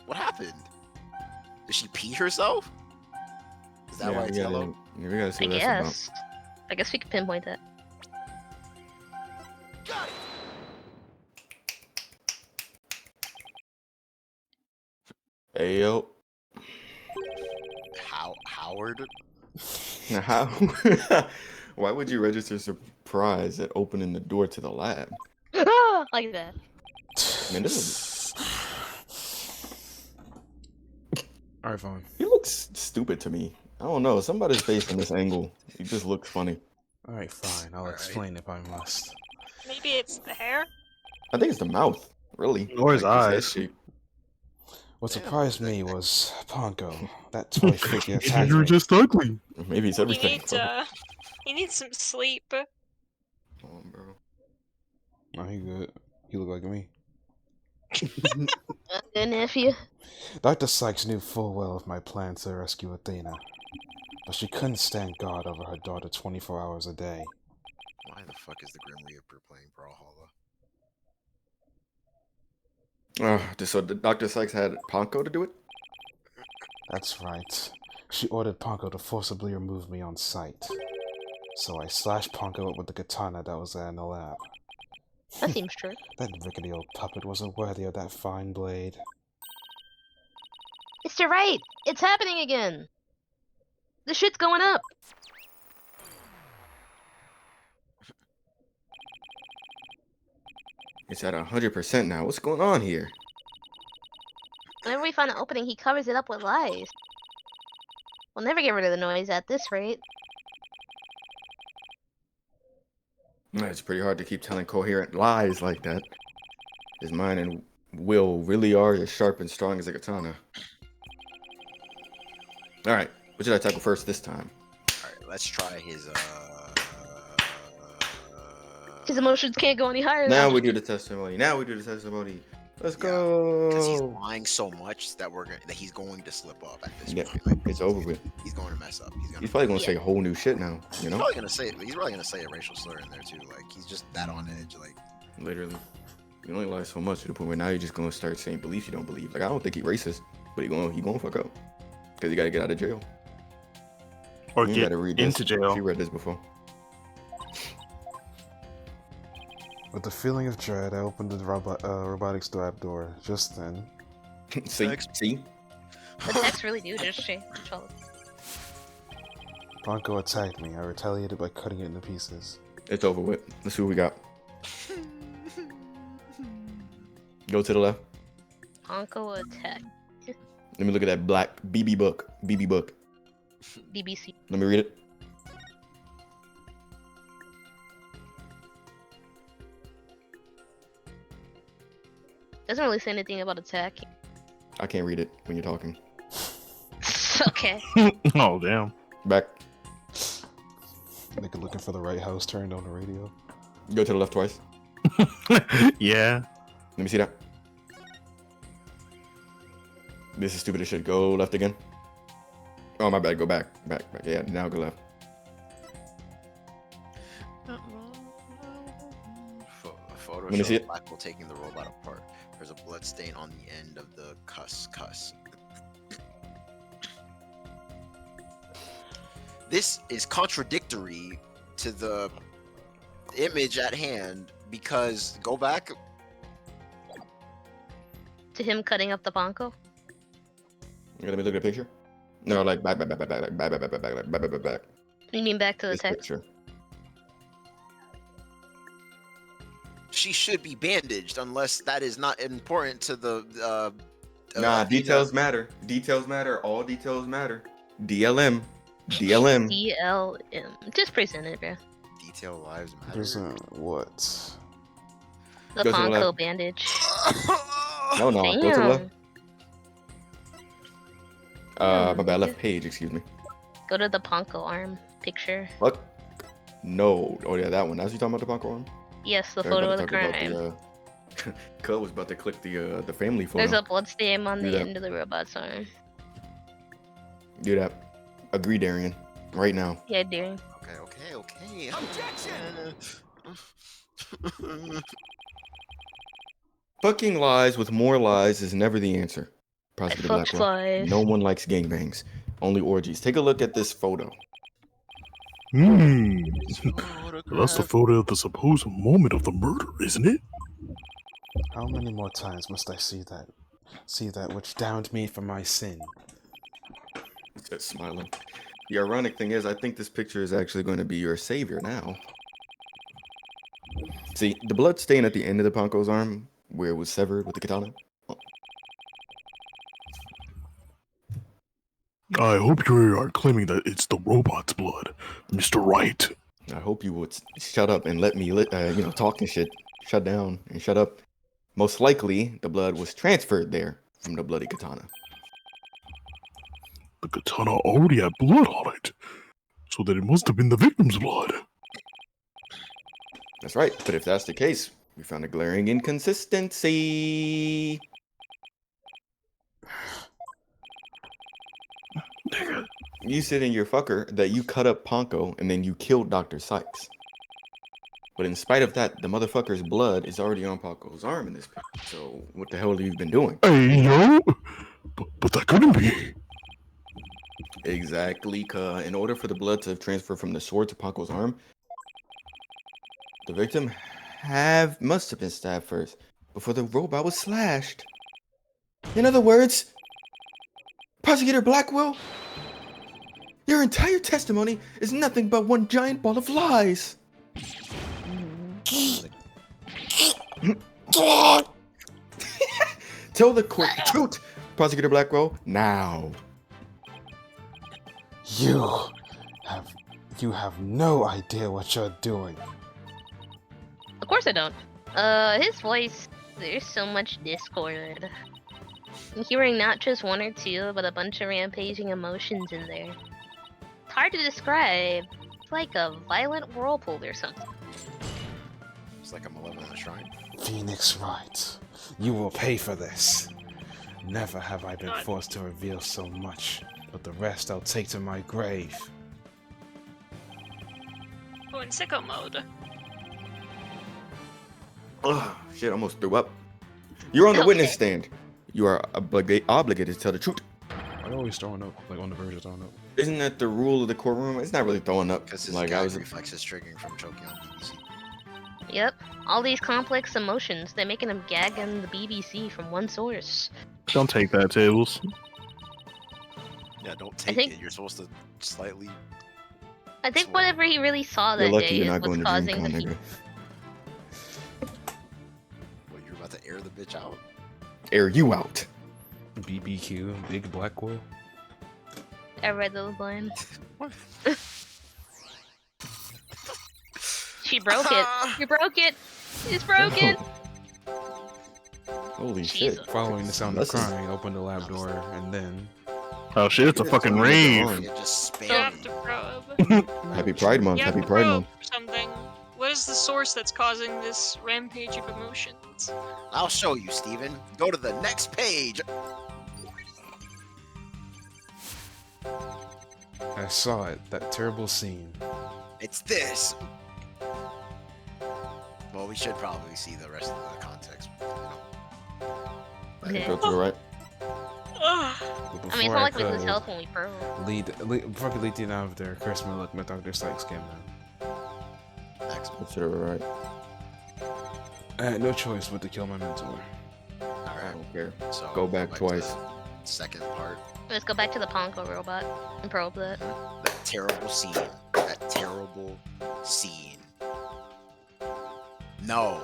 What happened? Did she pee herself? Is that why it's yellow? Yeah, we gotta see I what that's about. guess. I guess we could pinpoint that. Hey, yo. Howard? Now, how? Why would you register surprise at opening the door to the lab? Like that. Man, this Alright, fine. he looks stupid to me. I don't know. Somebody's face from this angle. He just looks funny. Alright, fine. I'll explain if I must. Maybe it's the hair? I think it's the mouth, really. Or his Like, head eyes. shape. What surprised me was Ponko, that toy figure attacked You're me. just ugly. Maybe it's He everything. needs some sleep. Come on, bro. Oh, he good. He look like me. Good nephew. Dr. Sykes knew full well of my plan to rescue Athena, but she couldn't stand God over her daughter 24 hours a day. Why the fuck is the Grim Reaper playing Brawlhalla? So Dr. Sykes had Ponko to do it? That's right. She ordered Ponko to forcibly remove me on sight. So I slashed Ponko up with the katana that was there in the lab. That seems true. That rickety old puppet wasn't worthy of that fine blade. Mr. Wright, it's happening again. The shit's going up. It's at 100% now. What's going on here? Whenever we find an opening, he covers it up with lies. We'll never get rid of the noise at this rate. It's pretty hard to keep telling coherent lies like that. His mind and will really are as sharp and strong as a katana. Alright, what should I tackle first this time? Alright, let's try his His emotions can't go any higher. Now than we do the testimony. Let's go. because he's lying so much that he's going to slip up at this Yeah, point. Like, it's over with. he's going to mess up. He's probably gonna say whole new shit now, you He's know? probably gonna say a racial slur in there too. Like he's just that on edge. Like Literally. You only lie so much to the point where now you're just gonna start saying beliefs you don't believe. Like I don't think he's racist, but he gonna fuck up. Because he gotta get out of jail. Or You get gotta read this. into jail. She read this before. With a feeling of dread, I opened the robotics lab door. Just then, See? The texts really do just change. Ponko attacked me. I retaliated by cutting it into pieces. It's over with. Let's see what we got. Go to the left. Ponko attack. Let me look at that black BB book. BBC. Let me read it. Doesn't really say anything about attacking. I can't read it when you're talking. Okay. Oh, damn. Back. Nigga looking for the right house turned on the radio. Go to the left twice. Yeah. Let me see that. This is stupid as shit. Go left again. Oh, my bad. Go back. Back. Yeah, now go left. Photo Let me see shows it. Blackwell taking the robot apart. There's a blood stain on the end of the cuss. This is contradictory to the image at hand because go back. To him cutting up the Ponko? Let me look at the picture. No, like back. You mean back to the This text? picture. She should be bandaged unless that is not important to the. Nah, Athena. details matter. Details matter. All details matter. DLM. DLM. DLM. Just present it, bro. Detail lives matter. Present what? The Go to the Ponko left. bandage. No, go to the left. Damn. My bad. Left page. Excuse me. Go to the Ponko arm picture. What? No. Oh yeah, that one. That's you talking about the Ponko arm? Yes, the Sorry, photo about of to the talk about crime. Cub was about to click the family photo. There's a bloodstain on Do the that. end of the robot's arm. Do that. Agree, Darian. Right now. Yeah, dude. Okay. Fucking lies with more lies is never the answer. Prosecutor fucked Blackwell. lies. No one likes gangbangs. Only orgies. Take a look at this photo. That's the photo of the supposed moment of the murder, isn't it? How many more times must I see that? See that which downed me for my sin. Says smiling. The ironic thing is, I think this picture is actually going to be your savior now. See, the blood stain at the end of the Ponko's arm, where it was severed with the katana. I hope you are claiming that it's the robot's blood, Mr. Wright. I hope you would shut up and let me, talk and shit. Shut down and shut up. Most likely, the blood was transferred there from the bloody katana. The katana already had blood on it, so that it must have been the victim's blood. That's right, but if that's the case, we found a glaring inconsistency. You said in your fucker that you cut up Ponko and then you killed Dr. Sykes. But in spite of that, the motherfucker's blood is already on Ponko's arm in this picture. So what the hell have you been doing? Hey, yo! But that couldn't be. Exactly, in order for the blood to transfer from the sword to Ponko's arm, the victim must have been stabbed first before the robot was slashed. In other words, Prosecutor Blackwell, your entire testimony is nothing but one giant ball of lies. Tell the court the truth, Prosecutor Blackwell, now. You have no idea what you're doing. Of course I don't. His voice, there's so much discord. I'm hearing not just one or two, but a bunch of rampaging emotions in there. It's hard to describe. It's like a violent whirlpool or something. It's like a malevolent shrine. Phoenix Wright, you will pay for this. Never have I been forced to reveal so much, but the rest I'll take to my grave. Oh, in sicko mode. Ugh, shit, I almost threw up. You're on the Okay. witness stand. You are obligated to tell the truth. I'm always throwing up, like on the verge of throwing up. Isn't that the rule of the courtroom? It's not really throwing up. Because his Like gag I was. reflex is triggering from choking on BBC. Yep. All these complex emotions, they're making him gag on the BBC from one source. Don't take that, Tablez. Yeah, don't take think- it. You're supposed to slightly. I think whatever he really saw You're that lucky day you're is not what's going to causing DreamCon, the nigga. Well, you're about to air the bitch out. Air you out. BBQ, Big Blackwell. I read those lines. She broke it. You broke it. It's broken. Holy Jesus. shit. Following the sound of Listen. crying, open the lab door, and then Oh shit, it's a fucking rave. It just You spam. have to probe. Happy Pride Month. You have Happy to Pride probe Month. something. What is the source that's causing this rampage of emotions? I'll show you, Steven. Go to the next page. I saw it, that terrible scene. It's this. Well, we should probably see the rest of the context. You know. Yeah. Go to the right. Ugh. I mean, it's not like we lose health when we pearl. Before I could lead you down there, curse my luck, my Dr. Sykes came down. Excellent. Go to the right. I had no choice but to kill my mentor. I Alright. don't care. So Go back to twice. the second part. Let's go back to the Ponko robot and probe that. That terrible scene. That terrible scene. No.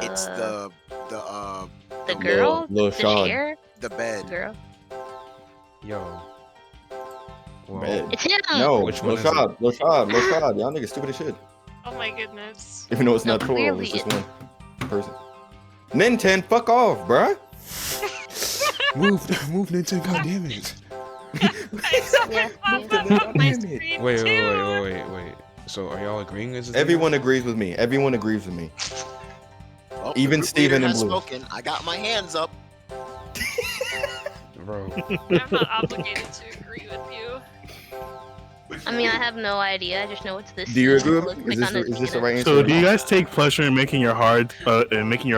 It's the girl, Lil the Sean. chair, the bed. girl. Yo. Well, Bed. It's him. No, Which Lil one is Shad, Lil Shad, Lil Shad. Y'all niggas stupid as shit. Oh my goodness. Even though it's No, not plural, clearly it's just it- one person. Ninten, fuck off, bruh. move, Nintendo, goddammit. I saw Yeah, it pop yeah. up on my Damn it. screen Wait. too. So are y'all agreeing as Everyone agrees with me. Everyone agrees with me. Well, Even the group Steven leader and has Blue. spoken. I got my hands up. Bro. I'm not obligated to agree with you. I mean, I have no idea. I just know it's this. Do you scene. agree? Looks Is this, kinda is this the Xena. right answer? So, do you guys take pleasure in making your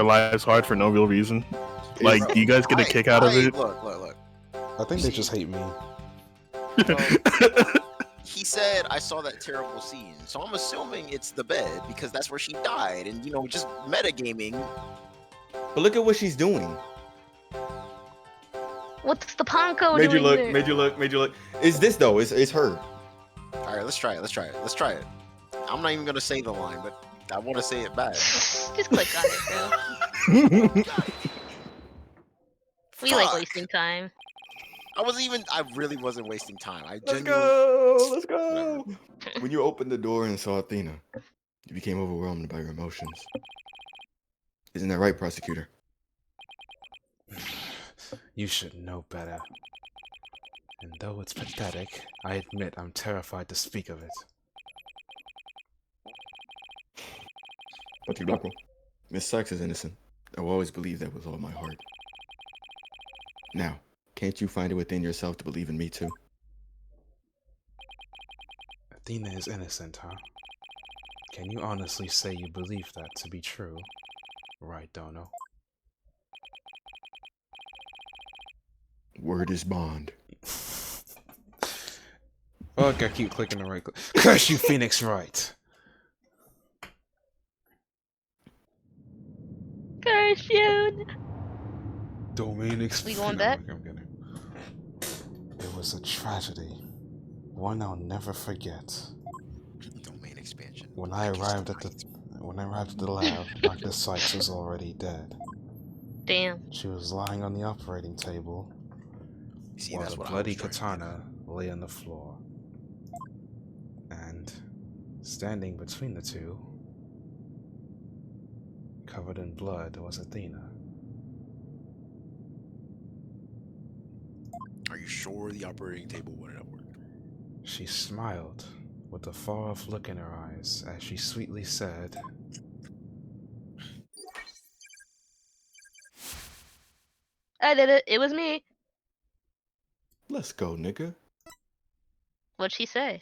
lives hard for no real reason? Like, do you guys get a kick out of it? Look. I think they just hate me. He said, I saw that terrible scene. So I'm assuming it's the bed because that's where she died. And, you know, just metagaming. But look at what she's doing. What's the Ponko Made you doing look. there? Made you look. Made you look. Is this though? It's her. All right, let's try it. I'm not even going to say the line, but I want to say it back. Just click on it, bro. We like Fuck. wasting time. I really wasn't wasting time. Let's go. Let's go. When you opened the door and saw Athena, you became overwhelmed by your emotions. Isn't that right, prosecutor? You should know better. And though it's pathetic, I admit I'm terrified to speak of it. But you, Blackwell. Miss Sykes is innocent. I will always believe that with all my heart. Now, can't you find it within yourself to believe in me too? Athena is innocent, huh? Can you honestly say you believe that to be true? Right, Dono? Word is bond. Fuck, I keep clicking the right click. Curse you, Phoenix Wright! Curse you! Domain We going back? I'm kidding. It was a tragedy. One I'll never forget. Domain expansion. When I arrived at the lab, Dr. Sykes was already dead. Damn. She was lying on the operating table, See, while that's the what I bloody was trying to get katana lay on the floor. And standing between the two, covered in blood, was Athena. at. Are you sure the operating table wouldn't have worked? She smiled with a far-off look in her eyes as she sweetly said, I did it. It was me. Let's go, nigga. What'd she say?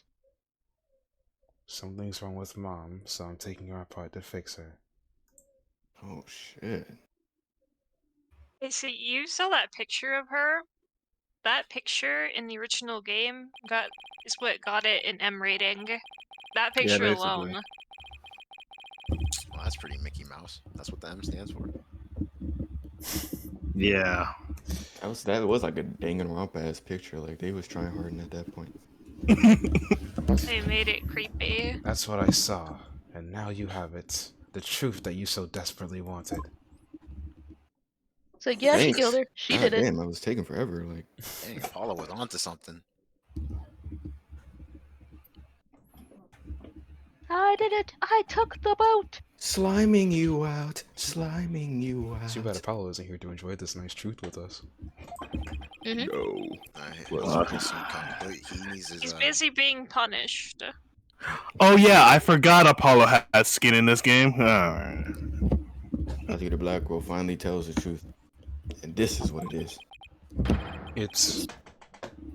"Something's wrong with Mom, so I'm taking her apart to fix her." Oh shit. Hey, so you saw that picture of her? That picture in the original game is what got it an M rating. That picture basically. alone. Well, that's pretty Mickey Mouse. That's what the M stands for. Yeah. That was like a Danganronpa ass picture. Like they was trying hard at that point. They made it creepy. That's what I saw, and now you have it. The truth that you so desperately wanted. So yeah, Thanks. she killed her. She God did it. damn, I was taking forever. Like Dang, Paula was onto something. I did it. I took the boat. sliming you out, sliming you out. Too bad Apollo isn't here to enjoy this nice truth with us. Mm-hmm. No. He needs his. He's busy being punished. Oh yeah, I forgot Apollo has skin in this game. Alright. Prosecutor Blackwell finally tells the truth, and this is what it is. It's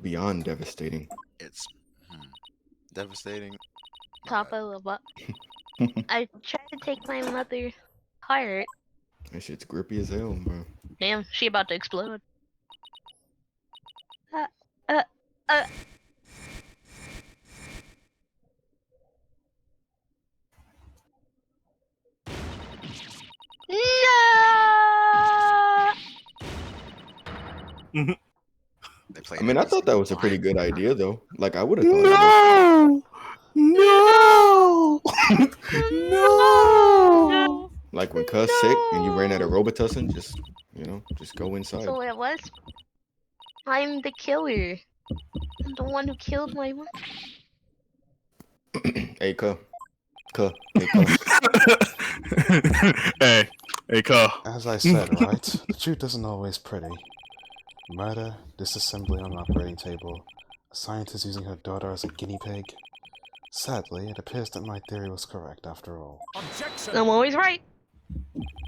Beyond devastating. It's devastating. Top of the butt. I tried to take my mother's heart. That shit's grippy as hell, bro. Damn, she about to explode. Uh, uh, uh. No! I mean, I thought that was a pretty good idea, though. Like, I would have thought. No! No! Like when Cuss sick and you ran out of Robitussin, just just go inside. So it was. I'm the killer. I'm the one who killed my mom. Hey, Cuh. Hey, Cuh. Hey, Cuh. As I said, right? The truth isn't always pretty. Murder, disassembly on an operating table, a scientist using her daughter as a guinea pig. Sadly, it appears that my theory was correct after all. Objection. I'm always right.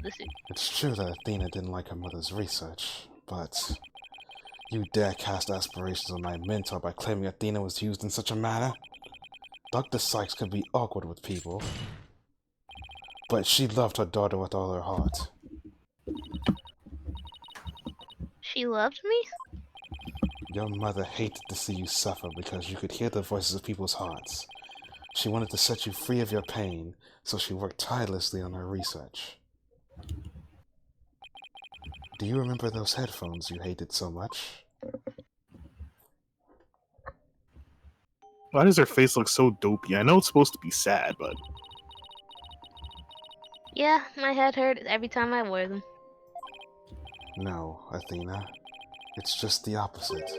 Listen. It's true that Athena didn't like her mother's research, but you dare cast aspirations on my mentor by claiming Athena was used in such a manner? Dr. Sykes could be awkward with people, but she loved her daughter with all her heart. She loved me? Your mother hated to see you suffer because you could hear the voices of people's hearts. She wanted to set you free of your pain, so she worked tirelessly on her research. Do you remember those headphones you hated so much? Why does her face look so dopey? I know it's supposed to be sad, but Yeah, my head hurt every time I wore them. No, Athena. It's just the opposite.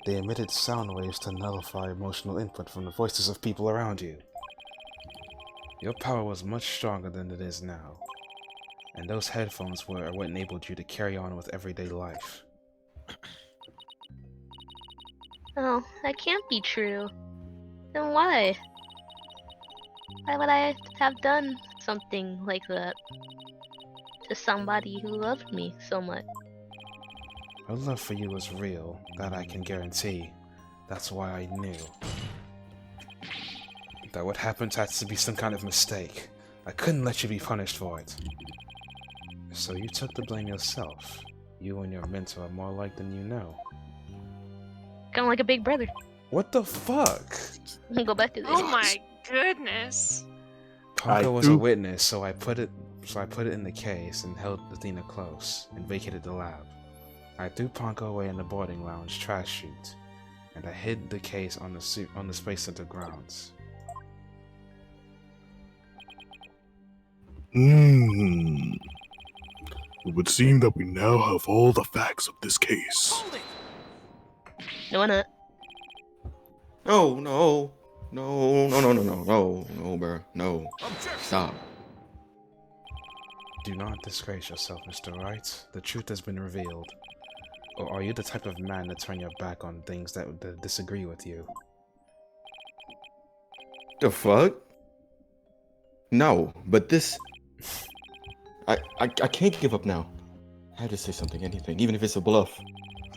They emitted sound waves to nullify emotional input from the voices of people around you. Your power was much stronger than it is now, and those headphones were what enabled you to carry on with everyday life. Oh, that can't be true. Then why? Why would I have done something like that to somebody who loved me so much? Her love for you was real, that I can guarantee. That's why I knew that what happened had to be some kind of mistake. I couldn't let you be punished for it. So you took the blame yourself. You and your mentor are more alike than you know. Kind of like a big brother. What the fuck? Go back to this. Oh my goodness. Ponko was a witness, so I put it in the case and held Athena close and vacated the lab. I threw Ponko away in the boarding lounge trash chute, and I hid the case on the Space Center grounds. It would seem that we now have all the facts of this case. No, not. No, bro. No. Stop. Do not disgrace yourself, Mr. Wright. The truth has been revealed. Or are you the type of man to turn your back on things that disagree with you? The fuck? No, but this... I can't give up now. I have to say something, anything, even if it's a bluff.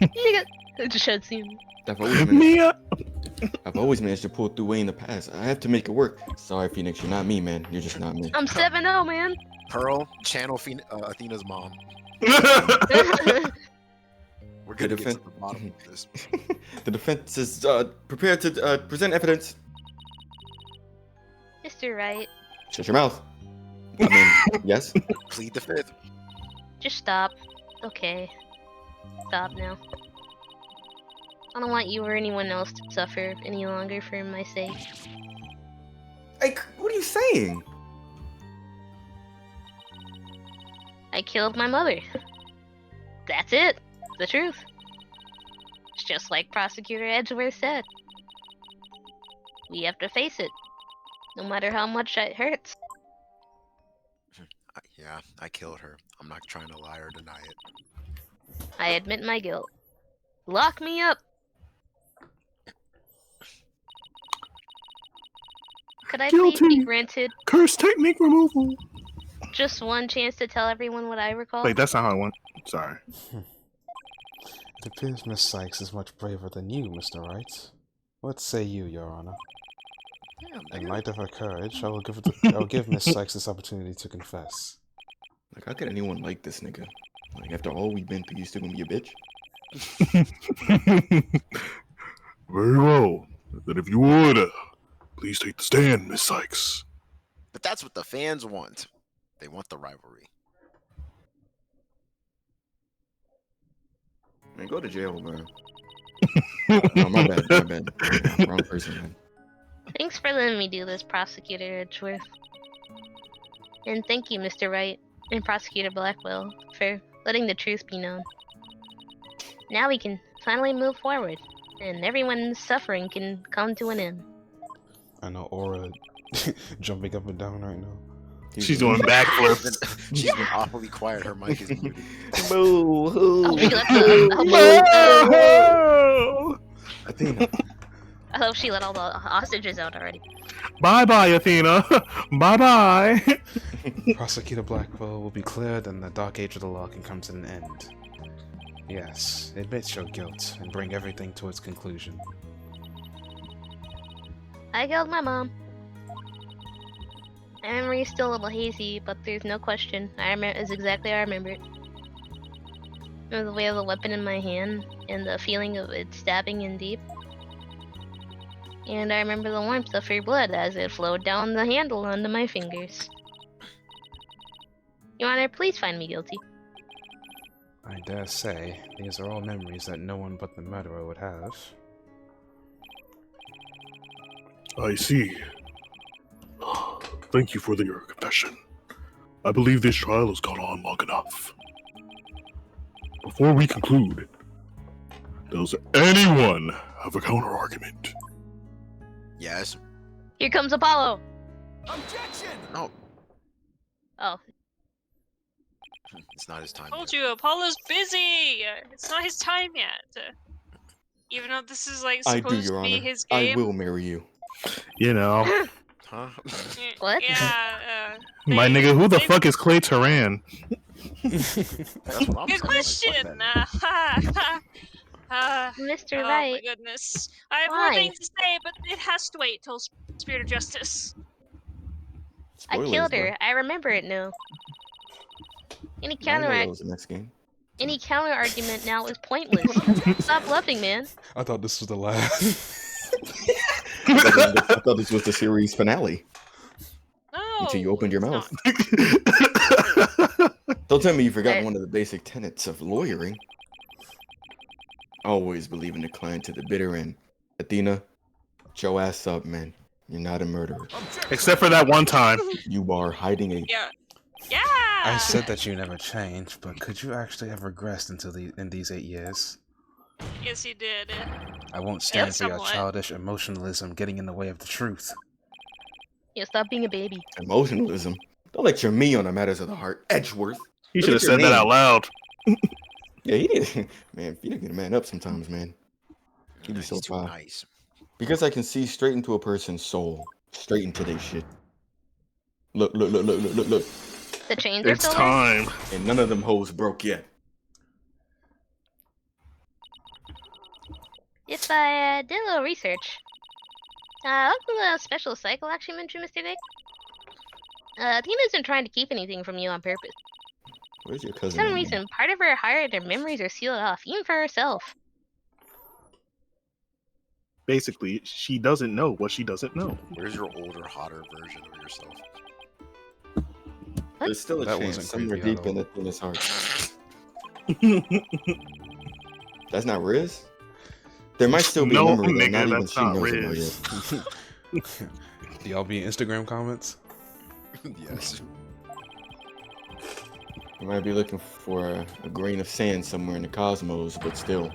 Nigga. Just should see me. I've always managed to pull through way in the past. I have to make it work. Sorry, Phoenix, you're not me, man. You're just not me. I'm 7-0, man. Pearl, channel Athena's mom. We're gonna get to the bottom of this. The defense is prepared to present evidence. Mr. Wright, Shut your mouth. I mean, yes. Plead the fifth. just stop. Okay. Stop now. I don't want you or anyone else to suffer any longer for my sake. Hey, what are you saying? I killed my mother. That's it. The truth. It's just like Prosecutor Edgeworth said. We have to face it. No matter how much it hurts. Yeah, I killed her. I'm not trying to lie or deny it. I admit my guilt. Lock me up! Could I please be Guilty. granted Curse technique removal. just one chance to tell everyone what I recall? Wait, that's not how it went. Sorry. It appears Miss Sykes is much braver than you, Mr. Wright. What say you, Your Honor? Damn, In nigga. light of her courage, I will give Miss Sykes this opportunity to confess. Like, how could anyone like this nigga? Like, after all we've been through, you still gonna be a bitch? Very well. Then if you would, please take the stand, Miss Sykes. But that's what the fans want. They want the rivalry. Man, go to jail, man. No, my bad, my bad. Yeah, wrong person, man. Thanks for letting me do this, Prosecutor Edgeworth. And thank you, Mr. Wright and Prosecutor Blackwell, for letting the truth be known. Now we can finally move forward, and everyone's suffering can come to an end. I know Aura jumping up and down right now. She's doing backflips. She's been awfully quiet. Her mic is muted. Oh, she let Athena. I hope she let all the hostages out already. Bye-bye, Athena. Bye-bye. Prosecutor Blackwell will be cleared and the dark age of the law can come to an end. Yes, admit your guilt and bring everything to its conclusion. I killed my mom. My memory is still a little hazy, but there's no question. It's exactly how I remember it. The way of the weapon in my hand, and the feeling of it stabbing in deep. And I remember the warmth of her blood as it flowed down the handle onto my fingers. Your Honor, please find me guilty. I dare say, these are all memories that no one but the murderer would have. I see. Thank you for your confession. I believe this trial has gone on long enough. Before we conclude, does anyone have a counter-argument? Yes. Here comes Apollo! Objection! No, Oh, it's not his time. Told yet. you, Apollo's busy! It's not his time yet. Even though this is like I supposed do, Your to be Honor. his I game. will marry you. You know, Huh? What? Yeah, my they- nigga, who the they- fuck is Clay Turan? That's what I'm saying. Good question! Like, fuck that. Mr. Oh Wright. my goodness. I have more Why? things to say, but it has to wait till Spirit of Justice. I Spoilers, killed bro. her. I remember it now. Any I didn't know counter that was the next game. any counter argument now is pointless. Stop bluffing, man. I thought this was the last. I thought this was the series finale. No! Until you opened your it's mouth. not. Don't tell me you forgot Right. one of the basic tenets of lawyering. Always believe in the client to the bitter end. Athena, get your ass up, man. You're not a murderer. Except for that one time. You are hiding a... Yeah. Yeah! I said that you never changed, but could you actually have regressed in these 8 years? Yes, you did. I won't stand for your somewhat. childish emotionalism getting in the way of the truth. You stop being a baby. Emotionalism. Don't lecture me on the matters of the heart. Edgeworth. He Look should at have your said that name. out loud. Yeah, he did. Man, you didn't get a man up sometimes, man. He'd be He's so too proud. nice. Because I can see straight into a person's soul. Straight into their shit. Look, look, look, look, look, look, look. The chains are It's still there? time. And none of them hoes broke yet. If I did a little research. What's the special cycle actually mentioned, Mr. Vic? Tina isn't trying to keep anything from you on purpose. Where's your For cousin? some at, man? reason, part of her heart and memories are sealed off, even for herself. Basically, she doesn't know what she doesn't know. Where's your older, hotter version of yourself? There's still a That chance wasn't somewhere creepy at deep in all. Athena's heart. That's not Riz? There might still be No, a memory that nigga, not even that's she not knows Riz. about yet. Do y'all be in Instagram comments? Yes. You might be looking for a grain of sand somewhere in the cosmos, but still.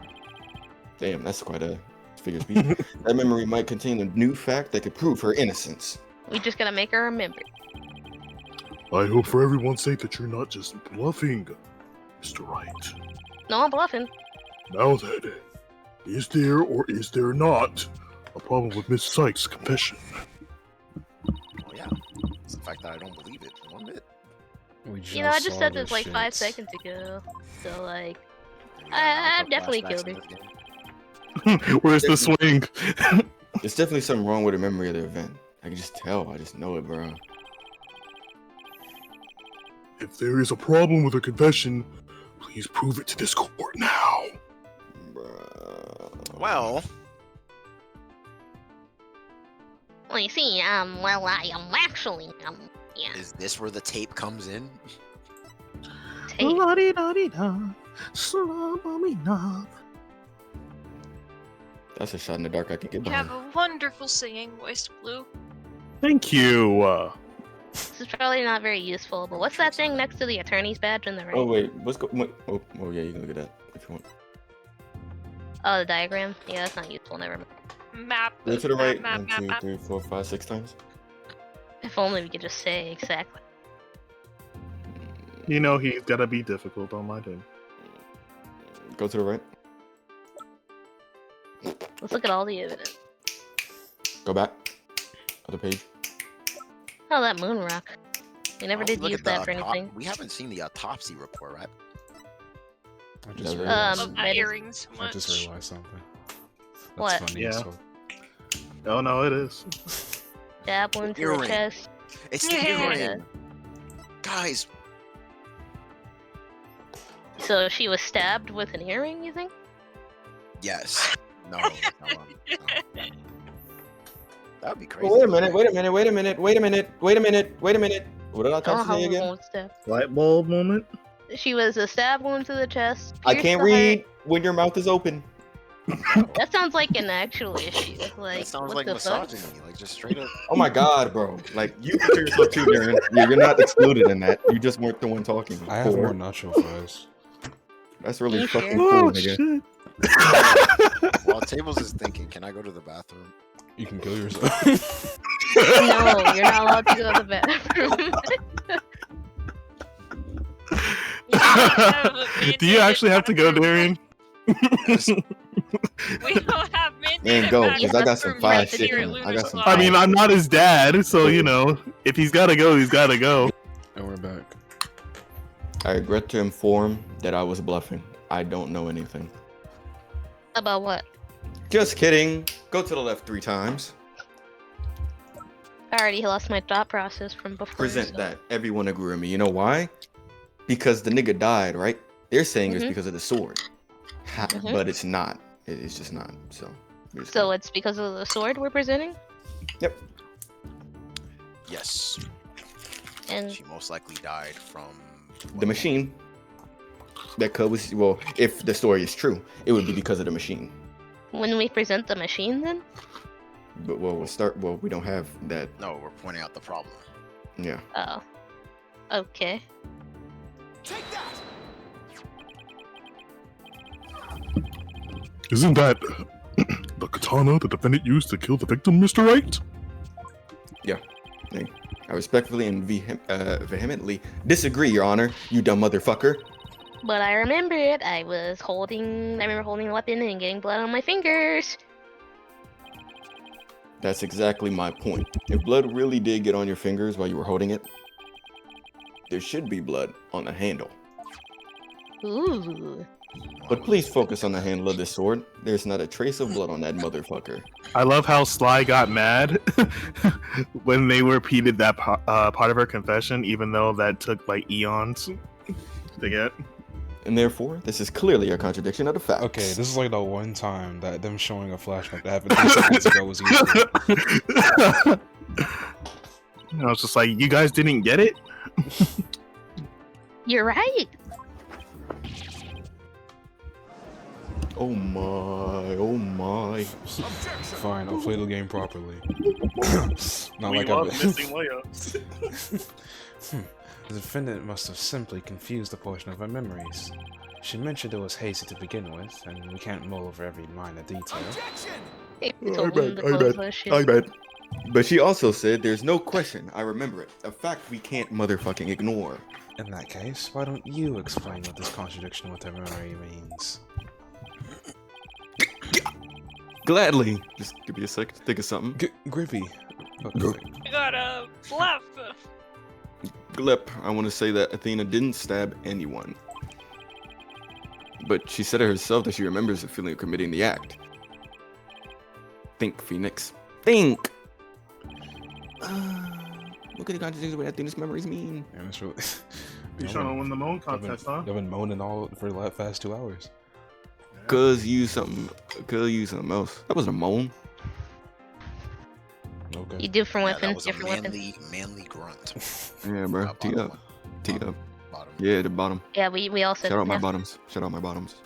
Damn, that's quite a figure of speech. That memory might contain a new fact that could prove her innocence. We just gotta make her remember. I hope for everyone's sake that you're not just bluffing, Mr. Wright. No, I'm bluffing. Now then, is there or is there not a problem with Miss Sykes' confession? Oh yeah. It's the fact that I don't believe it one bit. We You know, I just saw said this this like 5 shit. seconds ago. So, like, There you go, I've now definitely flashbacks killed in her. this game. Where's the swing? There's definitely something wrong with her memory of the event. I can just tell. I just know it, bro. If there is a problem with her confession, please prove it to this court now. Bruh. Well, Well, you see, well, I am actually, yeah. is this where the tape comes in? Tape. That's a shot in the dark I can get You have behind. a wonderful singing voice, Blue. Thank you. This is probably not very useful, but what's that thing next to the attorney's badge on the right? Oh wait, oh yeah, you can look at that if you want. Oh, the diagram? Yeah, that's not useful, never mind. Map. Go to the right. Map, 1, map, 2, map. 3, 4, 5, 6 times. If only we could just say exactly. You know he's gotta be difficult on my team. Go to the right. Let's look at all the evidence. Go back. Other page. Oh, that moon rock. We never Why don't did we look use at the that for autop- anything. We haven't seen the autopsy report, right? I just Um, realized, Love that that is- earring so I much. just realized something. That's What? funny Yeah. as fuck. Oh no, it is. Stab one to the Earring. chest. It's the Yeah. earring. Guys, So she was stabbed with an earring, you think? yes. No. That would be crazy. Wait a minute. What did I Oh, talk to how say again? was stab? Light bulb moment. She was a stab wound to the chest. I pierced can't the heart. read when your mouth is open. That sounds like an actual issue. Like, That sounds what like the fuck? misogyny, like just straight up. Oh my god, bro. Like, you consider yourself too, Darren. You're not excluded in that. You just weren't the one talking. I have more Poor. nacho fries. That's really You fucking sure? cool, Oh nigga. shit. While Tablez is thinking, can I go to the bathroom? You can kill yourself. No, you're not allowed to go to the bathroom. Do you actually have to go, Darian? We don't have mandated Man, go, because I got some bathroom fire rights shit here at coming. I Lunar got some Supply. I mean, I'm not his dad, so you know, if he's gotta go, he's gotta go. And we're back. I regret to inform that I was bluffing. I don't know anything. About what? Just kidding. Go to the left 3 times. I already lost my thought process from before. Present so- that. Everyone agree with me. You know why? Because the nigga died, right? They're saying it's Mhm. because of the sword. Mhm. But it's not. It's just not. So. we're just So gonna- it's because of the sword we're presenting? Yep. Yes. And She most likely died from The machine. That could was well, if the story is true, it would be because of the machine. when we present the machine then? But we don't have that. No, we're pointing out the problem. Yeah. Oh. Okay. Take that! Isn't that the katana the defendant used to kill the victim, Mr. Wright? I respectfully and vehemently disagree, Your Honor, you dumb motherfucker. But I remember it. I remember holding a weapon and getting blood on my fingers. That's exactly my point. If blood really did get on your fingers while you were holding it, there should be blood on the handle. Ooh. But please focus on the handle of this sword. There's not a trace of blood on that motherfucker. I love how Sly got mad when they repeated that part of her confession, even though that took like eons to get. And therefore, this is clearly a contradiction of the facts. Okay, this is like the one time that them showing a flashback that happened 3 seconds ago was useful. I was just like, you guys didn't get it? You're right. Oh my, oh my. Fine, I'll play the game properly. Not We like love I've missing layups. The defendant must have simply confused a portion of her memories. She mentioned it was hazy to begin with, and we can't mull over every minor detail. Objection! They I told them bet, to I close bet, that shit. I bet. But she also said there's no question, I remember it. A fact we can't motherfucking ignore. In that case, why don't you explain what this contradiction with her memory means? Gladly. Just give me a sec to think of something. Grippy. I got a bluff. Glip, I want to say that Athena didn't stab anyone. But she said it herself that she remembers the feeling of committing the act. Think, Phoenix. Think! What could the contradiction with Athena's memories mean? And it's really. You trying to win the moan contest, huh? I've been moaning all for the past 2 hours. Cuz use something. Cuz use something else. That wasn't a moan. Okay. You different Yeah, that weapons, was a different weapons. manly grunt. Yeah, bro. Tee Bottom up. one. Tee up. Bottom. Yeah, the bottom. Yeah, we all said Shout out my yeah. bottoms. Shout out my bottoms.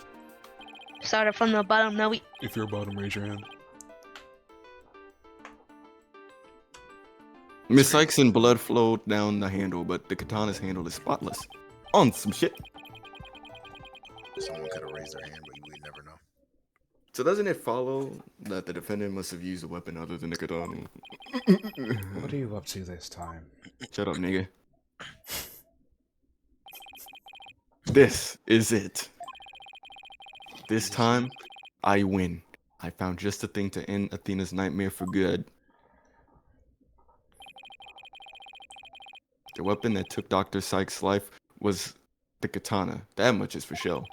Started from the bottom. Now we. If you're a bottom, raise your hand. Miss Sykes and blood flowed down the handle, but the katana's handle is spotless. On some shit. Someone could have raised their hand, but you would never know. So doesn't it follow that the defendant must have used a weapon other than the katana? What are you up to this time? Shut up, nigga. This is it. This time, I win. I found just the thing to end Athena's nightmare for good. The weapon that took Dr. Sykes' life was the katana. That much is for sure.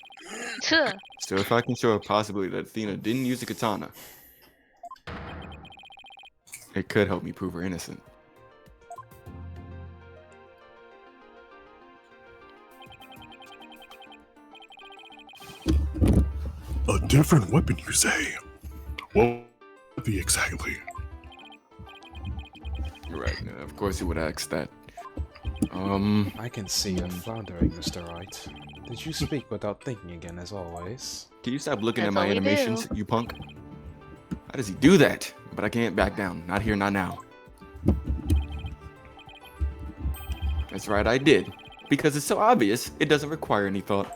Tuh. So if I can show a possibility that Athena didn't use the katana, it could help me prove her innocent. A different weapon, you say? What would it be exactly? Right, of course you would ask that. I can see you floundering, Mr. Wright. Did you speak without thinking again, as always? Can you stop looking at That's my all we animations, do. you punk? How does he do that? But I can't back down. Not here, not now. That's right, I did. Because it's so obvious, it doesn't require any thought.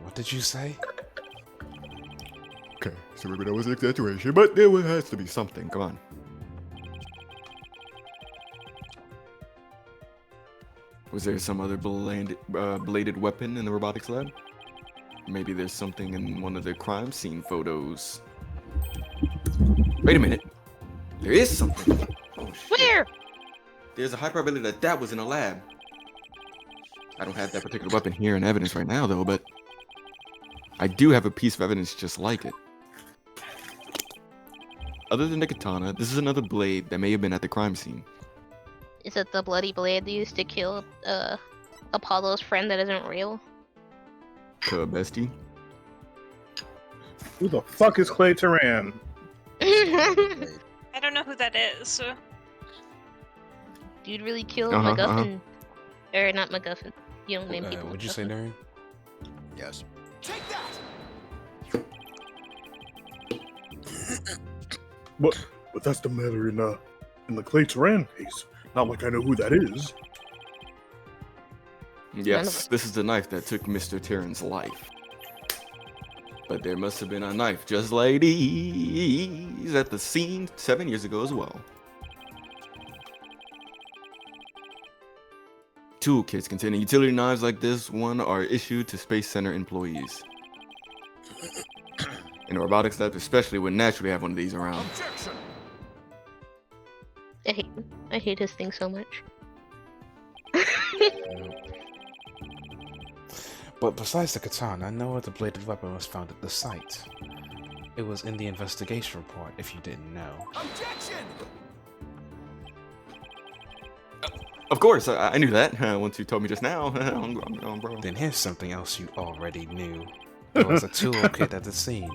What did you say? Okay, so maybe that was an exaggeration, but there has to be something. Come on. Was there some other bladed weapon in the robotics lab? Maybe there's something in one of the crime scene photos. Wait a minute. There is something. Oh, shit. Where? There's a high probability that that was in a lab. I don't have that particular weapon here in evidence right now, though, but I do have a piece of evidence just like it. Other than the katana, this is another blade that may have been at the crime scene. Is it the bloody blade used to kill Apollo's friend that isn't real? Bestie? Who the fuck is Clay Turan? I don't know who that is. Dude really killed Uh-huh, MacGuffin. Or not MacGuffin. You don't name people. What'd you say, MacGuffin. Nary? Yes. Take that! But that's the matter in the Clay Turan case. Not like I know who that is. Yes, this is the knife that took Mr. Terran's life. But there must have been a knife just like these at the scene 7 years ago as well. Toolkits containing utility knives like this one are issued to Space Center employees. In a robotics lab especially would naturally have one of these around. Objection! I hate his thing so much. But besides the katana, no other bladed weapon was found at the site. It was in the investigation report, if you didn't know. Objection! Of course, I knew that once you told me just now. Bro. Then here's something else you already knew. There was a toolkit at the scene,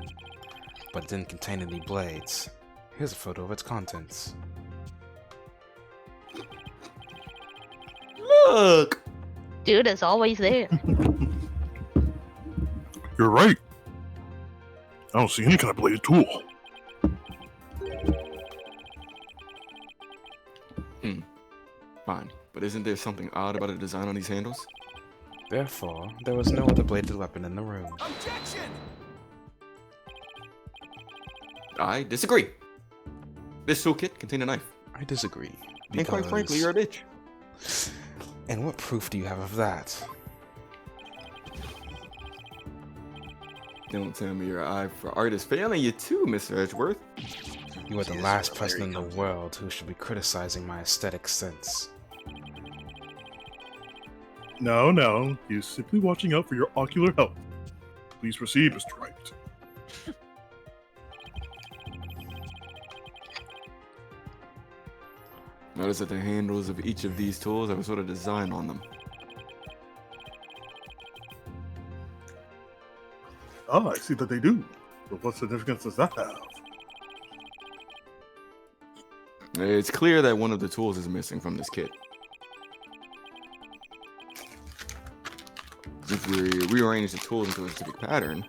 but it didn't contain any blades. Here's a photo of its contents. Look! Dude is always there. You're right. I don't see any kind of bladed tool. Fine, but isn't there something odd about the design on these handles? Therefore, there was no other bladed weapon in the room. Objection! I disagree. This toolkit contained a knife. I disagree. And quite frankly, you're a bitch. And what proof do you have of that? Don't tell me your eye for art is failing you too, Mr. Edgeworth. You are the Jesus, last where person in Larry the comes in. world who should be criticizing my aesthetic sense. No, he is simply watching out for your ocular health. Please proceed, Mr. Wright. Notice that the handles of each of these tools have a sort of design on them. Oh, I see that they do. But what significance does that have? It's clear that one of the tools is missing from this kit. If we rearrange the tools into a specific pattern,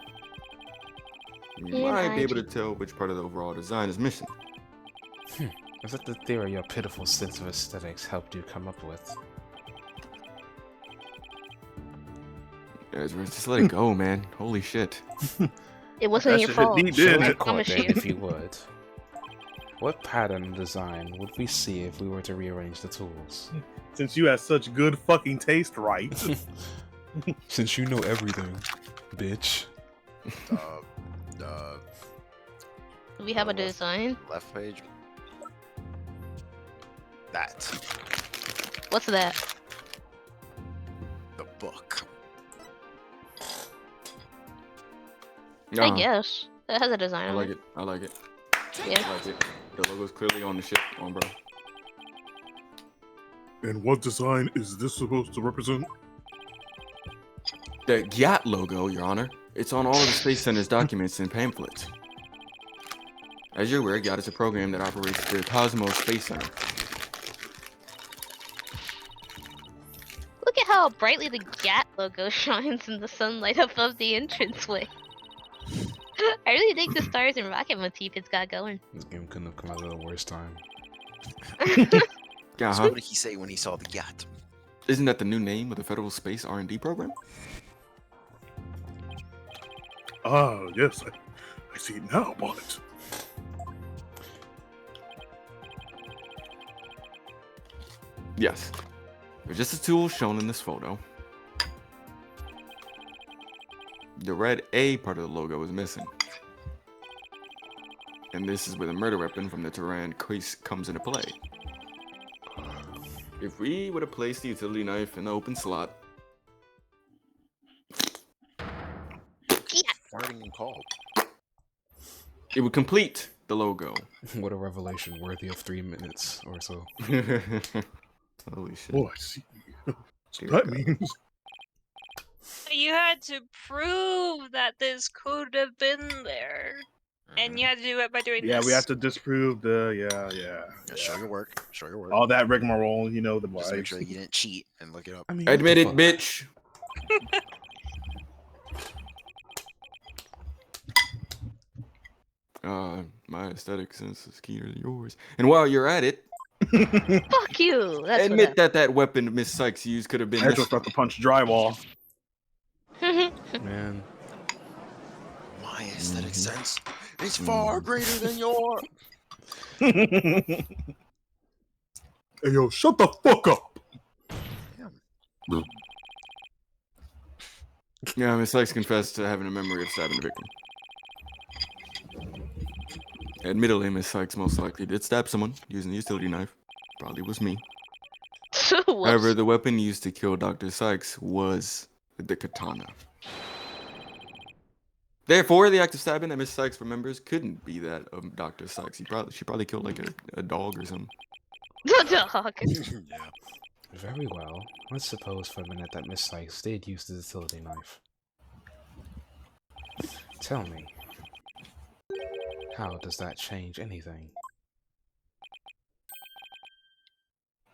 we might be able to tell which part of the overall design is missing. Is that the theory your pitiful sense of aesthetics helped you come up with? Just let it go, man. Holy shit. It wasn't your fault. I promise you. If you would. What pattern and design would we see if we were to rearrange the tools? Since you have such good fucking taste, right? Since you know everything, bitch. Do we have a design? Left page. That. What's that? The book. I guess. It has a design I on like it. it. I like it. Yeah. I like it. The logo's clearly on the ship. On, bro. And what design is this supposed to represent? The GAT logo, Your Honor. It's on all of the Space Center's documents and pamphlets. As you're aware, GAT is a program that operates the Cosmos Space Center. Look at how brightly the GAT logo shines in the sunlight above the entranceway. I really think the stars and rocket motif it's got going. This game couldn't have come out at a worse time. So what did he say when he saw the yacht? Isn't that the new name of the Federal Space R&D program? Ah, yes, I see it now, Bonnet. Yes. They're just the tools shown in this photo. The red A part of the logo is missing. And this is where the murder weapon from the Terran case comes into play. If we were to place the utility knife in the open slot... Farting and called. It would complete the logo. What a revelation worthy of 3 minutes or so. Holy shit. Oh, I see. So that means... You had to prove that this could have been there. And you had to do it by doing Yeah, this. we have to disprove the yeah. Show your work. Show your work. All that rigmarole, you know the Just make vibes. sure you didn't cheat and look it up. I mean, Admit it, bitch. My aesthetic sense is keener than yours. And while you're at it, Fuck you. That's admit that weapon Miss Sykes used could have been. I just about to punch drywall. Man. My aesthetic sense is far greater than yours. Hey, yo, shut the fuck up! Yeah, Miss Sykes confessed to having a memory of stabbing the victim. Admittedly, Miss Sykes most likely did stab someone using the utility knife. Probably was me. However, the weapon used to kill Dr. Sykes was the katana. Therefore, the act of stabbing that Miss Sykes remembers couldn't be that of Dr. Sykes. She probably killed like a dog or something. The dog. Yeah. Very well. Let's suppose for a minute that Miss Sykes did use the utility knife. Tell me, how does that change anything?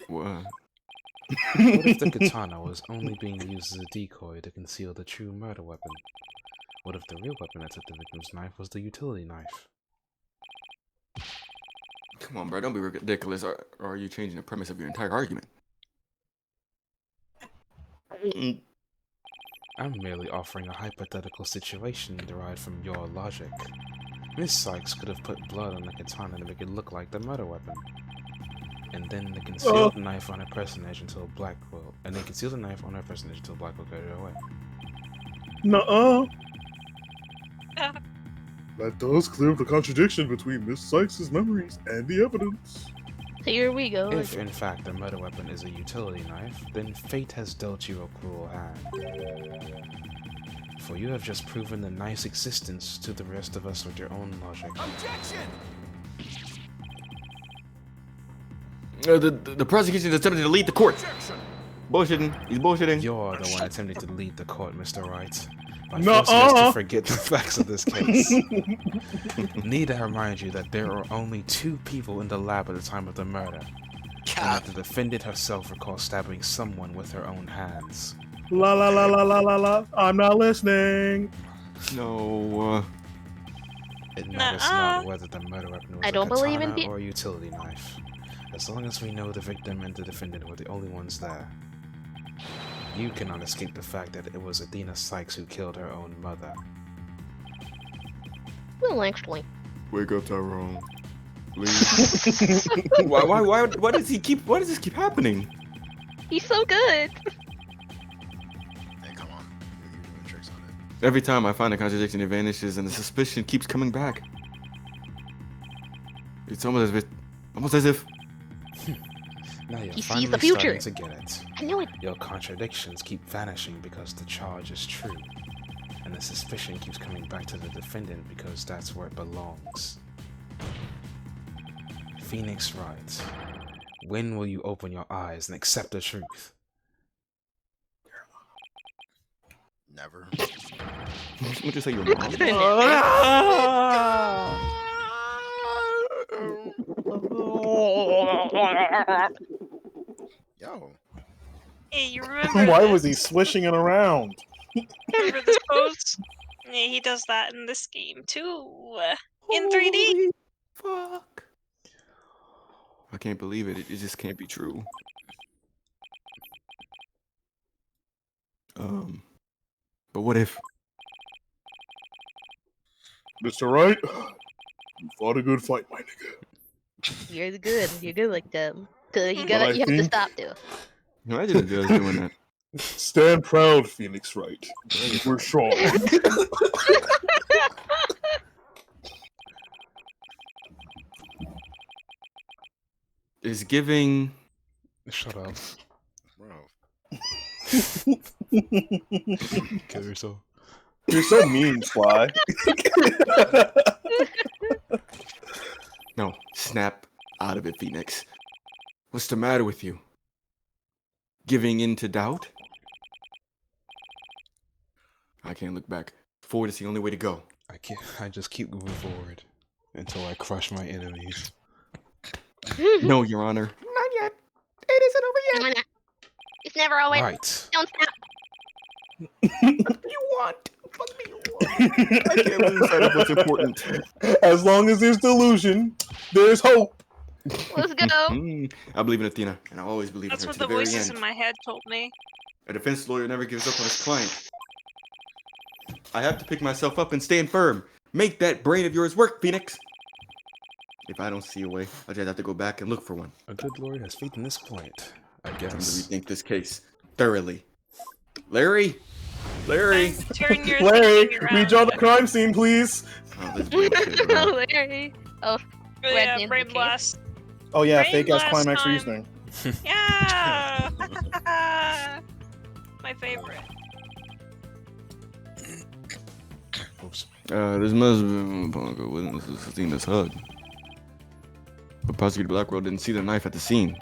What? What if the katana was only being used as a decoy to conceal the true murder weapon? What if the real weapon that took the victim's knife was the utility knife? Come on, bro, don't be ridiculous. Or are you changing the premise of your entire argument? I'm merely offering a hypothetical situation derived from your logic. Miss Sykes could have put blood on the katana to make it look like the murder weapon. And then the concealed knife on her personage until Blackwell. And then conceal the knife on her personage until Blackwell got it away. Nuh-uh. That does clear up the contradiction between Miss Sykes' memories and the evidence. Here we go. If in fact the murder weapon is a utility knife, then fate has dealt you a cruel hand. For you have just proven the knife's existence to the rest of us with your own logic. Objection! The prosecution is attempting to lead the court. Bullshitting. He's bullshitting. You're the one attempting to lead the court, Mr. Wright. By No, forcing us to forget the facts of this case. Need I remind you that there are only 2 people in the lab at the time of the murder. And that the defendant herself recalls stabbing someone with her own hands. La la la la la la la. I'm not listening. No. It matters not whether the murder weapon was I don't a believe in katana or a utility knife. As long as we know the victim and the defendant were the only ones there. You cannot escape the fact that it was Athena Sykes who killed her own mother. Well, actually. Wake up, Tyrone. Please. Why does this keep happening? He's so good. Hey, come on. You're doing tricks on it. Every time I find a contradiction, it vanishes, and the suspicion keeps coming back. It's almost as if. Now you're He sees finally the future. starting to get it. I knew it. Your contradictions keep vanishing because the charge is true. And the suspicion keeps coming back to the defendant because that's where it belongs. Phoenix Wright, when will you open your eyes and accept the truth? Never. What you say, your mom? Yo. Hey, you remember Why this? was he swishing it around? Remember this pose? Yeah, he does that in this game too. In 3D. Holy fuck. I can't believe it. It just can't be true. But what if? Mr. Wright, you fought a good fight, my nigga. You're good. You're good like that. You I have to think- stop though. Imagine the judge doing that. Stand proud, Phoenix Wright. We're strong. Is giving. Shut up. Bro. Kill yourself. You're so mean, Sly. No, snap out of it, Phoenix. What's the matter with you? Giving in to doubt? I can't look back. Forward is the only way to go. I just keep moving forward until I crush my enemies. No, Your Honor. Not yet. It isn't over yet. It's never always. Right. Don't stop. You want? Fuck me, you want. I can't lose sight of what's important. As long as there's delusion, there's hope. Let's go. I believe in Athena, and I always believe That's in her what to the the very voices end. in my head told me. A defense lawyer never gives up on his client. I have to pick myself up and stand firm. Make that brain of yours work, Phoenix. If I don't see a way, I'll just have to go back and look for one. A good lawyer has faith in this point, I Time to guess. rethink this case thoroughly. Larry? Larry? Turn your Larry, thinking around. redraw the crime scene, please. Oh, this bullshit, bro. Larry. Oh, Yeah, Red brain okay. blast. Oh yeah, Brain fake ass blast climax time. reasoning. Yeah. My favorite. Oops. This must have been Pongo witnesses Athena's hug. But Prosecutor Blackwell didn't see the knife at the scene.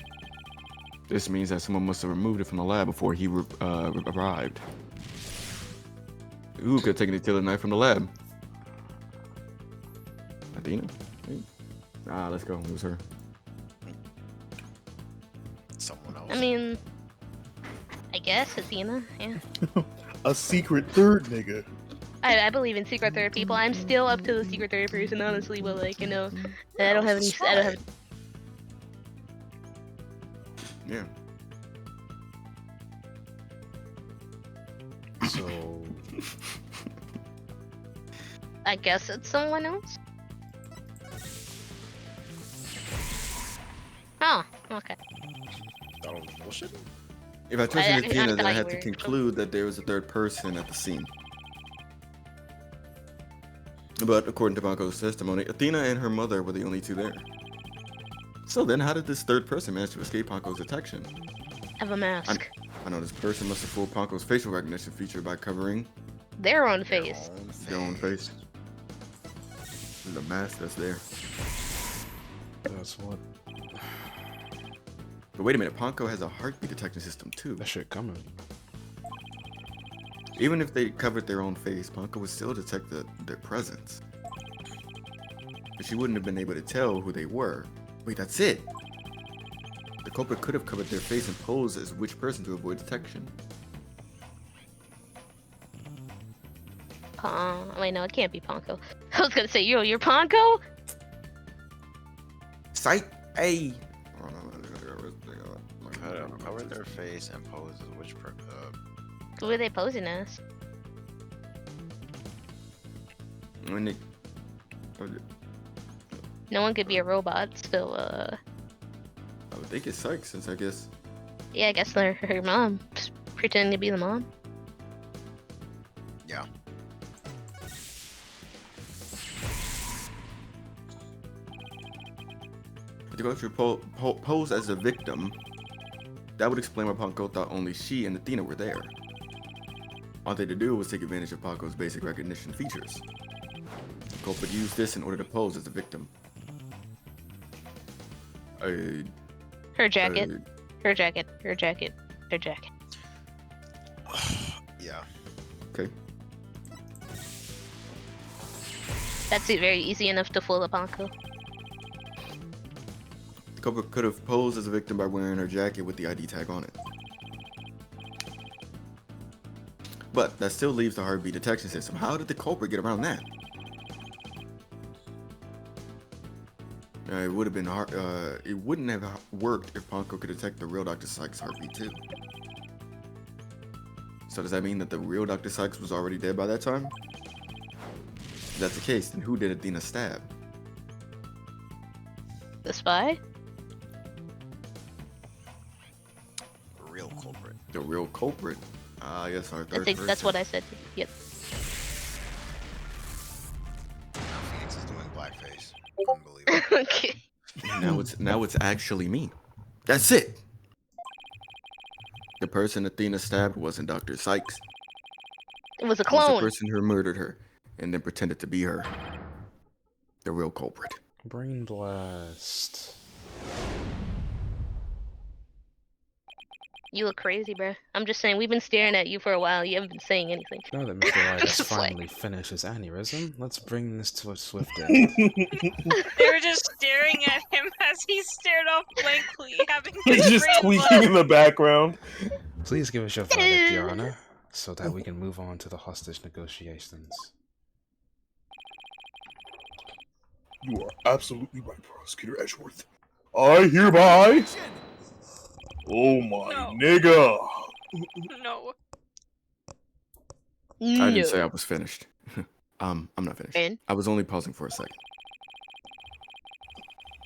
This means that someone must have removed it from the lab before he arrived. Who could have taken the killer knife from the lab? Athena? Hey. Let's go. It was her. Someone else. I mean, I guess Athena. Yeah. A secret third nigga. I believe in secret third people. I'm still up to the secret third person, honestly. But like, I don't have any. I don't have. Yeah. So, I guess it's someone else. Oh, okay. Oh, bullshit. If I trusted I Athena, then thought I you had to were- conclude that there was a third person at the scene. But according to Banco's testimony, Athena and her mother were the only two there. So then, how did this third person manage to escape Ponko's detection? Have a mask. I know this person must have fooled Ponko's facial recognition feature by covering Their own face. their own face. The mask that's there. that's what. But wait a minute, Ponko has a heartbeat detection system too. That shit coming. Even if they covered their own face, Ponko would still detect their presence. But she wouldn't have been able to tell who they were. Wait, that's it. The culprit could have covered their face and posed as which person to avoid detection. Wait, no, it can't be Ponko. I was gonna say, you're Ponko? Sight A. Cover their face and pose as which Who are they posing as? When they, No one could be a robot, so, I would think it's Sykes, since I guess. yeah, I guess they're her mom. Pretending to be the mom. Yeah. To go through pose as a victim, that would explain why Ponko thought only she and Athena were there. All they had to do was take advantage of Ponko's basic recognition features. The culprit used this in order to pose as a victim. Her jacket. Her jacket. Her jacket. Her jacket. Yeah. Okay. That's it, very easy enough to fool a Ponko. The culprit could have posed as a victim by wearing her jacket with the ID tag on it. But that still leaves the heartbeat detection system. How did the culprit get around that? It would have been hard. It wouldn't have worked if Ponko could detect the real Dr. Sykes' heartbeat too. So does that mean that the real Dr. Sykes was already dead by that time? If that's the case, then who did Athena stab? The spy? The real culprit. The real culprit. I guess our third I think person. that's what I said. Yep. Now Phoenix is doing blackface. Couldn't believe it. Okay. Now it's actually me. That's it. The person Athena stabbed wasn't Dr. Sykes. It was a It was the clone. person who murdered her and then pretended to be her. The real culprit. Brain blast. You look crazy, bruh. I'm just saying, we've been staring at you for a while. You haven't been saying anything. Now that Mr. Wright has Just like- finally finished his aneurysm, let's bring this to a swift end. They were just staring at him as he stared off blankly, having It's his just brain squeaking in blast. the background. Please give us your verdict, Your Honor, so that we can move on to the hostage negotiations. You are absolutely right, Prosecutor Edgeworth. I hereby. Oh my No. nigga. No. I didn't say I was finished. I'm not finished. And? I was only pausing for a second.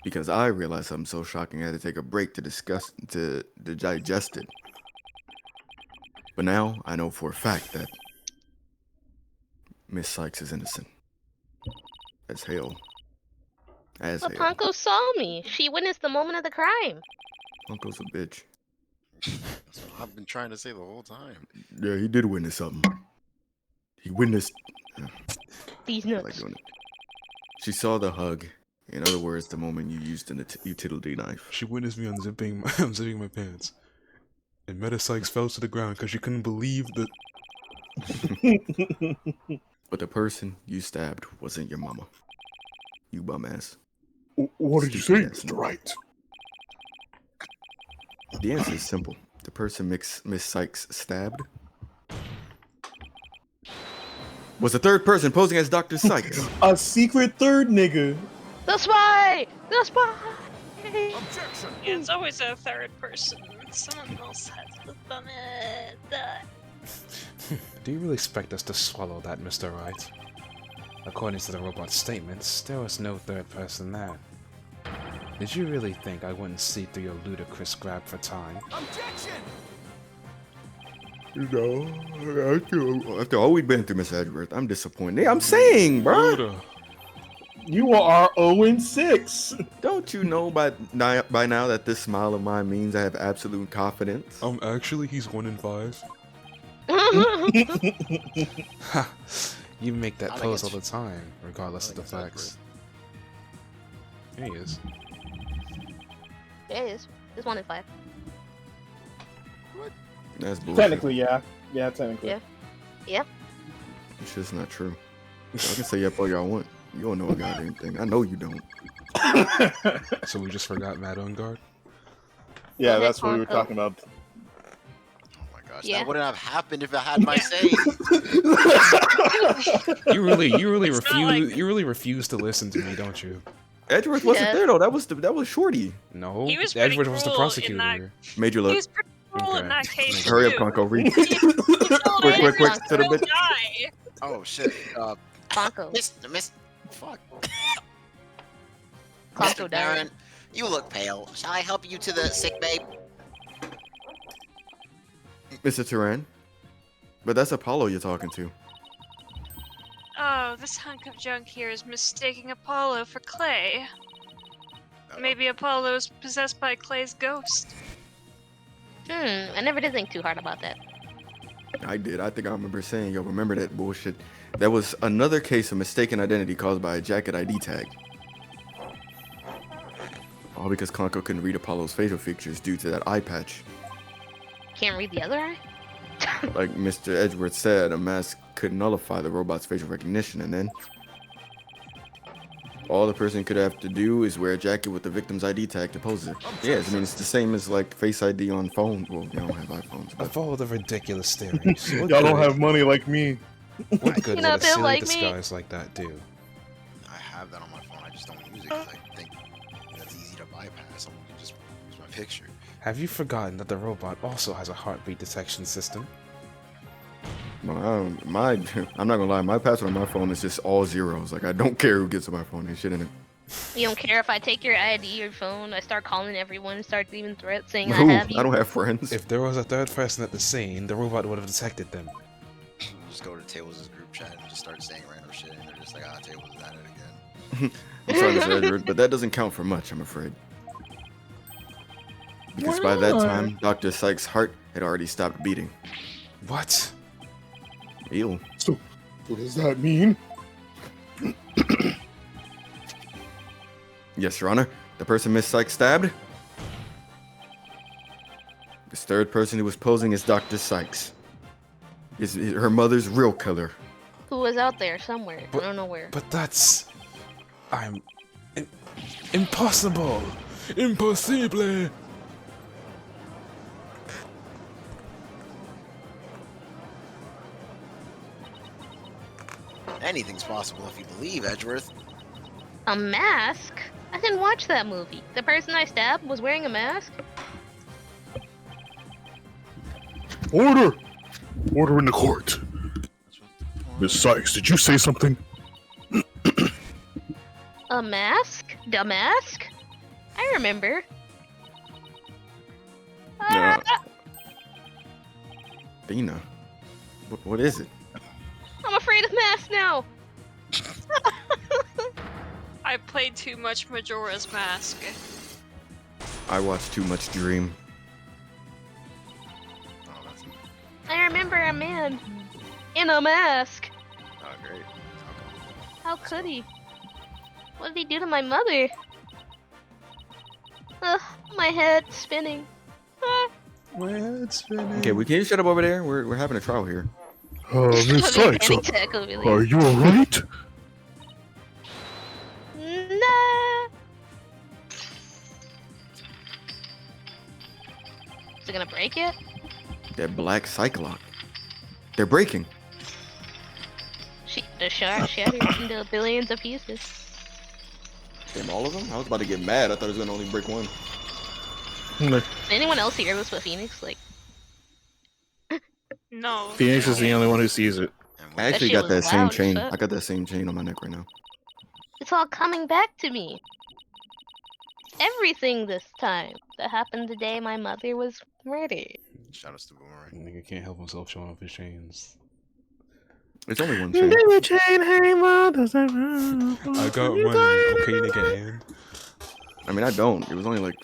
Because I realized something so shocking I had to take a break to digest it. But now I know for a fact that Miss Sykes is innocent. As hell. As But hell. Ponko saw me. She witnessed the moment of the crime. Uncle's a bitch. That's what I've been trying to say the whole time. Yeah, he did witness something. He witnessed. These I nuts. like doing it. She saw the hug. In other words, the moment you used an utility knife. She witnessed me unzipping my pants. And Meta Sykes fell to the ground because she couldn't believe that. But the person you stabbed wasn't your mama. You bum ass. What did you say, Mr. Wright? The answer is simple. The person Miss Sykes stabbed was the third person posing as Dr. Sykes. A secret third nigga. The spy! The spy! Objection! Yeah, it's always a third person. Someone else has done it. Do you really expect us to swallow that, Mr. Wright? According to the robot's statements, there was no third person there. Did you really think I wouldn't see through your ludicrous grab for time? Objection! You know, after all we've been through, Miss Edgeworth, I'm disappointed. I'm saying, bro. You are 0-6. Don't you know by now that this smile of mine means I have absolute confidence? Actually, he's 1-5. Ha! You make that I like pose it. all the time, regardless of the facts. Here he is. There it is. It's 1 in 5. That's bullshit. Technically, yeah. Yeah, technically. Yeah. Yep. It's just not true. Y'all can say yep all y'all want. You don't know a goddamn thing. I know you don't. So we just forgot Matt on guard? Yeah, Go that's ahead, what we were Ponko. talking about. Oh my gosh, Yeah. that wouldn't have happened if I had my say. You really It's not like- refuse to listen to me, don't you? Edgeworth wasn't Yes. there though. That was Shorty. No, He was pretty Edgeworth was the cruel in prosecutor. that- Major He look. was pretty cruel in Okay. that case. Hurry up, too. Conco. Read. He told Quick, Edward quick, to to the go bit. die. Oh shit. Conco. Fuck. Conco Mr. died. Darren, you look pale. Shall I help you to the sick bay? Mr. Turan. But that's Apollo you're talking to. Oh, this hunk of junk here is mistaking Apollo for Clay. Maybe Apollo is possessed by Clay's ghost. I never did think too hard about that. I did. I think I remember saying, yo, remember that bullshit. That was another case of mistaken identity caused by a jacket ID tag. All because Conco couldn't read Apollo's facial features due to that eye patch. Can't read the other eye? Like Mr. Edgeworth said, a mask could nullify the robot's facial recognition, and then all the person could have to do is wear a jacket with the victim's ID tag to pose it. Yeah, I mean, it's the same as like Face ID on phone. Well, you don't have iPhones, but Of all the ridiculous theories, what Y'all don't good- have money like me. What good You know, would a they're silly like me. disguise like that do? I have that on my phone. I just don't use it because I think that's easy to bypass. Someone can just use my picture. Have you forgotten that the robot also has a heartbeat detection system? well, I'm not gonna lie, my password on my phone is just all zeros. Like I don't care who gets on my phone. There's shit in it. You don't care if I take your ID or phone, I start calling everyone, start leaving threats saying Who? I have you. I don't have friends. If there was a third person at the scene, the robot would have detected them. Just go to Tablez' group chat and just start saying random shit, and they're just like, Tablez is at it again. I'm sorry, Mr. Edgeworth, but that doesn't count for much, I'm afraid. Because by that time, Dr. Sykes' heart had already stopped beating. What? Ew. So, what does that mean? Yes, Your Honor. The person Miss Sykes stabbed? This third person who was posing as Dr. Sykes is her mother's real killer. Who was out there somewhere? I don't know where. But that's... Impossible! Impossible! Anything's possible if you believe, Edgeworth. A mask? I didn't watch that movie. The person I stabbed was wearing a mask? Order! Order in the court. Miss Sykes, did you say something? A mask? The mask? I remember. Yeah. Dina. What is it? I'm afraid of masks now. I played too much Majora's Mask. I watched too much Dream. Oh, that's I remember a man in a mask. great. How could he? What did he do to my mother? Ugh, my head's spinning. Ah. Okay, we can't shut up over there. We're having a trial here. Miss Sykes, Panic attack over there. are you alright? Nah. Is it gonna break it? That black cyclock. They're breaking. The shark shattered into billions of pieces. Damn, all of them? I was about to get mad. I thought it was gonna only break one. Did anyone else hear this with Phoenix? Like, No. Phoenix is the only one who sees it. I actually shit got was that same loud as chain. fuck. I got that same chain on my neck right now. it's all coming back to me. Everything this time that happened the day my mother was murdered. Shout out to Boomerang. Nigga can't help himself showing off his chains. It's only one chain. I got money. Okay, nigga, and... I mean, I don't. It was only like...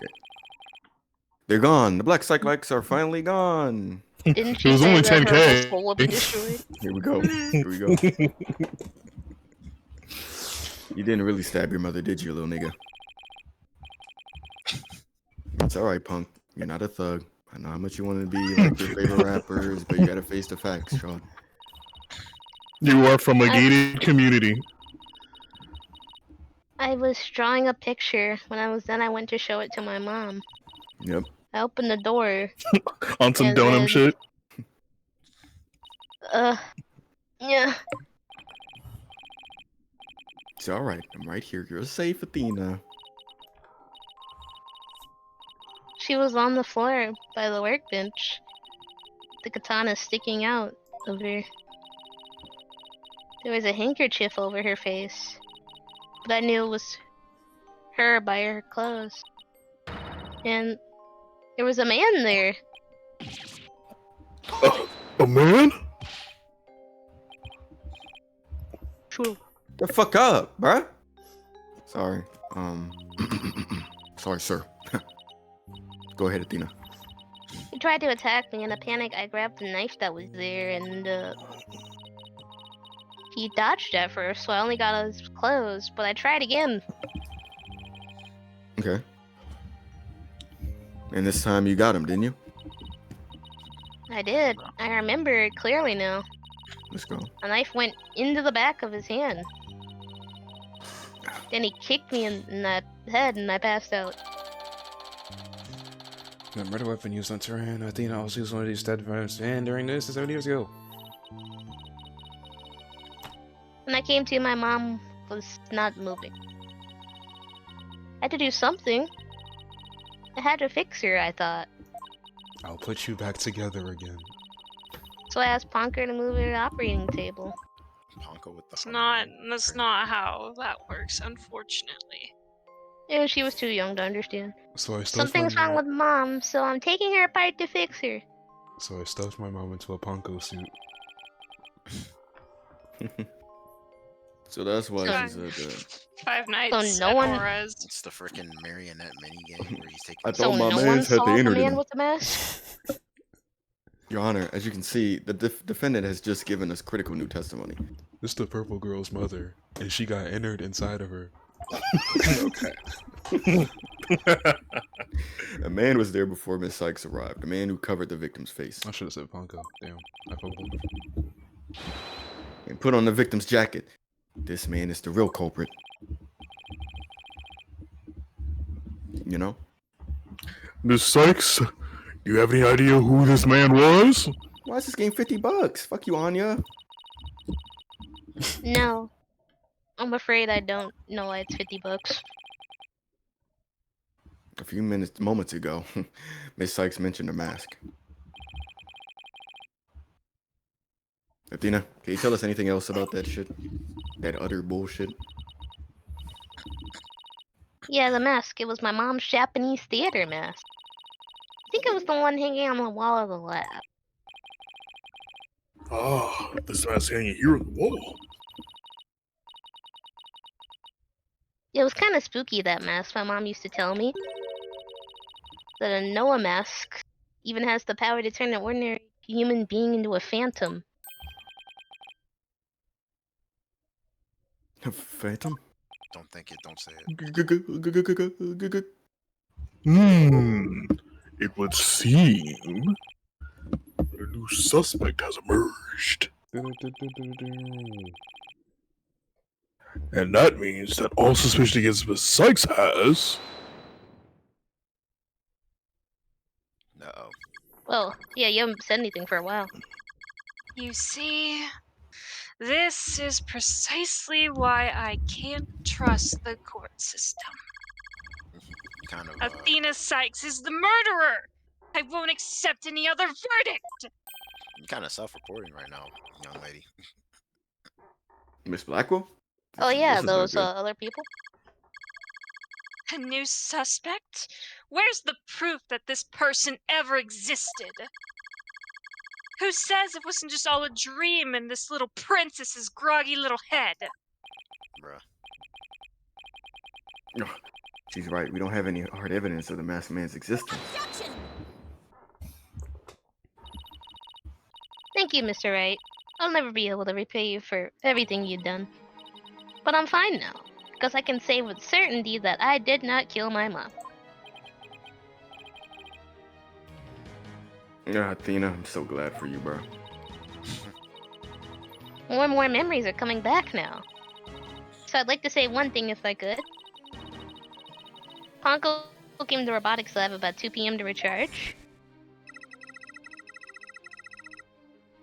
They're gone. The black cyclops are finally gone. Didn't It was say only that her 10K. whole soul will be destroyed? Here we go. Here we go. You didn't really stab your mother, did you, little nigga? It's alright, punk. You're not a thug. I know how much you want to be like your favorite rappers, but you gotta face the facts, Sean. You are from a gated community. I was drawing a picture. When I was done, I went to show it to my mom. Yep. I opened the door. On some and Donum then- shit. Yeah. It's alright. I'm right here. You're safe, Athena. She was on the floor by the workbench. The katana sticking out of her. There was a handkerchief over her face. But I knew it was her by her clothes. And there was a man there. A man? True. The fuck up, bruh. Sorry. Sorry, sir. Go ahead, Athena. He tried to attack me. In a panic, I grabbed the knife that was there, and he dodged at first, so I only got his clothes. But I tried again. Okay. And this time you got him, didn't you? I did. I remember it clearly now. Let's go. A knife went into the back of his hand. Then he kicked me in the head, and I passed out. The murder weapon used on Turan. Athena also used one of these dead veterans and during this 7 years ago. When I came to, my mom was not moving. I had to do something. I had to fix her, I thought. I'll put you back together again. So I asked Ponker to move her to the operating table. Ponko with the That's not how that works, unfortunately. Yeah, she was too young to understand. So I stuffed Something's wrong with Mom, so I'm taking her apart to fix her. So I stuffed my mom into a Ponko suit. So that's why So she's a 5 nights no at one- Hora's. It's the freaking marionette minigame where he's taking. I So thought my no man's one had saw the the internet. man with the mask? Your Honor, as you can see, the defendant has just given us critical new testimony. This is the purple girl's mother, and she got entered inside of her. Okay. A man was there before Miss Sykes arrived. A man who covered the victim's face I should have said Ponko. Damn. I fumbled. and put on the victim's jacket. This man is the real culprit. You know? Miss Sykes, do you have any idea who this man was? Why is this game $50? Fuck you, Anya. No. I'm afraid I don't know why it's $50. A few moments ago, Miss Sykes mentioned a mask. Athena, can you tell us anything else about that shit? That utter bullshit? Yeah, the mask. It was my mom's Japanese theater mask. I think it was the one hanging on the wall of the lab. Ah, this mask hanging here on the wall. It was kind of spooky, that mask, my mom used to tell me. That a Noah mask even has the power to turn an ordinary human being into a phantom. A phantom? Don't think it. Don't say it. It would seem that a new suspect has emerged. And that means that all suspicion against Miss Sykes has... No. Well, yeah, you haven't said anything for a while. You see, this is precisely why I can't trust the court system. Kind of. Athena Sykes is the murderer! I won't accept any other verdict! You're kind of self-reporting right now, young lady. Miss Blackwell? Oh yeah, This is not those good. other people. A new suspect? Where's the proof that this person ever existed? Who says it wasn't just all a dream in this little princess's groggy little head? Bruh. No, she's right. We don't have any hard evidence of the masked man's existence. Thank you, Mr. Wright. I'll never be able to repay you for everything you've done. But I'm fine now, because I can say with certainty that I did not kill my mom. Yeah, Athena, I'm so glad for you, bro. More and more memories are coming back now. So I'd like to say one thing if I could. Ponko came to the robotics lab about 2 p.m. to recharge.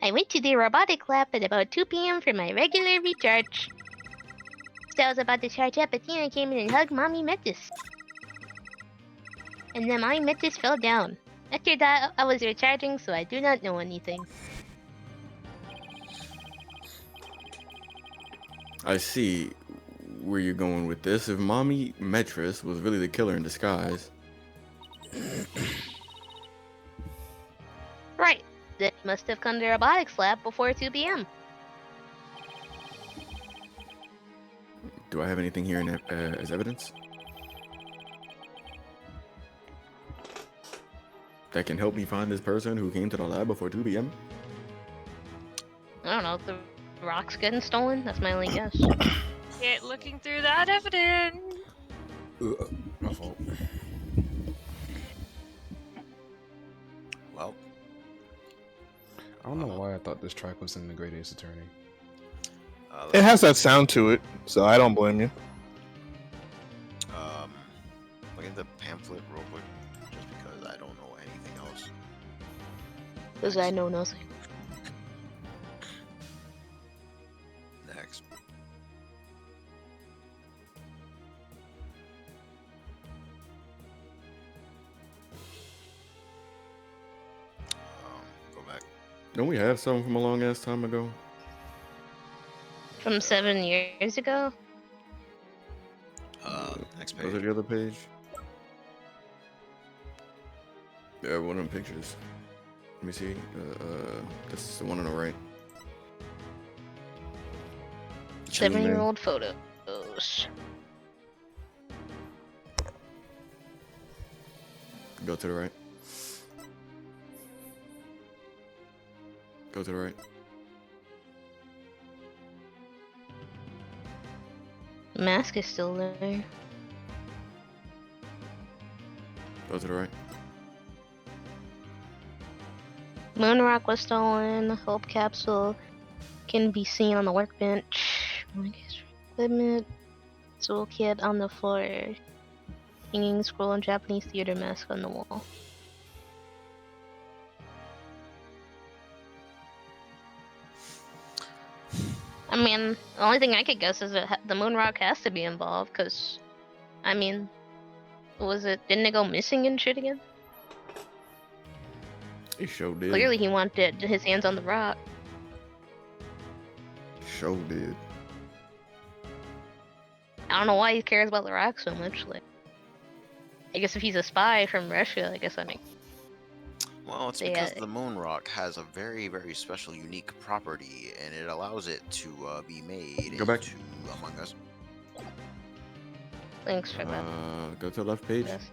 I went to the robotic lab at about 2 p.m. for my regular recharge. So I was about to charge up, Athena came in and hugged Mommy Metis. And then Mommy Metis fell down. After that, I was recharging, so I do not know anything. I see where you're going with this. If Mommy Metris was really the killer in disguise. Right. They must have come to the robotics lab before 2 p.m. Do I have anything here as evidence that can help me find this person who came to the lab before 2 p.m.? I don't know, the rock's getting stolen? That's my only guess. Get looking through that evidence. My fault. Well, I don't know why I thought this track was in the Great Ace Attorney. It has that sound to it, so I don't blame you. Look at the pamphlet real quick, just because I don't know anything else. Because I know nothing. Next. Go back. Don't we have something from a long ass time ago? From 7 years ago? Next Was it page. the other page? Yeah, one of them pictures. Let me see. This is the one on the right. 7-year-old photos. Go to the right. Go to the right. Mask is still there. Go to the right. Moon rock was stolen. Hope capsule can be seen on the workbench. Equipment. Soul kit on the floor. Hanging scroll and Japanese theater mask on the wall. I mean, the only thing I could guess is that the moon rock has to be involved, because, I mean, didn't it go missing and shit again? He sure did. Clearly he wanted his hands on the rock. Sure did. I don't know why he cares about the rock so much. Like, I guess if he's a spy from Russia, I guess that makes. Well, it's because the moon rock has a very, very special, unique property, and it allows it to be made Go back. into Among Us. Thanks for that. Go to the left page. Yes.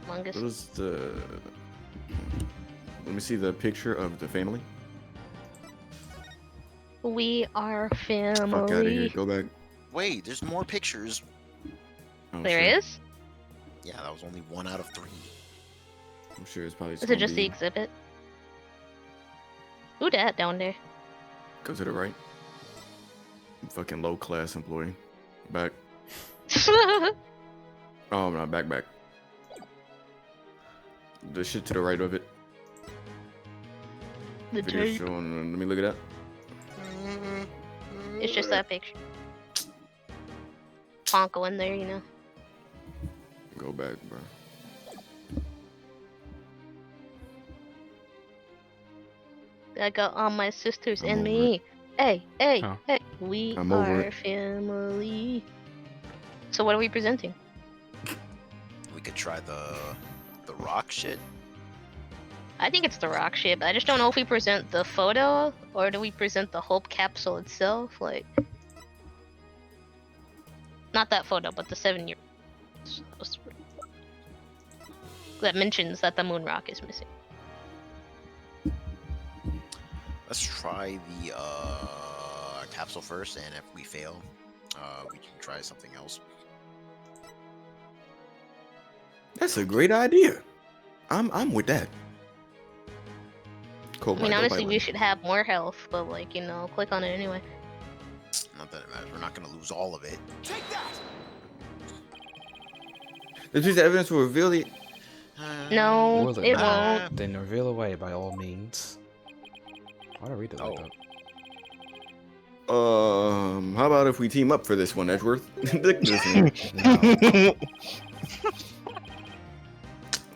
Among Us. What was the... Let me see the picture of the family. We are family. Fuck out of here. Go back. Wait, there's more pictures. Oh, There shit. is? Yeah, that was only 1 out of 3. I'm sure it's probably. Is it just the exhibit? Who dat down there? Go to the right. Fucking low class employee. Back. Oh, no, back. The shit to the right of it. The Video tape. showing. Let me look at that. It's just that picture. Ponko in there, you know. Go back, bro. I got all my sisters I'm and over me. Hey, hey, Huh. hey. We I'm over are it. family. So what are we presenting? We could try the rock shit. I think it's the rock shit, but I just don't know if we present the photo or do we present the Hope capsule itself. Like, not that photo, but the 7-year. That mentions that the moon rock is missing. Let's try the capsule first, and if we fail, we can try something else. That's a great idea. I'm with that. Cool. I mean, honestly, we should have more health, but like, you know, click on it anyway. Not that it matters. We're not gonna lose all of it. Take that! The piece of evidence will reveal the. No, Will it not? won't. Then reveal away by all means. Why'd I read it like that? How about if we team up for this one, Edgeworth? No.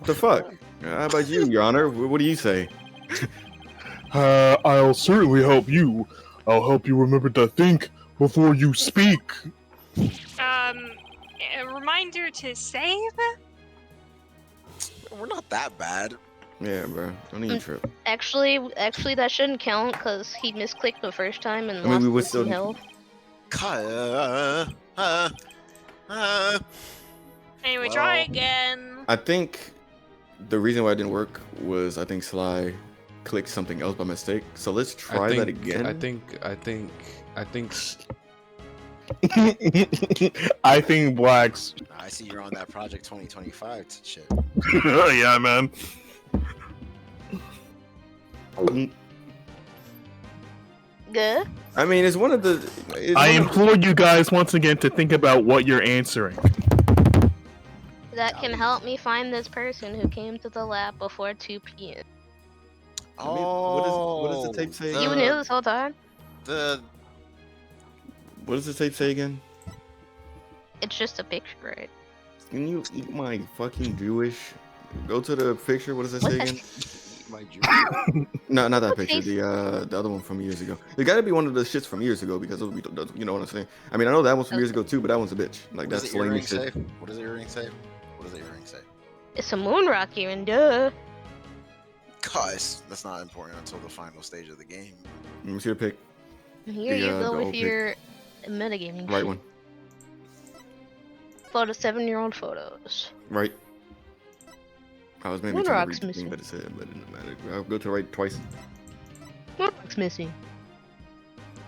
The fuck? How about you, Your Honor? What do you say? I'll certainly help you. I'll help you remember to think before you speak. A reminder to save? We're not that bad. Yeah, bro. Don't even trip. Actually, that shouldn't count because he misclicked the first time and I mean, we would lost some still- health. Anyway, try again. I think the reason why it didn't work was I think Sly clicked something else by mistake. So let's try that again. I think. I think blacks. I see you're on that Project 2025 shit. Yeah, man. Good. I mean, it's one of the. I implore you guys once again to think about what you're answering. That can help me find this person who came to the lab before 2 p.m. I mean, what does the tape say? You knew this whole time? The What does the tape say again? It's just a picture, right? Can you eat my fucking Jewish? Go to the picture. What does it say again? my No, not that What picture. face? The other one from years ago. It got to be one of the shits from years ago because it'll be, you know what I'm saying. I mean, I know that one's from years ago too, but that one's a bitch. Like What does that's the lame earring as say? shit. What does the earring say? What does the earring say? It's a moon rock here, and duh. Cuz that's not important until the final stage of the game. Let me see the pic. Here The, you the go old with pic. your metagaming. Right shit. one. Photo 7-year-old photos. Right. I was maybe Moon trying to rock's read the thing, missing. but it said, but it didn't matter. I'll go to the right twice. Moon rock's missing.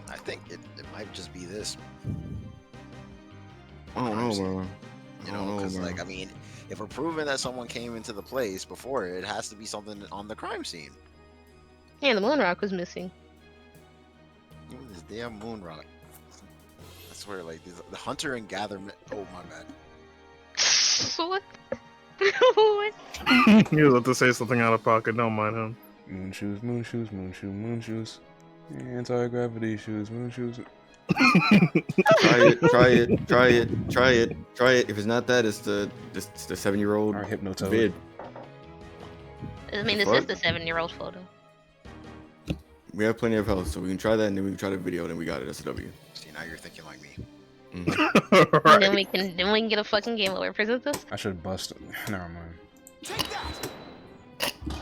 I think it might just be this. I don't know, bro. You I know, don't know, because bro. like I mean, if we're proving that someone came into the place before it has to be something on the crime scene. Yeah, the moon rock was missing. Even this damn moon rock. I swear, like the hunter and gather. Oh my bad. What? What? He was about to say something out of pocket. Don't mind him. Moon shoes, moon shoes, moon shoes, moon shoes. Anti-gravity shoes, moon shoes. Try it, try it, try it, try it, try it. If it's not that, it's the 7-year-old Our hypnotoad. vid. I mean, this Fuck. is the 7-year-old photo. We have plenty of health, so we can try that, and then we can try the video, and then we got it. That's a W. See, now you're thinking like me. Mhm. And then we can get a fucking game that represents us. I should bust it. Never mind.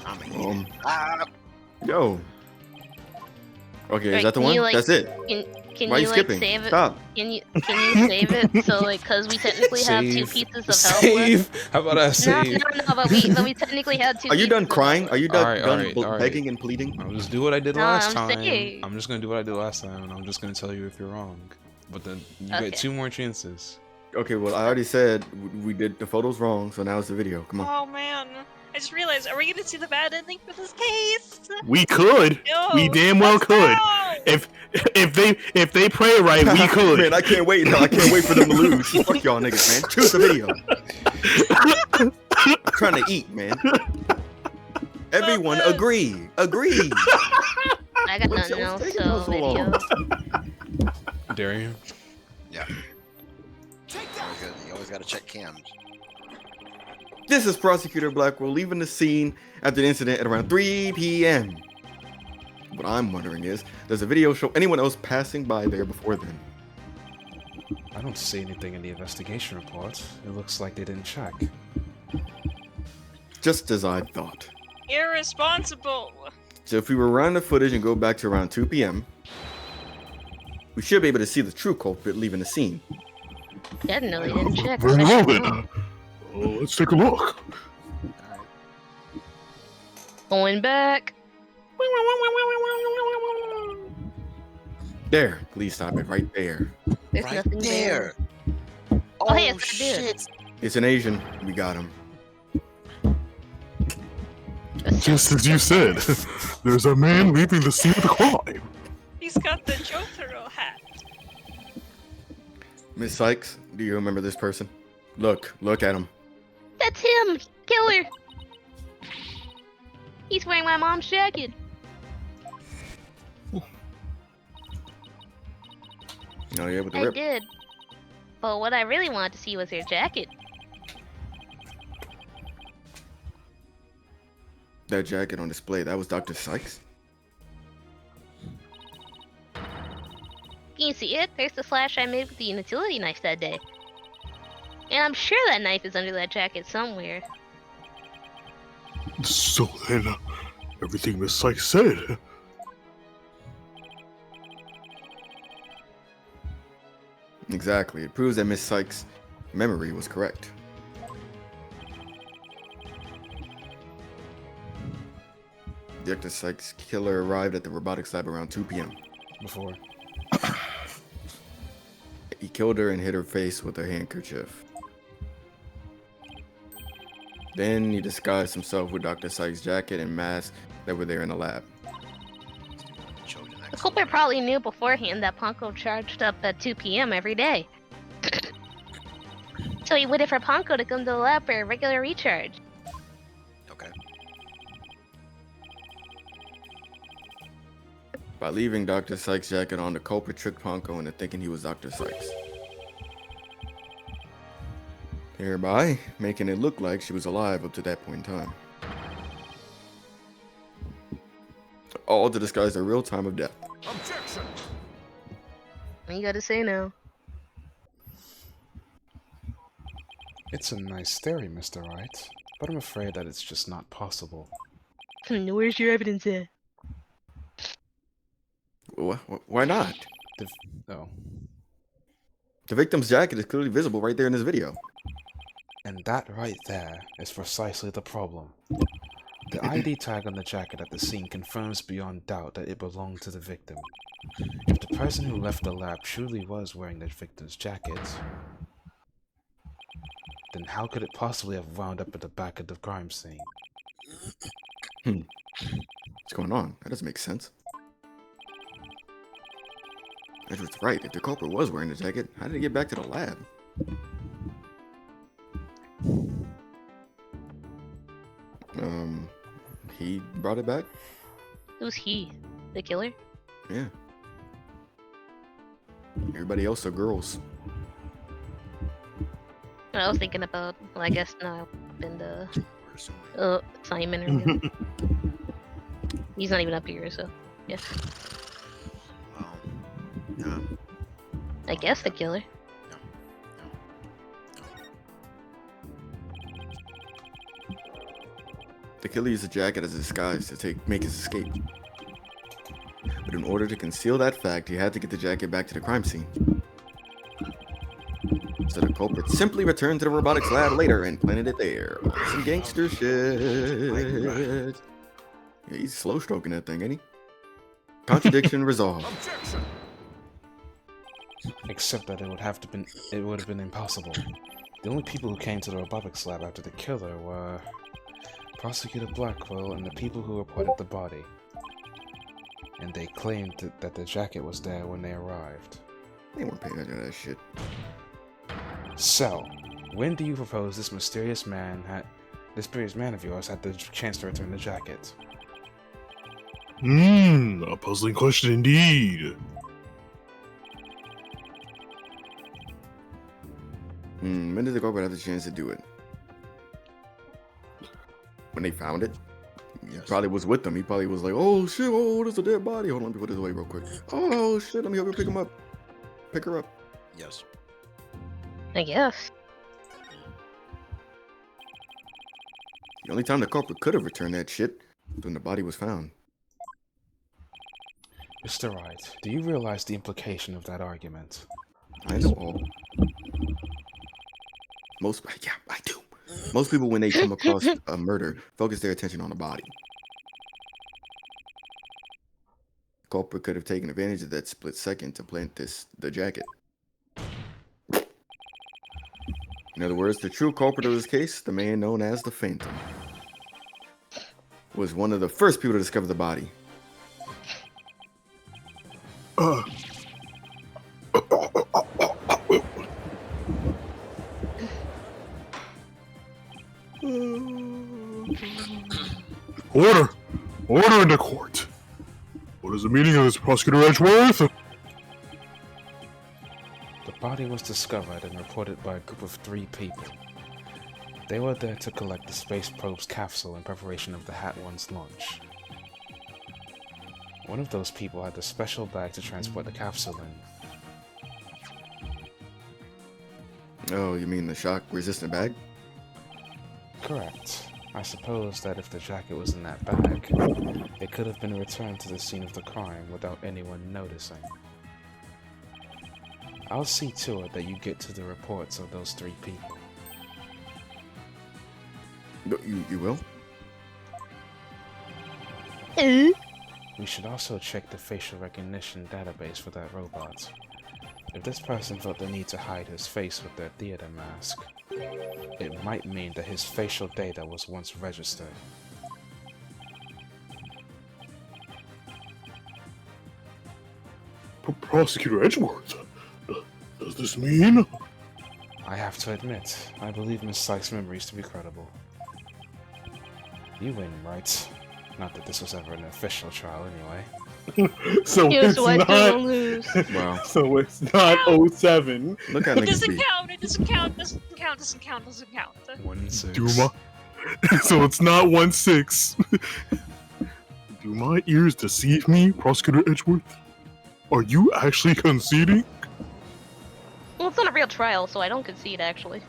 I'm a Yo. Okay, Right, is that the can one? you, like, That's it. Can Why are you you like skipping? save it? Stop. Can you save it so like because we technically have 2 Save. pieces of health left? Save. How about I No, save? no, but we technically had 2. Are you done pieces of crying? health Are you left. done, Alright, alright. begging and pleading? I'll just do what I did No, last I'm time. saying- I'm just gonna do what I did last time, and I'm just gonna tell you if you're wrong. But then you Okay. get 2 more chances. Okay, well, I already said we did the photos wrong, so now it's the video. Come on. Oh man. I just realized, are we gonna see the bad ending for this case? We could. No, We damn well let's could. go! If they pray right, we could. Man, I can't wait. No, I can't wait for them to lose. Fuck y'all niggas, man. Choose the video. I'm trying to eat, man. Everyone agree. Agree. I got What's nothing else else, taking so so long? video. Dare you? Yeah. You always gotta check cams. This is Prosecutor Blackwell leaving the scene after the incident at around 3 p.m. What I'm wondering is, does the video show anyone else passing by there before then? I don't see anything in the investigation report. It looks like they didn't check. Just as I thought. Irresponsible. So if we rewind the footage and go back to around 2 p.m., we should be able to see the true culprit leaving the scene. Yeah, no, they didn't check. Very well then. Let's take a look. Going back. There, please stop it right there. There's Right nothing there. Oh, hey, it's a dude. shit. It's an Asian. We got him. That's Just as you said, there's a man leaving the scene of the crime. He's got the Jotaro hat. Miss Sykes, do you remember this person? Look at him. That's him! Killer! He's wearing my mom's jacket. Oh, yeah, with the I rip. did. But what I really wanted to see was her jacket. That jacket on display, that was Dr. Sykes? Can you see it? There's the slash I made with the utility knife that day. And I'm sure that knife is under that jacket somewhere. So then, everything Miss Sykes said. Exactly. It proves that Miss Sykes' memory was correct. Dr. Sykes' killer arrived at the robotics lab around 2 p.m. Before. He killed her and hit her face with a handkerchief. Then he disguised himself with Dr. Sykes' jacket and mask that were there in the lab. The culprit probably knew beforehand that Ponko charged up at 2 p.m. every day. So he waited for Ponko to come to the lab for a regular recharge. Okay. By leaving Dr. Sykes' jacket on, the culprit tricked Ponko into thinking he was Dr. Sykes. Thereby making it look like she was alive up to that point in time. All to disguise the real time of death. Objection! What you gotta say now? It's a nice theory, Mr. Wright, but I'm afraid that it's just not possible. Where's your evidence at? Why not? Oh. The victim's jacket is clearly visible right there in this video. And that right there is precisely the problem. The ID tag on the jacket at the scene confirms beyond doubt that it belonged to the victim. If the person who left the lab truly was wearing the victim's jacket, then how could it possibly have wound up at the back of the crime scene? What's going on? That doesn't make sense. Edward's right. If the culprit was wearing the jacket, how did it get back to the lab? He brought it back? Who's he? The killer? Yeah. Everybody else are girls. I was thinking about, well, I guess not been the Simon or whatever. He's not even up here, so yeah. Yeah. I guess the killer. The killer used the jacket as a disguise to make his escape. But in order to conceal that fact, he had to get the jacket back to the crime scene. So the culprit simply returned to the robotics lab later and planted it there. Some gangster shit. Yeah, he's slow stroking that thing, ain't he? Contradiction resolved. Objection! Except that it would have been impossible. The only people who came to the robotics lab after the killer were Prosecutor Blackwell and the people who reported the body. And they claimed that the jacket was there when they arrived. They weren't paying attention to that shit. So, when do you propose this mysterious man of yours had the chance to return the jacket? A puzzling question indeed. When did the culprit have the chance to do it? When they found it? He probably was with them. He probably was like, oh shit, oh, there's a dead body. Hold on, let me put this away real quick. Oh shit, let me help you pick him up. Pick her up. Yes. I guess. The only time the culprit could have returned that shit was when the body was found. Mr. Wright, do you realize the implication of that argument? I know all. Yeah, I do. Most people, when they come across a murder, focus their attention on the body. The culprit could have taken advantage of that split second to plant the jacket. In other words, the true culprit of this case, the man known as the Phantom. was one of the first people to discover the body. Order! Order in the court! What is the meaning of this, Prosecutor Edgeworth? The body was discovered and reported by a group of 3 people. They were there to collect the space probe's capsule in preparation of the Hat One's launch. One of those people had the special bag to transport the capsule in. Oh, you mean the shock-resistant bag? Correct. I suppose that if the jacket was in that bag, it could have been returned to the scene of the crime without anyone noticing. I'll see to it that you get to the reports of those 3 people. You will? We should also check the facial recognition database for that robot. If this person felt the need to hide his face with their theater mask, it might mean that his facial data was once registered. Prosecutor Edgeworth, does this mean? I have to admit, I believe Miss Sykes' memories to be credible. You win, right? Not that this was ever an official trial anyway. So Here's it's what not. don't lose. Wow. So it's not 07. Look at It niggas doesn't be. count, it doesn't count, doesn't count, doesn't count, doesn't count. 1-6. Duma. So it's not 1-6. Do my ears deceive me, Prosecutor Edgeworth? Are you actually conceding? Well, it's not a real trial, so I don't concede, actually.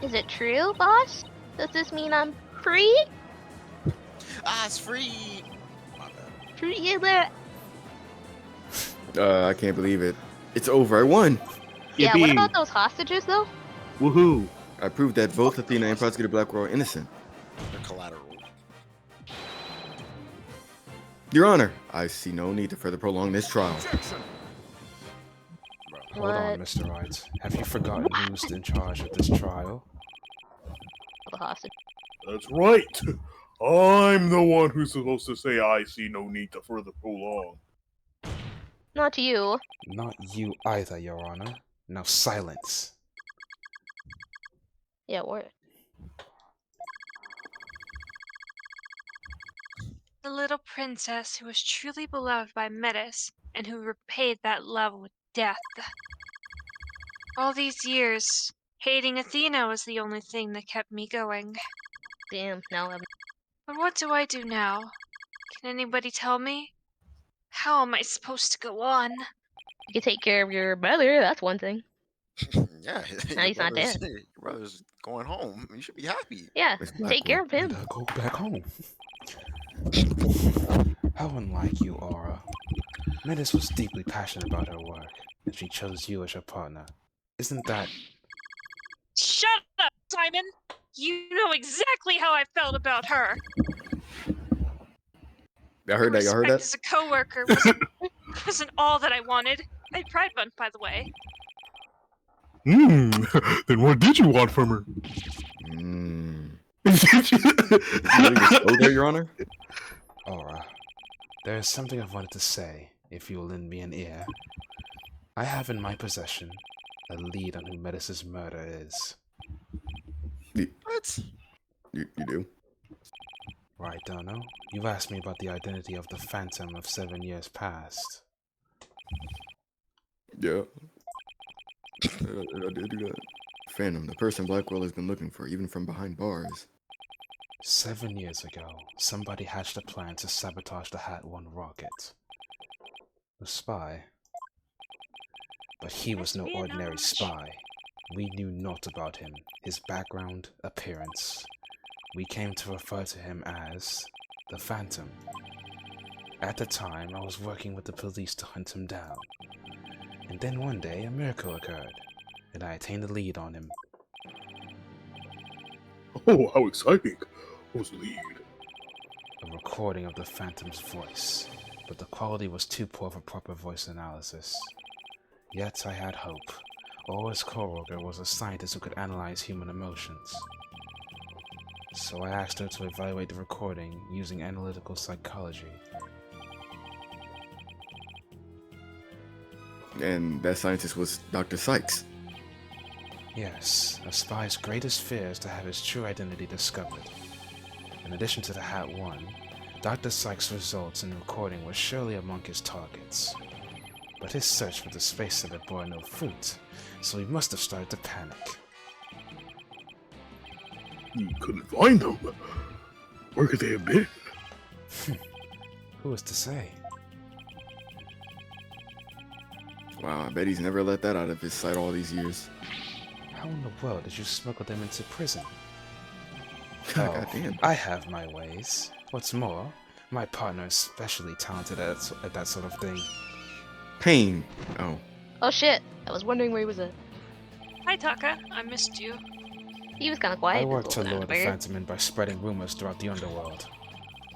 Is it true, boss? Does this mean I'm free? It's free. My bad. Free there. I can't believe it. It's over. I won. Yeah, what Yippee. about those hostages, though? Woohoo! I proved that both Athena and Prosecutor Blackwell are innocent. They're collateral. Your Honor, I see no need to further prolong this trial. Objection. Hold on, What? Mr. Wright. Have you forgotten who's in charge of this trial? The hostage. That's right. I'm the one who's supposed to say I see no need to further prolong. Not you. Not you either, Your Honor. Now silence. Yeah, what? The little princess who was truly beloved by Metis, and who repaid that love with death. All these years, hating Athena was the only thing that kept me going. Damn, now I'm... But what do I do now? Can anybody tell me? How am I supposed to go on? You can take care of your brother, that's one thing. Yeah. Now he's not dead. Your brother's going home. You should be happy. Yeah, Miss take care Blackwell. of him. Go back home. How unlike you, Aura. Metis was deeply passionate about her work, and she chose you as her partner. Isn't that... Shut up, Simon! You know exactly how I felt about her. Y'all heard that? Y'all heard Respect that? as a coworker wasn't all that I wanted. I tried one, by the way. Then what did you want from her? You really just go there, Your Honor? Aura, there is something I've wanted to say, if you will lend me an ear. I have in my possession a lead on who Metis' murder is. What? You do? Right, Dono? You've asked me about the identity of the Phantom of 7 years past. Yeah. I did do that. Phantom, the person Blackwell has been looking for, even from behind bars. 7 years ago, somebody hatched a plan to sabotage the Hat One rocket. A spy. But he was no ordinary spy. We knew naught about him, his background, appearance. We came to refer to him as the Phantom. At the time, I was working with the police to hunt him down. And then one day, a miracle occurred, and I attained the lead on him. Oh, how exciting. Who's the lead? A recording of the Phantom's voice, but the quality was too poor for proper voice analysis. Yet I had hope. Aura's co-worker was a scientist who could analyze human emotions. So I asked her to evaluate the recording using analytical psychology. And that scientist was Dr. Sykes. Yes, a spy's greatest fear is to have his true identity discovered. In addition to the Hat 1, Dr. Sykes' results in the recording were surely among his targets. But his search for the space civet bore no fruit, so he must have started to panic. You couldn't find them. Where could they have been? Who is to say? Wow, I bet he's never let that out of his sight all these years. How in the world did you smuggle them into prison? Goddamn. I have my ways. What's more, my partner is especially talented at that sort of thing. Pain. Oh. Oh shit! I was wondering where he was at. Hi, Taka. I missed you. He was kind of quiet. I worked to this little lure the weird. Phantom in by spreading rumors throughout the underworld.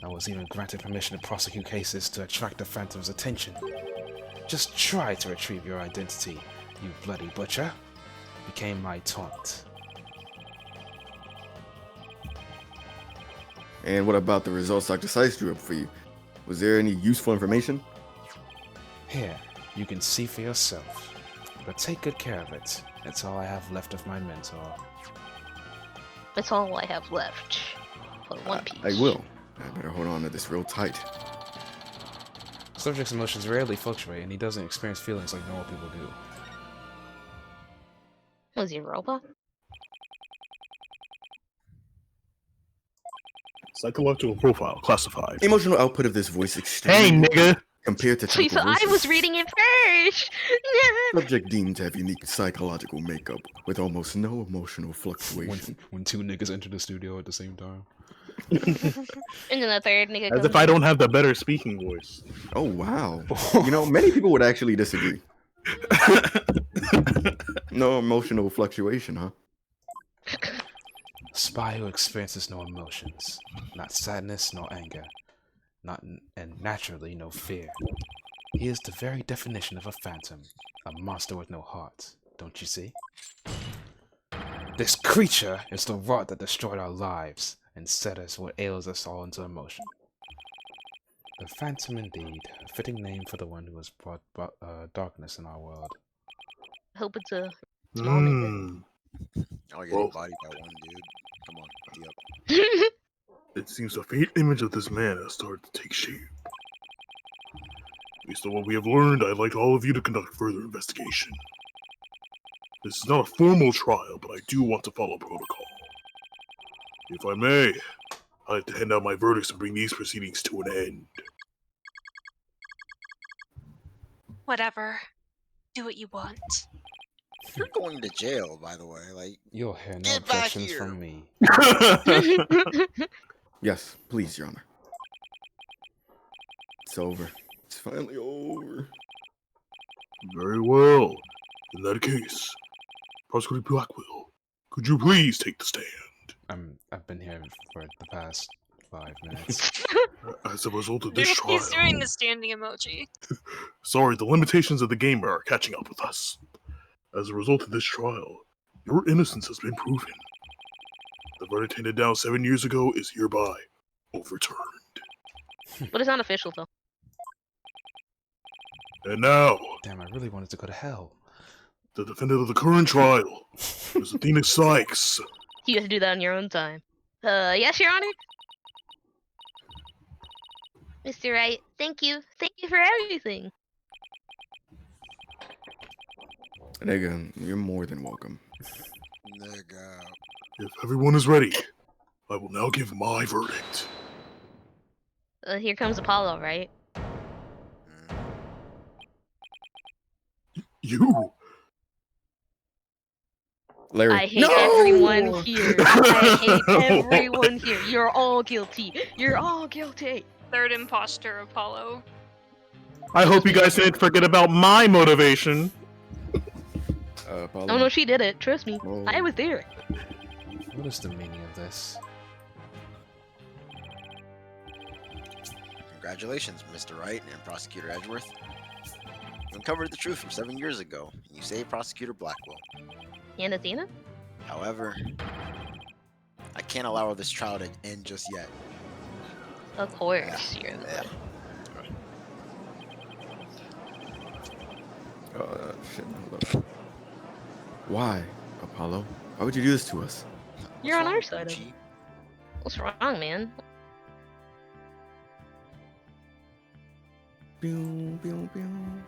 I was even granted permission to prosecute cases to attract the Phantom's attention. Just try to retrieve your identity, you bloody butcher, became my taunt. And what about the results Dr. Sykes drew up for you? Was there any useful information? Here, you can see for yourself. But take good care of it. It's all I have left of my mentor. That's all I have left. For one piece. I will. I better hold on to this real tight. Subject's emotions rarely fluctuate, and he doesn't experience feelings like normal people do. Was he a robot? Psychological profile classified. Emotional output of this voice Hey, extremely nigga. compared to See, typical so I voices. was reading it first! Subject deemed to have unique psychological makeup with almost no emotional fluctuation. When two niggas enter the studio at the same time. And then the third nigga As comes if I in. don't have the better speaking voice. Oh, wow. You know, many people would actually disagree. No emotional fluctuation, huh? A spy who experiences no emotions, not sadness nor anger, and naturally no fear. He is the very definition of a phantom, a monster with no heart, don't you see? This creature is the rot that destroyed our lives and set us what ails us all into emotion. The Phantom indeed, a fitting name for the one who has brought darkness in our world. I hope it's a small nigga. Hmm. I'll get Well- bodied by one dude. Come on, buddy up. It seems the faint image of this man has started to take shape. Based on what we have learned, I'd like all of you to conduct further investigation. This is not a formal trial, but I do want to follow protocol. If I may, I'd like to hand out my verdicts and bring these proceedings to an end. Whatever. Do what you want. You're going to jail, by the way. Like, You'll hear no Get back objections here. from me. Yes, please, Your Honor. It's over. It's finally over. Very well. In that case, Prosecutor Blackwell, could you please take the stand? I've been here for the past 5 minutes. As a result of this trial... He's doing the standing emoji. Sorry, the limitations of the game are catching up with us. As a result of this trial, your innocence has been proven. The verdict handed down 7 years ago is hereby overturned. But it's not official though. And now, Damn, I really wanted to go to hell. the defendant of the current trial, Ms. Athena Sykes. You have to do that on your own time. Yes, Your Honor? Mr. Wright, thank you. Thank you for everything. Nigga, you're more than welcome. nigga. If everyone is ready, I will now give my verdict. Here comes Apollo, right? You? Larry. I hate everyone here. I hate everyone here. You're all guilty. You're all guilty. Third imposter, Apollo. I hope you guys didn't forget about my motivation. Apollo. Oh no, she did it. Trust me. Oh. I was there. What is the meaning of this? Congratulations, Mr. Wright and Prosecutor Edgeworth. You uncovered the truth from 7 years ago, and you saved Prosecutor Blackwell. And Athena? However, I can't allow this trial to end just yet. Of course, you're Yeah. Shit. Hold up. Why, Apollo? Why would you do this to us? You're on wrong, our side of G? it. What's wrong, man? Pew, pew, pew.